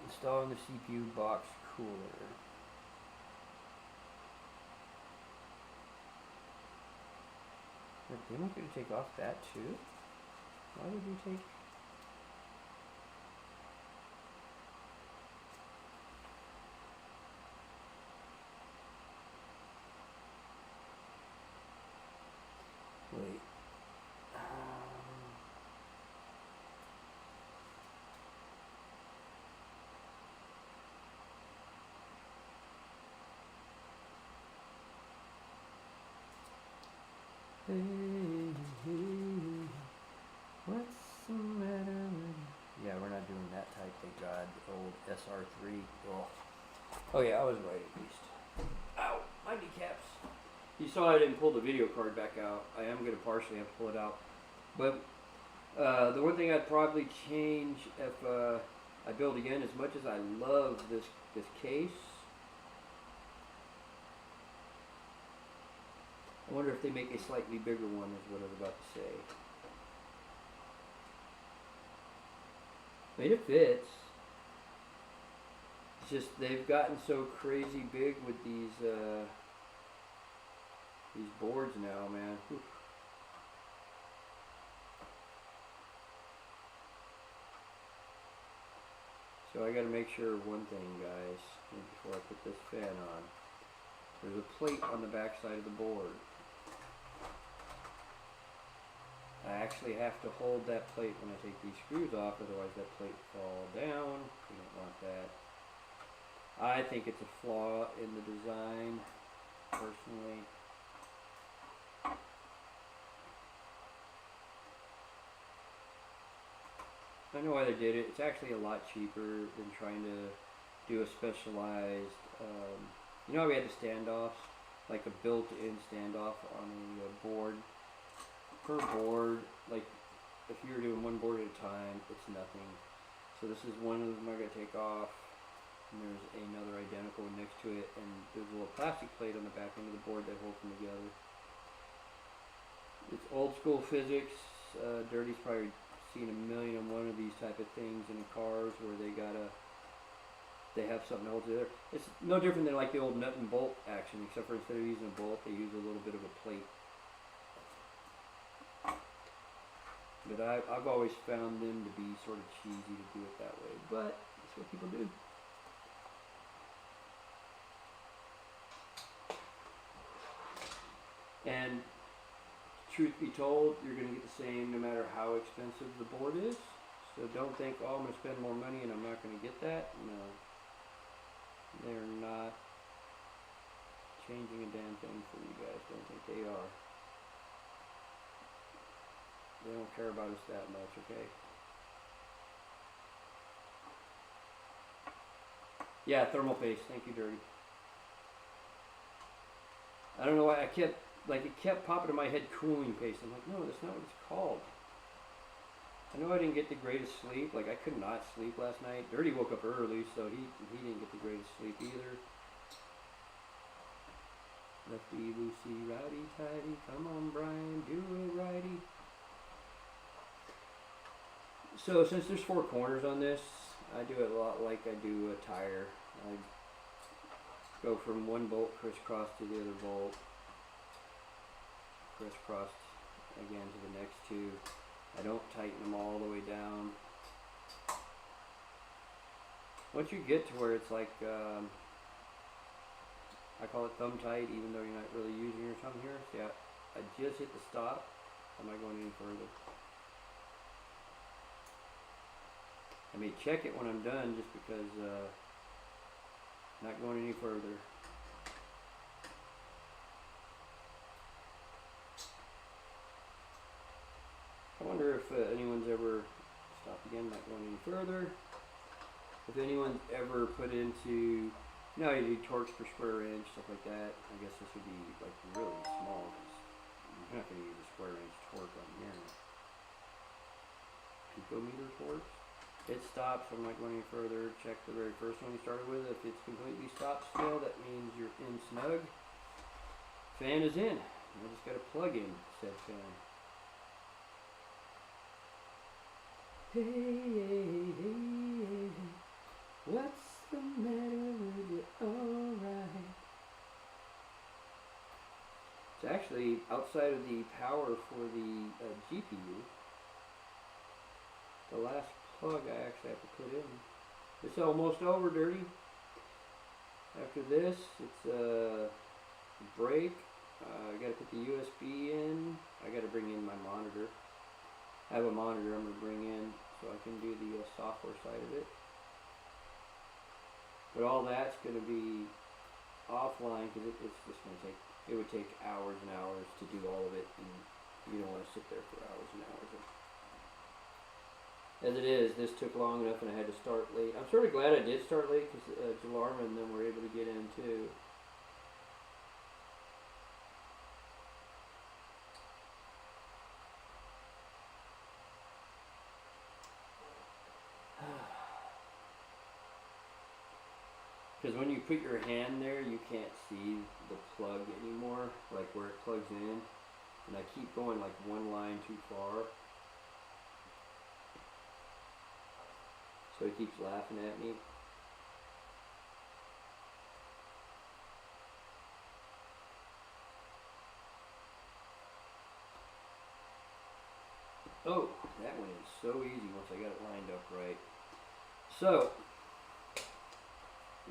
Installing the CPU box cooler. They want you to take off that too? Why would you take... Wait. Hey, hey, what's the matter with you? Yeah, we're not doing that type, thank God. The old SR3. Oh yeah, I was right at least. Ow, my kneecaps. You saw I didn't pull the video card back out. I am going to partially have to pull it out. But the one thing I'd probably change if I build again, as much as I love this case, I wonder if they make a slightly bigger one is what I was about to say. I mean, it fits. It's just they've gotten so crazy big with these boards now, man. Whew. So I gotta make sure of one thing, guys, before I put this fan on. There's a plate on the back side of the board. I actually have to hold that plate when I take these screws off, otherwise that plate will fall down. We don't want that. I think it's a flaw in the design, personally. I know why they did it. It's actually a lot cheaper than trying to do a specialized, you know how we had the standoffs? Like a built-in standoff on a board. Per board, like if you're doing one board at a time, it's nothing. So this is one of them I gotta take off. And there's another identical one next to it, and there's a little plastic plate on the back end of the board that holds them together. It's old school physics. Dirty's probably seen 1,000,001 of these type of things in cars where they have something to hold together. It's no different than like the old nut and bolt action, except for instead of using a bolt, they use a little bit of a plate. But I've always found them to be sort of cheesy to do it that way, but that's what people do. And truth be told, you're going to get the same no matter how expensive the board is. So don't think, oh, I'm going to spend more money and I'm not going to get that. No. They're not changing a damn thing for you guys. Don't think they are. They don't care about us that much, okay? Yeah, thermal paste. Thank you, Dirty. I don't know why it kept popping in my head, cooling paste. I'm like, no, that's not what it's called. I know I didn't get the greatest sleep. Like, I could not sleep last night. Dirty woke up early, so he didn't get the greatest sleep either. Lefty, loosey, righty, tighty. Come on, Brian, do it righty. So since there's 4 corners on this, I do it a lot like I do a tire. I go from one bolt crisscross to the other bolt, crisscross again to the next 2. I don't tighten them all the way down. Once you get to where it's like, I call it thumb tight, even though you're not really using your thumb here. See, I just hit the stop. I'm not going any further. I may check it when I'm done just because not going any further. I wonder if anyone's ever stop again, not going any further. If anyone's ever put into, you know, you do torques per square inch, stuff like that. I guess this would be like really small because you're not going to use a square inch torque on here. Picometer torques. It stops. I'm not going any further. Check the very first one you started with. If it's completely stopped still, that means you're in snug. Fan is in. I just got to plug in said fan. Hey, hey, hey, hey, what's the matter with you? Alright. It's actually outside of the power for the GPU. The last plug I actually have to put in. It's almost over, Dirty. After this, it's a break. I gotta put the USB in. I gotta bring in my monitor. I have a monitor I'm gonna bring in so I can do the software side of it. But all that's gonna be offline because it's just gonna take, it would take hours and hours to do all of it, and you don't want to sit there for hours and hours. As it is, this took long enough and I had to start late. I'm sort of glad I did start late because Jalarma and them were able to get in too. Because when you put your hand there, you can't see the plug anymore, like where it plugs in. And I keep going like one line too far. So he keeps laughing at me. Oh, that went in so easy once I got it lined up right. So,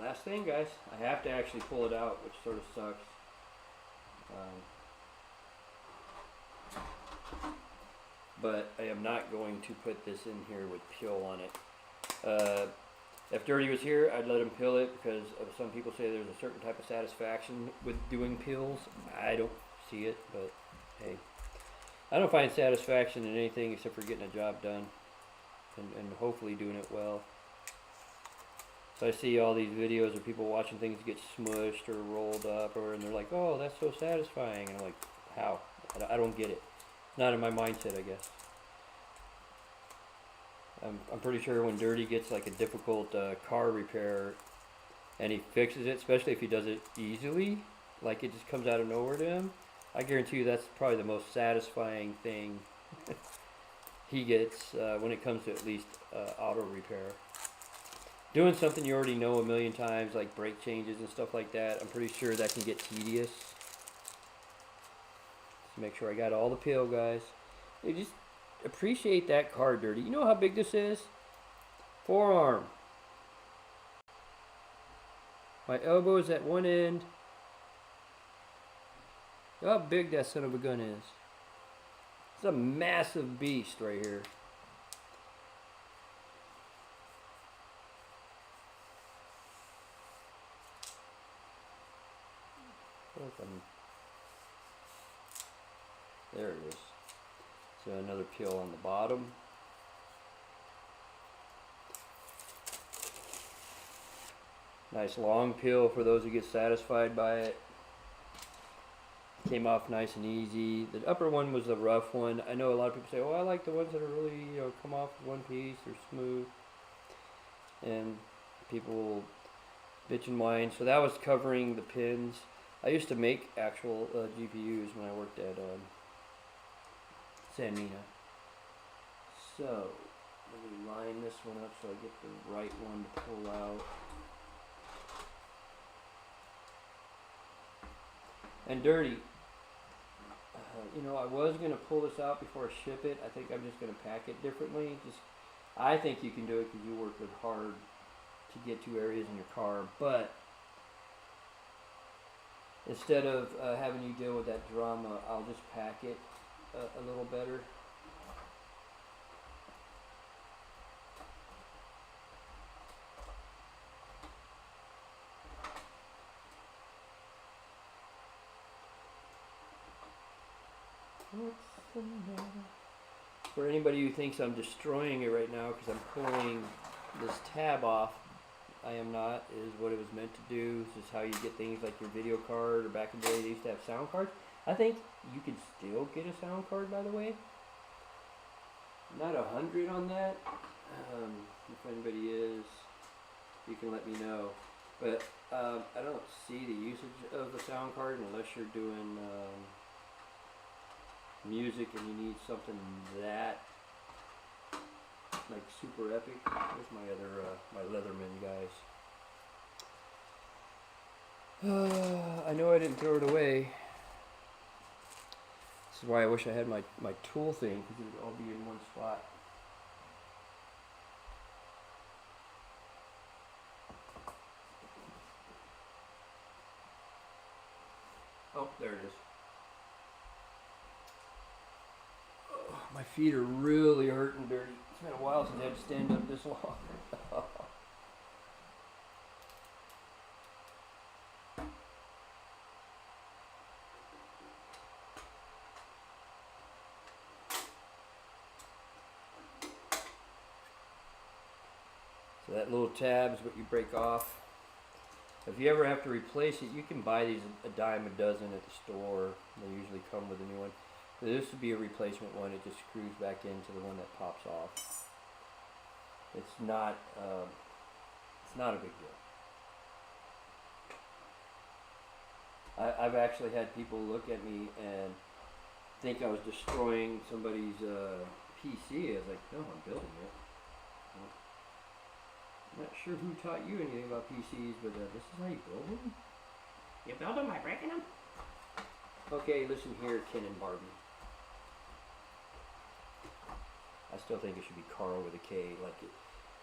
last thing, guys. I have to actually pull it out, which sort of sucks. But I am not going to put this in here with pill on it. If Dirty was here, I'd let him pill it because some people say there's a certain type of satisfaction with doing pills. I don't see it, but hey. I don't find satisfaction in anything except for getting a job done and hopefully doing it well. So I see all these videos of people watching things get smushed or rolled up, and they're like, oh, that's so satisfying. And I'm like, how? I don't get it. Not in my mindset, I guess. I'm pretty sure when Dirty gets like a difficult car repair and he fixes it, especially if he does it easily, like it just comes out of nowhere to him, I guarantee you that's probably the most satisfying thing he gets when it comes to at least auto repair. Doing something you already know a million times, like brake changes and stuff like that, I'm pretty sure that can get tedious. Just make sure I got all the pill, guys. You just appreciate that car, Dirty. You know how big this is? Forearm. My elbow is at one end. Look how big that son of a gun is. It's a massive beast right here. There it is. So another peel on the bottom. Nice long peel for those who get satisfied by it. Came off nice and easy. The upper one was the rough one. I know a lot of people say, "Oh, I like the ones that are really, come off with one piece. They're smooth." And people will bitch and whine. So that was covering the pins. I used to make actual GPUs when I worked at Sanmina. So let me line this one up so I get the right one to pull out. And dirty. I was going to pull this out before I ship it. I think I'm just going to pack it differently. I think you can do it because you worked hard to get to areas in your car. But instead of having you deal with that drama, I'll just pack it a little better. For anybody who thinks I'm destroying it right now because I'm pulling this tab off, I am not. It is what it was meant to do. This is how you get things like your video card, or back in the day they used to have sound cards. I think you can still get a sound card, by the way. Not 100 on that. If anybody is, you can let me know. But I don't see the usage of the sound card unless you're doing music and you need something that like super epic. Where's my other my Leatherman guys? I know I didn't throw it away. This is why I wish I had my tool thing, because it would all be in one spot. Oh, there it is. My feet are really hurting dirty. It's been a while since I had to stand up this long. So that little tab is what you break off. If you ever have to replace it, you can buy these a dime a dozen at the store. They usually come with a new one. This would be a replacement one. It just screws back into the one that pops off. It's not a big deal. I've actually had people look at me and think I was destroying somebody's PC. I was like, no, I'm building it. I'm not sure who taught you anything about PCs, but this is how you build them? You build them by breaking them? Okay, listen here, Ken and Barbie. I still think it should be Carl with a K.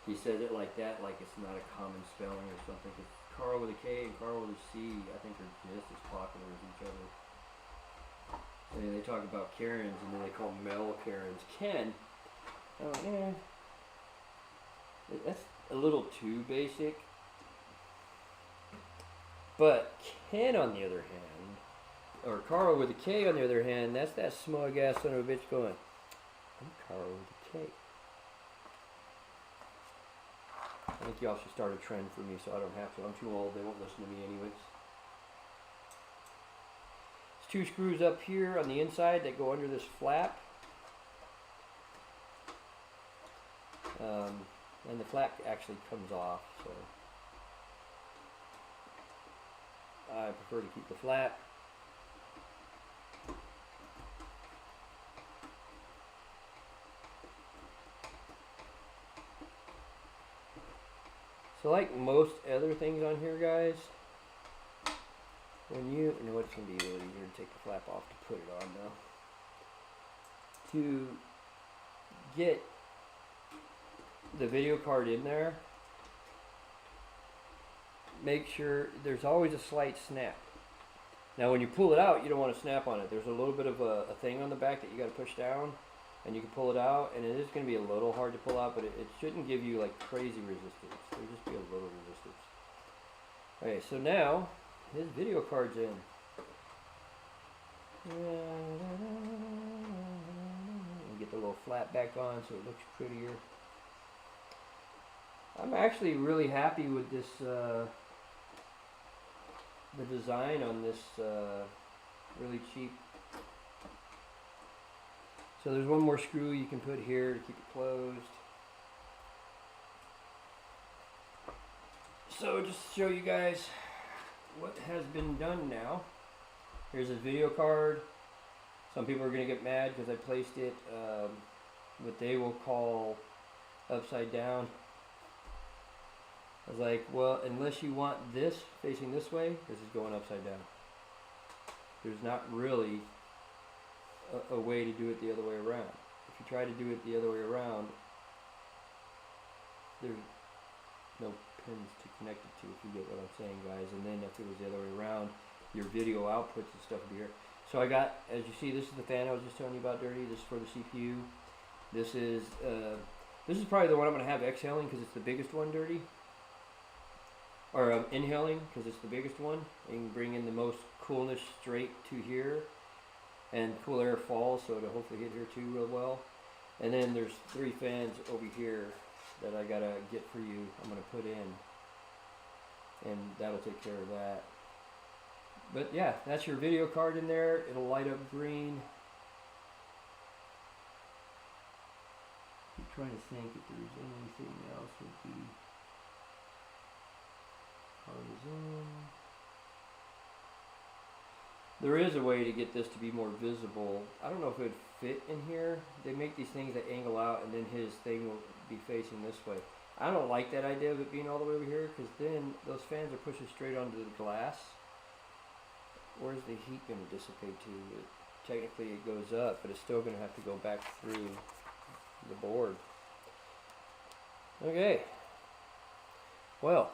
He says it like that, like it's not a common spelling or something. Cause Carl with a K and Carl with a C, I think are just as popular as each other. And they talk about Karens, and then they call Mel Karens. Ken, that's a little too basic. But Ken, on the other hand, or Carl with a K, on the other hand, that's that smug ass son of a bitch going, I'm Carl with a K. I think y'all should start a trend for me so I don't have to. I'm too old. They won't listen to me anyways. There's 2 screws up here on the inside that go under this flap. And the flap actually comes off, so I prefer to keep the flap. So like most other things on here, guys, when you know it's going to be really easier to take the flap off to put it on now. To get the video card in there, make sure there's always a slight snap. Now when you pull it out, you don't want to snap on it. There's a little bit of a thing on the back that you got to push down, and you can pull it out, and it is going to be a little hard to pull out, but it shouldn't give you like crazy resistance. There'll just be a little resistance. Okay, so now his video card's in. And get the little flat back on so it looks prettier. I'm actually really happy with this, the design on this really cheap. So there's one more screw you can put here to keep it closed. So just to show you guys what has been done now. Here's his video card. Some people are going to get mad because I placed it what they will call upside down. I was like, well, unless you want this facing this way, this is going upside down. There's not really a way to do it the other way around. If you try to do it the other way around, there's no pins to connect it to, if you get what I'm saying, guys. And then if it was the other way around, your video outputs and stuff would be here. So I got, as you see, this is the fan I was just telling you about, Dirty. This is for the CPU. This is probably the one I'm going to have exhaling because it's the biggest one, Dirty. Or inhaling because it's the biggest one. You can bring in the most coolness straight to here, and cool air falls, so it'll hopefully hit here too real well. And then there's 3 fans over here that I gotta get for you. I'm gonna put in, and that'll take care of that. But yeah, that's your video card in there. It'll light up green. I'm trying to think if there's anything else would be horizontal. There is a way to get this to be more visible. I don't know if it would fit in here. They make these things that angle out, and then his thing will be facing this way. I don't like that idea of it being all the way over here, because then those fans are pushing straight onto the glass. Where's the heat going to dissipate to? Technically it goes up, but it's still going to have to go back through the board. Okay. Well,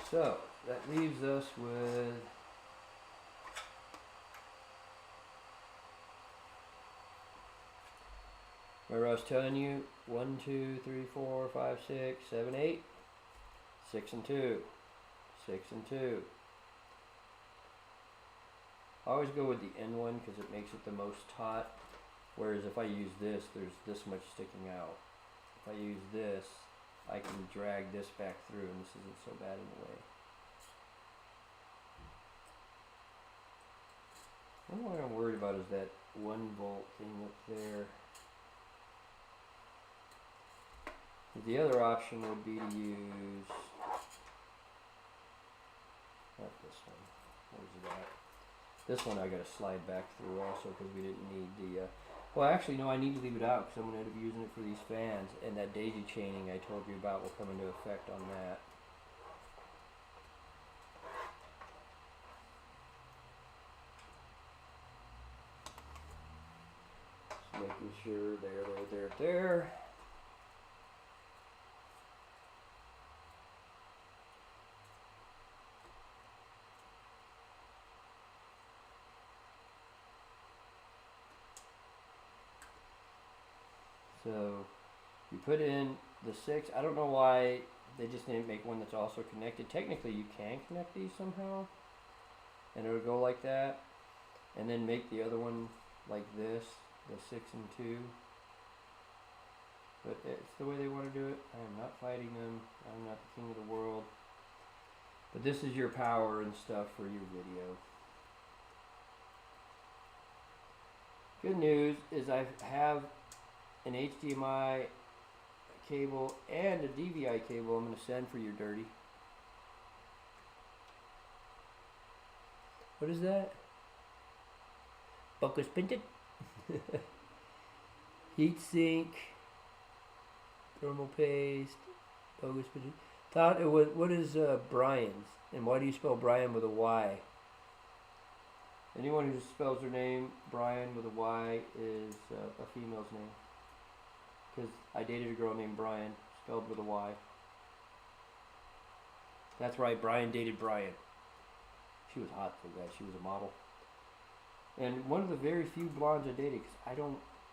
so that leaves us with remember I was telling you 1, 2, 3, 4, 5, 6, 7, 8, 6 and 2, 6 and 2. I always go with the end one because it makes it the most taut. Whereas if I use this, there's this much sticking out. If I use this, I can drag this back through, and this isn't so bad in the way. What I'm worried about is that 1 volt thing up there. The other option would be to use, not this one, where's it at? This one I got to slide back through also because we didn't need the, well actually no, I need to leave it out because I'm going to end up using it for these fans, and that daisy chaining I told you about will come into effect on that. Just making sure there. So you put in the 6. I don't know why they just didn't make one that's also connected. Technically you can connect these somehow, and it would go like that, and then make the other one like this, the 6 and 2. But it's the way they want to do it. I am not fighting them. I'm not the king of the world. But this is your power and stuff for your video. Good news is I have an HDMI cable and a DVI cable I'm going to send for your Dirty. What is that? Focus printed? Heat sink, thermal paste, focus printed. Thought it was, what is Brian's? And why do you spell Brian with a Y? Anyone who spells their name Brian with a Y is a female's name. Because I dated a girl named Brian, spelled with a Y. That's right, Brian dated Brian. She was hot, though, guys. She was a model. And one of the very few blondes I dated, because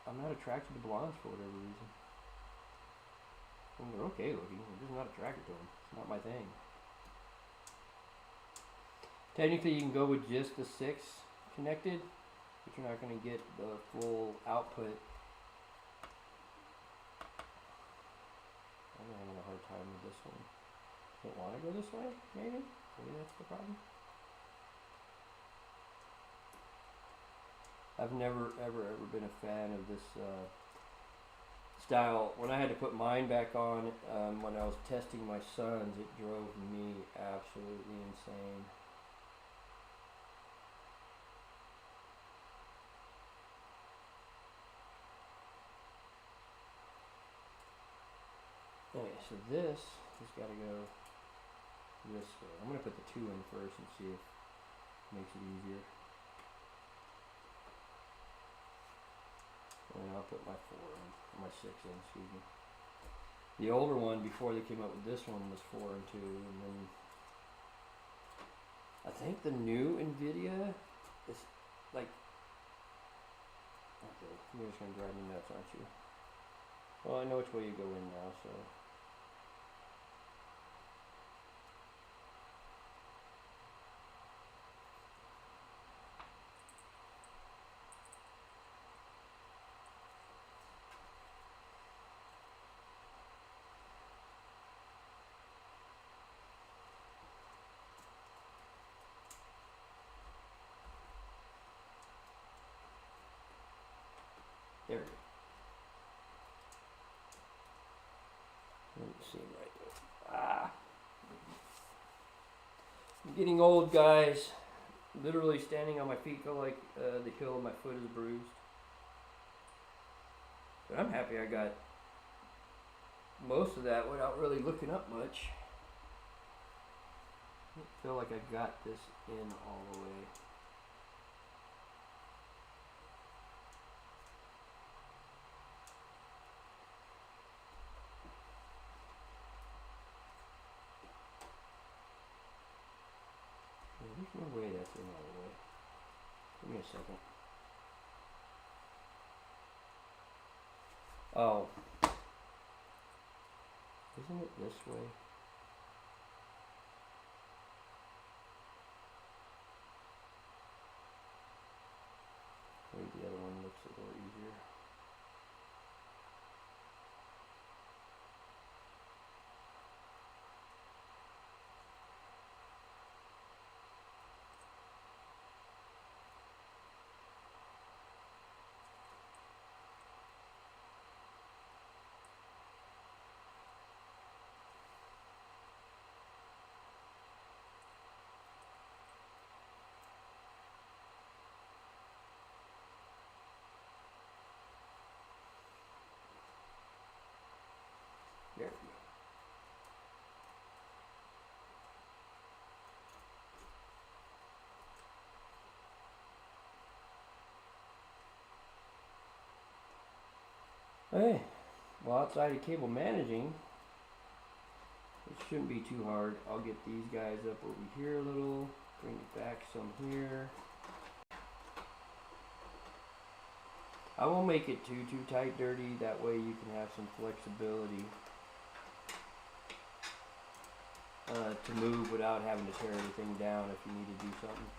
I'm not attracted to blondes for whatever reason. And they're okay looking. I'm just not attracted to them. It's not my thing. Technically, you can go with just the 6 connected, but you're not going to get the full output. I'm having a hard time with this one. Don't want to go this way, maybe? Maybe that's the problem. I've never, ever been a fan of this style. When I had to put mine back on, when I was testing my sons, it drove me absolutely insane. Okay, so this has got to go this way. I'm going to put the 2 in first and see if it makes it easier. And I'll put my 4 in, my 6 in, excuse me. The older one, before they came up with this one, was 4 and 2, and then I think the new NVIDIA is like, okay, you're just going to drive me nuts, aren't you? Well, I know which way you go in now, so. There we go. Let me see right there. Ah. I'm getting old, guys. Literally standing on my feet feel like the heel of my foot is bruised. But I'm happy I got most of that without really looking up much. I feel like I got this in all the way. There's no way that's in all the way. Give me a second. Oh. Isn't it this way? Maybe the other one looks a little easier. There we go. Hey, well, outside of cable managing, it shouldn't be too hard. I'll get these guys up over here a little, bring it back some here. I won't make it too tight dirty, that way you can have some flexibility to move without having to tear everything down if you need to do something.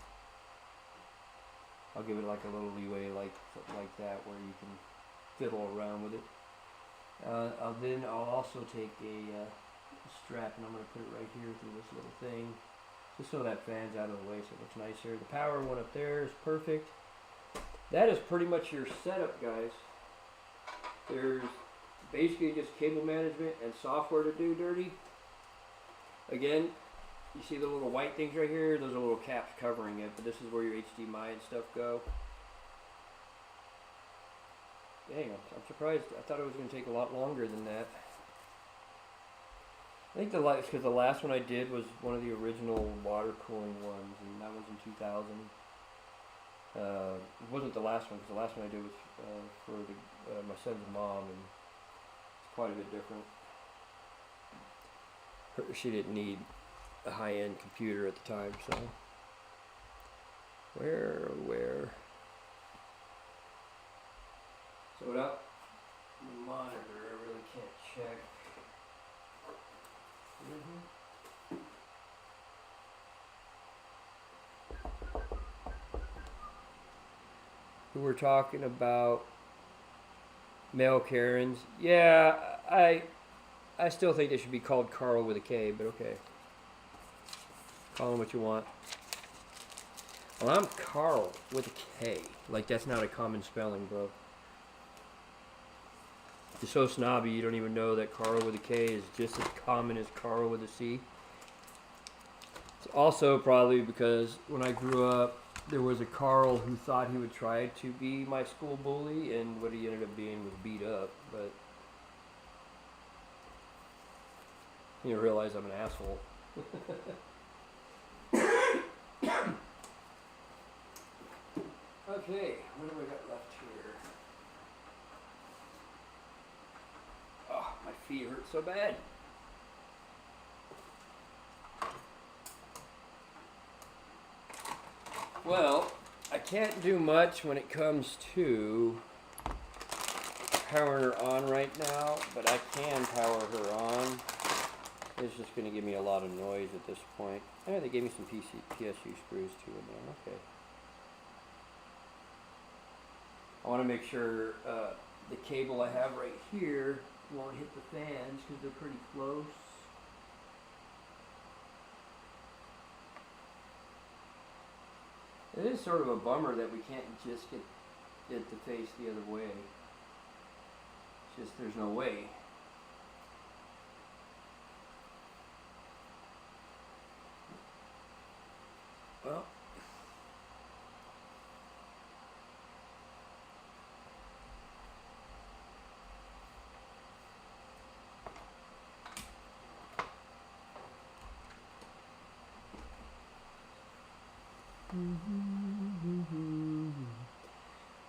I'll give it like a little leeway, like something like that, where you can fiddle around with it. Then I'll also take a strap and I'm going to put it right here through this little thing, just so that fan's out of the way so it looks nicer. The power one up there is perfect. That is pretty much your setup, guys. There's basically just cable management and software to do dirty. Again, you see the little white things right here? Those are little caps covering it, but this is where your HDMI and stuff go. Dang, I'm surprised. I thought it was going to take a lot longer than that. I think because the last one I did was one of the original water cooling ones, and that was in 2000. It wasn't the last one, because the last one I did was for my son's mom, and it's quite a bit different. She didn't need a high-end computer at the time, so. Where? So without the monitor, I really can't check. Who we're talking about? Male Karens. Yeah, I still think they should be called Carl with a K, but okay. Call them what you want. Well, I'm Carl with a K. Like, that's not a common spelling, bro. You're so snobby you don't even know that Carl with a K is just as common as Carl with a C. It's also probably because when I grew up, there was a Carl who thought he would try to be my school bully, and what he ended up being was beat up. But you realize I'm an asshole. Okay, what have I got left here? Oh, my feet hurt so bad. Well, I can't do much when it comes to powering her on right now, but I can power her on. It's just going to give me a lot of noise at this point. Oh, they gave me some PSU screws too in there. Okay. I want to make sure the cable I have right here won't hit the fans because they're pretty close. It is sort of a bummer that we can't just get the face the other way. It's just there's no way. Well.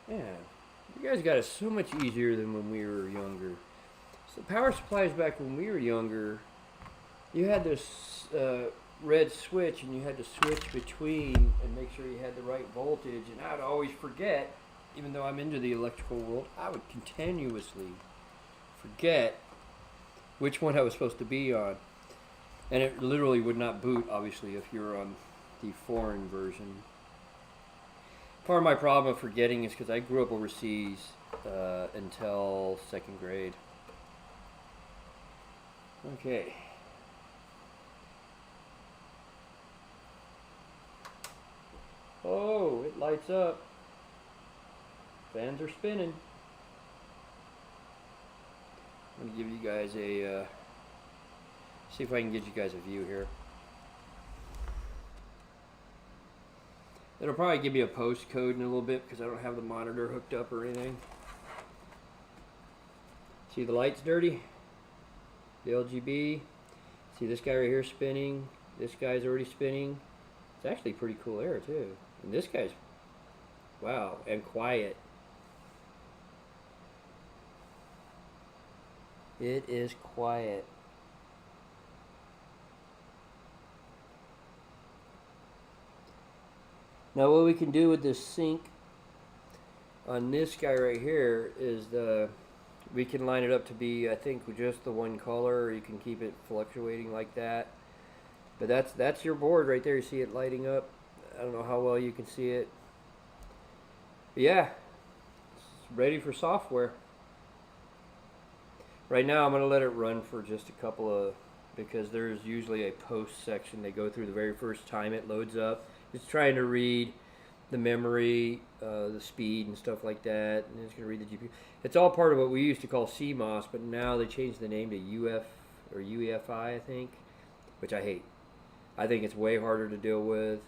Yeah, you guys got it so much easier than when we were younger. So power supplies back when we were younger, you had this red switch and you had to switch between and make sure you had the right voltage, and I would always forget, even though I'm into the electrical world, I would continuously forget which one I was supposed to be on. And it literally would not boot, obviously, if you're on the foreign version. Part of my problem of forgetting is because I grew up overseas until 2nd grade. Okay. Oh, it lights up. Fans are spinning. I'm going to give you guys a... see if I can get you guys a view here. It'll probably give me a postcode in a little bit because I don't have the monitor hooked up or anything. See the lights dirty? The LGB. See this guy right here spinning. This guy's already spinning. It's actually pretty cool air too. And this guy's, wow, and quiet. It is quiet. Now what we can do with this sync on this guy right here is we can line it up to be, I think, just the one color, or you can keep it fluctuating like that. But that's your board right there. You see it lighting up. I don't know how well you can see it. But yeah, it's ready for software. Right now I'm going to let it run for just a couple of, because there's usually a post section they go through the very first time it loads up. It's trying to read the memory, the speed and stuff like that, and it's going to read the GPU. It's all part of what we used to call CMOS, but now they changed the name to UF or UEFI, I think, which I hate. I think it's way harder to deal with.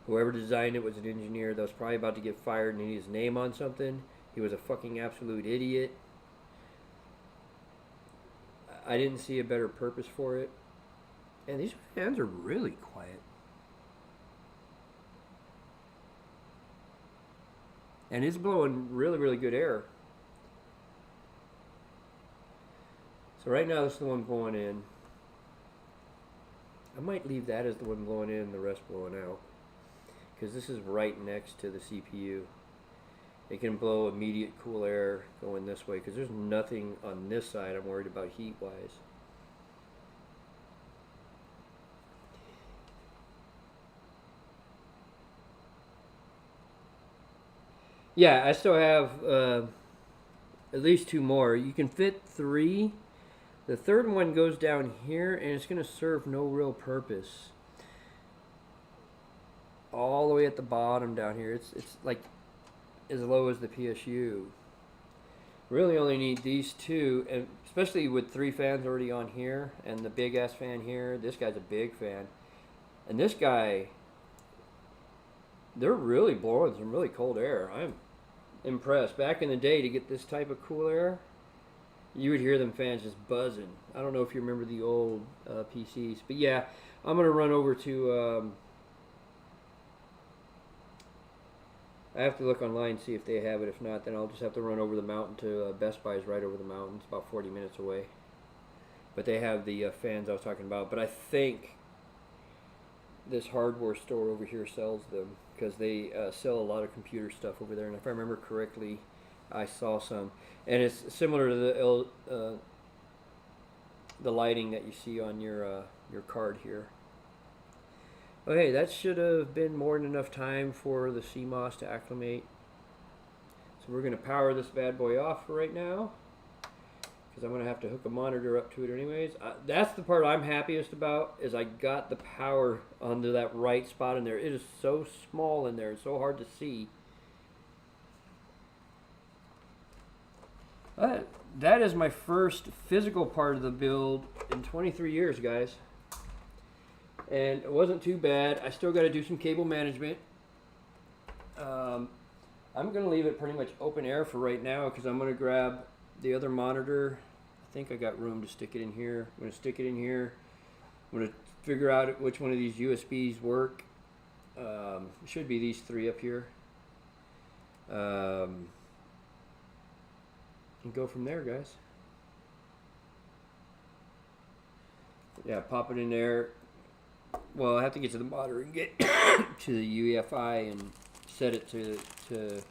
Whoever designed it was an engineer that was probably about to get fired and he needed his name on something. He was a fucking absolute idiot. I didn't see a better purpose for it. And these fans are really quiet. And it's blowing really, really good air. So right now this is the one blowing in. I might leave that as the one blowing in and the rest blowing out. because this is right next to the CPU. It can blow immediate cool air going this way because there's nothing on this side I'm worried about heat wise. Yeah, I still have at least 2 more. You can fit 3. The third one goes down here, and it's going to serve no real purpose. All the way at the bottom down here, it's like as low as the PSU. Really only need these 2, and especially with 3 fans already on here, and the big ass fan here. This guy's a big fan, and this guy, they're really blowing some really cold air. I'm impressed. Back in the day, to get this type of cool air, you would hear them fans just buzzing. I don't know if you remember the old PCs, but yeah, I'm gonna run over to. I have to look online and see if they have it. If not, then I'll just have to run over the mountain to Best Buy's right over the mountain. It's about 40 minutes away. But they have the fans I was talking about. But I think this hardware store over here sells them because they sell a lot of computer stuff over there. And if I remember correctly, I saw some. And it's similar to the lighting that you see on your card here. Okay, that should have been more than enough time for the CMOS to acclimate. So we're going to power this bad boy off for right now, because I'm going to have to hook a monitor up to it anyways. That's the part I'm happiest about, is I got the power onto that right spot in there. It is so small in there, it's so hard to see. That is my first physical part of the build in 23 years, guys. And it wasn't too bad. I still got to do some cable management. I'm going to leave it pretty much open air for right now, because I'm going to grab the other monitor. I think I got room to stick it in here. I'm going to stick it in here. I'm going to figure out which one of these USBs work. It should be these 3 up here. And go from there, guys. Yeah, pop it in there. Well, I have to get to the monitor and get to the UEFI and set it to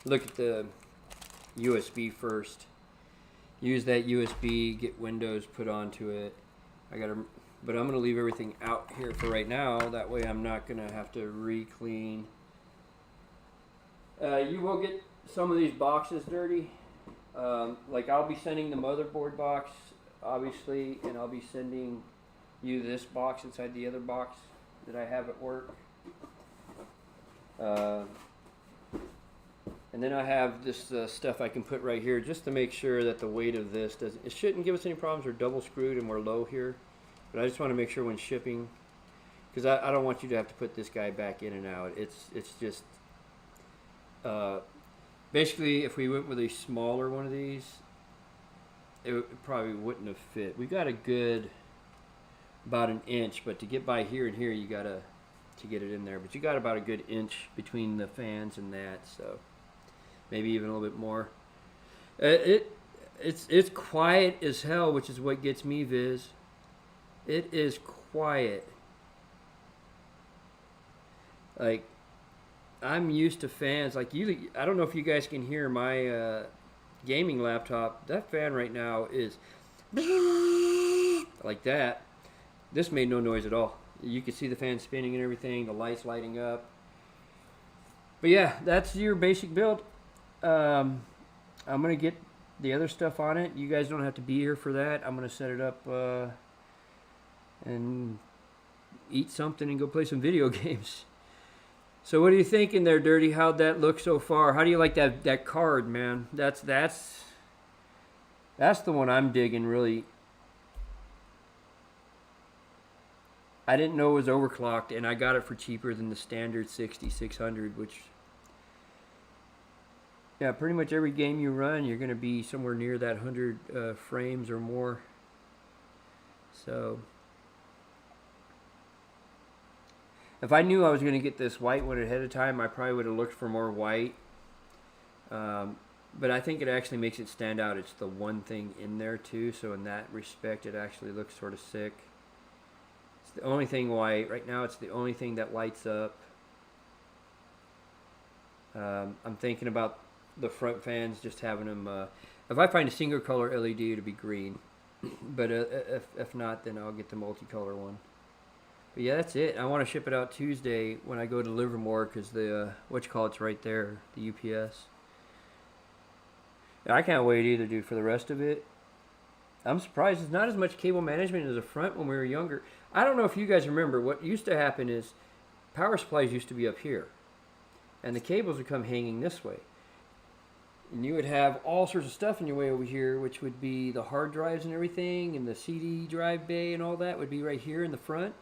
look at the USB first. Use that USB, get Windows put onto it. But I'm gonna leave everything out here for right now. That way, I'm not gonna have to re-clean. You will get some of these boxes dirty. Like I'll be sending the motherboard box, obviously, and I'll be sending you this box inside the other box that I have at work. And then I have this stuff I can put right here just to make sure that the weight of this it shouldn't give us any problems. We're double screwed and we're low here. But I just want to make sure when shipping, because I don't want you to have to put this guy back in and out. It's just, basically if we went with a smaller one of these, it probably wouldn't have fit. We got a good, about an inch, but to get by here and here, you gotta to get it in there. But you got about a good inch between the fans and that, so maybe even a little bit more. It's quiet as hell, which is what gets me, Viz. It is quiet. Like, I'm used to fans. Like you, I don't know if you guys can hear my gaming laptop. That fan right now is like that. This made no noise at all. You can see the fan spinning and everything, the lights lighting up. But yeah, that's your basic build. I'm going to get the other stuff on it. You guys don't have to be here for that. I'm going to set it up and eat something and go play some video games. So what are you thinking there, Dirty? How'd that look so far? How do you like that card, man? That's the one I'm digging, really. I didn't know it was overclocked, and I got it for cheaper than the standard 6600, which, yeah, pretty much every game you run, you're going to be somewhere near that 100 frames or more. So, if I knew I was going to get this white one ahead of time, I probably would have looked for more white. But I think it actually makes it stand out. It's the one thing in there, too, so in that respect, it actually looks sort of sick. The only thing white right now, it's the only thing that lights up. I'm thinking about the front fans, just having them. If I find a single color LED, it'll be green. But if not, then I'll get the multicolor one. But yeah, that's it. I want to ship it out Tuesday when I go to Livermore because the it's right there, the UPS. I can't wait either, dude, for the rest of it. I'm surprised it's not as much cable management as the front when we were younger. I don't know if you guys remember, what used to happen is power supplies used to be up here, and the cables would come hanging this way. And you would have all sorts of stuff in your way over here, which would be the hard drives and everything, and the CD drive bay and all that would be right here in the front.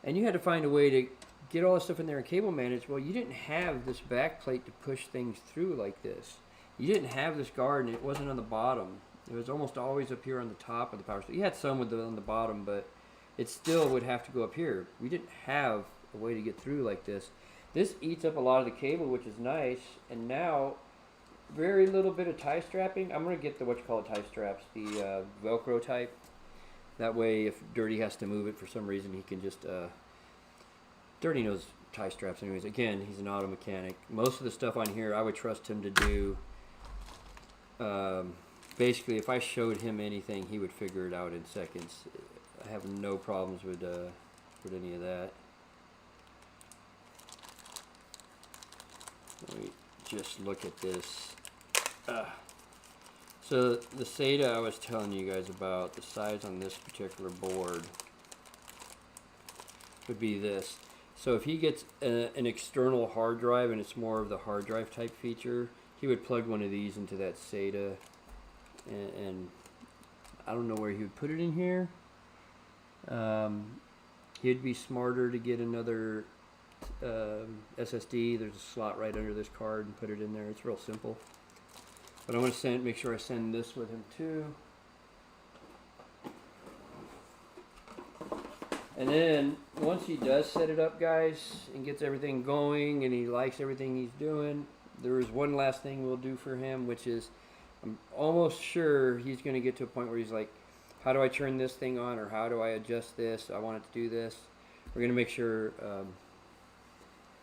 And you had to find a way to get all this stuff in there and cable manage. Well, you didn't have this back plate to push things through like this. You didn't have this guard, and it wasn't on the bottom. It was almost always up here on the top of the power supply. You had some on the bottom, but it still would have to go up here. We didn't have a way to get through like this. This eats up a lot of the cable, which is nice. And now, very little bit of tie strapping. I'm going to get the tie straps, the Velcro type. That way, if Dirty has to move it for some reason, he can just... Dirty knows tie straps anyways. Again, he's an auto mechanic. Most of the stuff on here, I would trust him to do... basically, if I showed him anything, he would figure it out in seconds. I have no problems with any of that. Let me just look at this. So the SATA I was telling you guys about, the size on this particular board would be this. So if he gets an external hard drive, and it's more of the hard drive type feature, he would plug one of these into that SATA, and I don't know where he would put it in here. He'd be smarter to get another SSD. There's a slot right under this card, and put it in there. It's real simple. But I want to make sure I send this with him too. And then once he does set it up, guys, and gets everything going, and he likes everything he's doing, there is one last thing we'll do for him, which is I'm almost sure he's going to get to a point where he's like, how do I turn this thing on, or how do I adjust this? I want it to do this. We're going to make sure,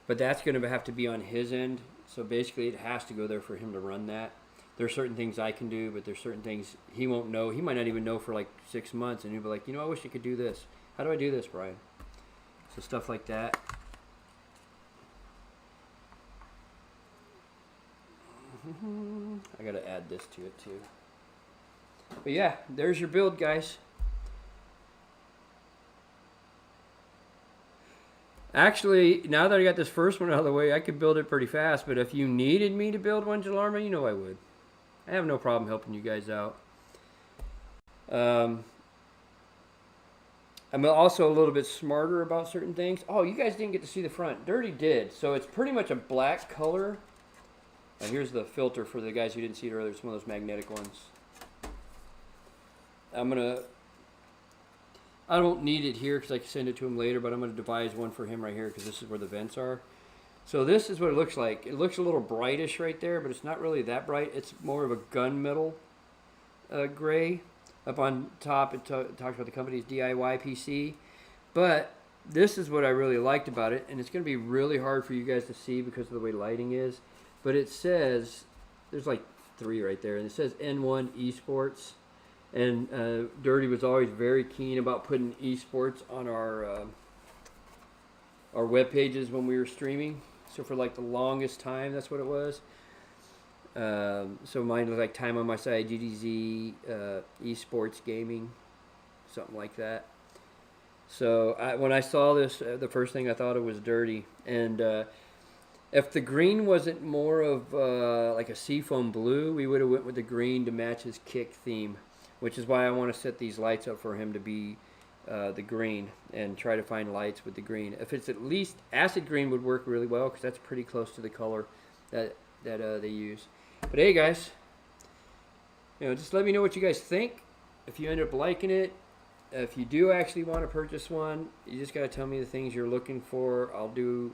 but that's going to have to be on his end. So basically it has to go there for him to run that. There are certain things I can do, but there's certain things he won't know. He might not even know for like 6 months, and he'll be like, I wish I could do this. How do I do this, Brian? So stuff like that. I gotta add this to it too. But yeah, there's your build, guys. Actually, now that I got this first one out of the way, I could build it pretty fast. But if you needed me to build one, Jalarma, I would. I have no problem helping you guys out. I'm also a little bit smarter about certain things. Oh, you guys didn't get to see the front. Dirty did. So it's pretty much a black color. Here's the filter for the guys who didn't see it earlier. It's one of those magnetic ones. I don't need it here because I can send it to him later, but I'm going to devise one for him right here because this is where the vents are. So this is what it looks like. It looks a little brightish right there, but it's not really that bright. It's more of a gunmetal gray. Up on top, it talks about the company's DIY PC. But this is what I really liked about it, and it's going to be really hard for you guys to see because of the way lighting is. But it says, there's like 3 right there, and it says N1 Esports. And Dirty was always very keen about putting esports on our web pages when we were streaming. So for like the longest time, that's what it was. So mine was like Time on My Side, GDZ, Esports Gaming, something like that. So when I saw this, the first thing I thought of was Dirty. And if the green wasn't more of like a seafoam blue, we would have went with the green to match his kick theme, which is why I want to set these lights up for him to be the green and try to find lights with the green. If it's at least acid green would work really well because that's pretty close to the color that they use. But hey guys, just let me know what you guys think. If you end up liking it, if you do actually want to purchase one, you just got to tell me the things you're looking for. I'll do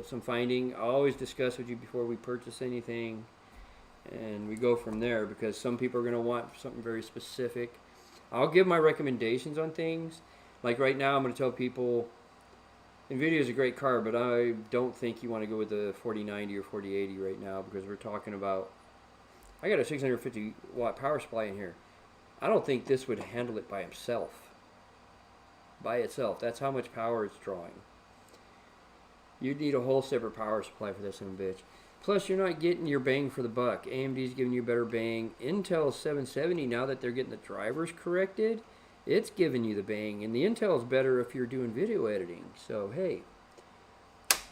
some finding. I'll always discuss with you before we purchase anything, and we go from there because some people are going to want something very specific. I'll give my recommendations on things. Like right now, I'm going to tell people, NVIDIA is a great car, but I don't think you want to go with the 4090 or 4080 right now because we're talking about. I got a 650 watt power supply in here. I don't think this would handle it by itself. By itself, that's how much power it's drawing. You'd need a whole separate power supply for this one, bitch. Plus, you're not getting your bang for the buck. AMD's giving you better bang. Intel 770, now that they're getting the drivers corrected, it's giving you the bang. And the Intel's better if you're doing video editing. So, hey,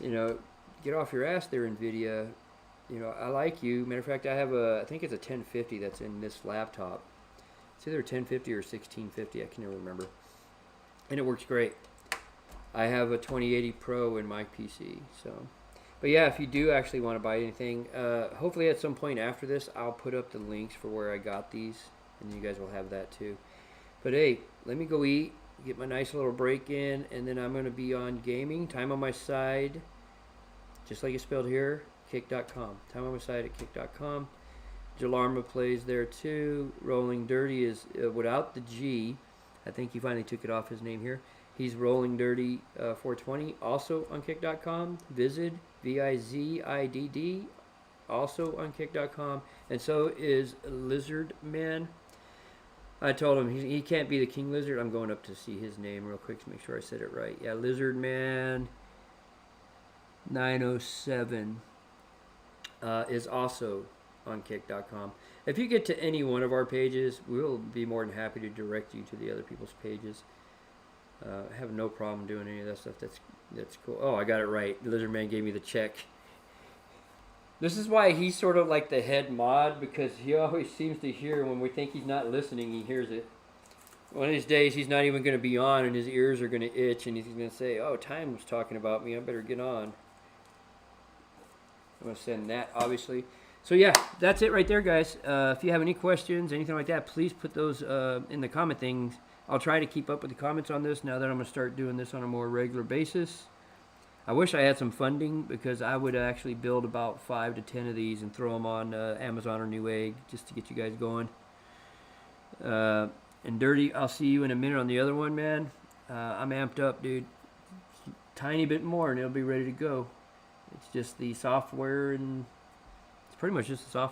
get off your ass there, NVIDIA. I like you. Matter of fact, I have I think it's a 1050 that's in this laptop. It's either 1050 or 1650. I can never remember. And it works great. I have a 2080 Pro in my PC. So, but yeah, if you do actually want to buy anything, hopefully at some point after this, I'll put up the links for where I got these, and you guys will have that too. But hey, let me go eat, get my nice little break in, and then I'm going to be on gaming. Time on my side, just like it's spelled here, kick.com. Time on my side at kick.com. Jalarma plays there too. Rolling Dirty is without the G. I think he finally took it off his name here. He's Rolling Dirty 420, also on kick.com. Vizidd, Vizidd, also on kick.com. And so is Lizard Man. I told him he can't be the King Lizard. I'm going up to see his name real quick to make sure I said it right. Yeah, Lizard Man 907 is also on kick.com. If you get to any one of our pages, we'll be more than happy to direct you to the other people's pages. I have no problem doing any of that stuff. That's cool. Oh, I got it right. Lizard Man gave me the check. This is why he's sort of like the head mod, because he always seems to hear when we think he's not listening, he hears it. One of these days, he's not even going to be on, and his ears are going to itch, and he's going to say, "Oh, Time was talking about me. I better get on." I'm going to send that, obviously. So yeah, that's it right there, guys. If you have any questions, anything like that, please put those in the comment things. I'll try to keep up with the comments on this now that I'm going to start doing this on a more regular basis. I wish I had some funding, because I would actually build about 5 to 10 of these and throw them on Amazon or Newegg just to get you guys going. And Dirty, I'll see you in a minute on the other one, man. I'm amped up, dude. Tiny bit more and it'll be ready to go. It's just the software, and it's pretty much just the software.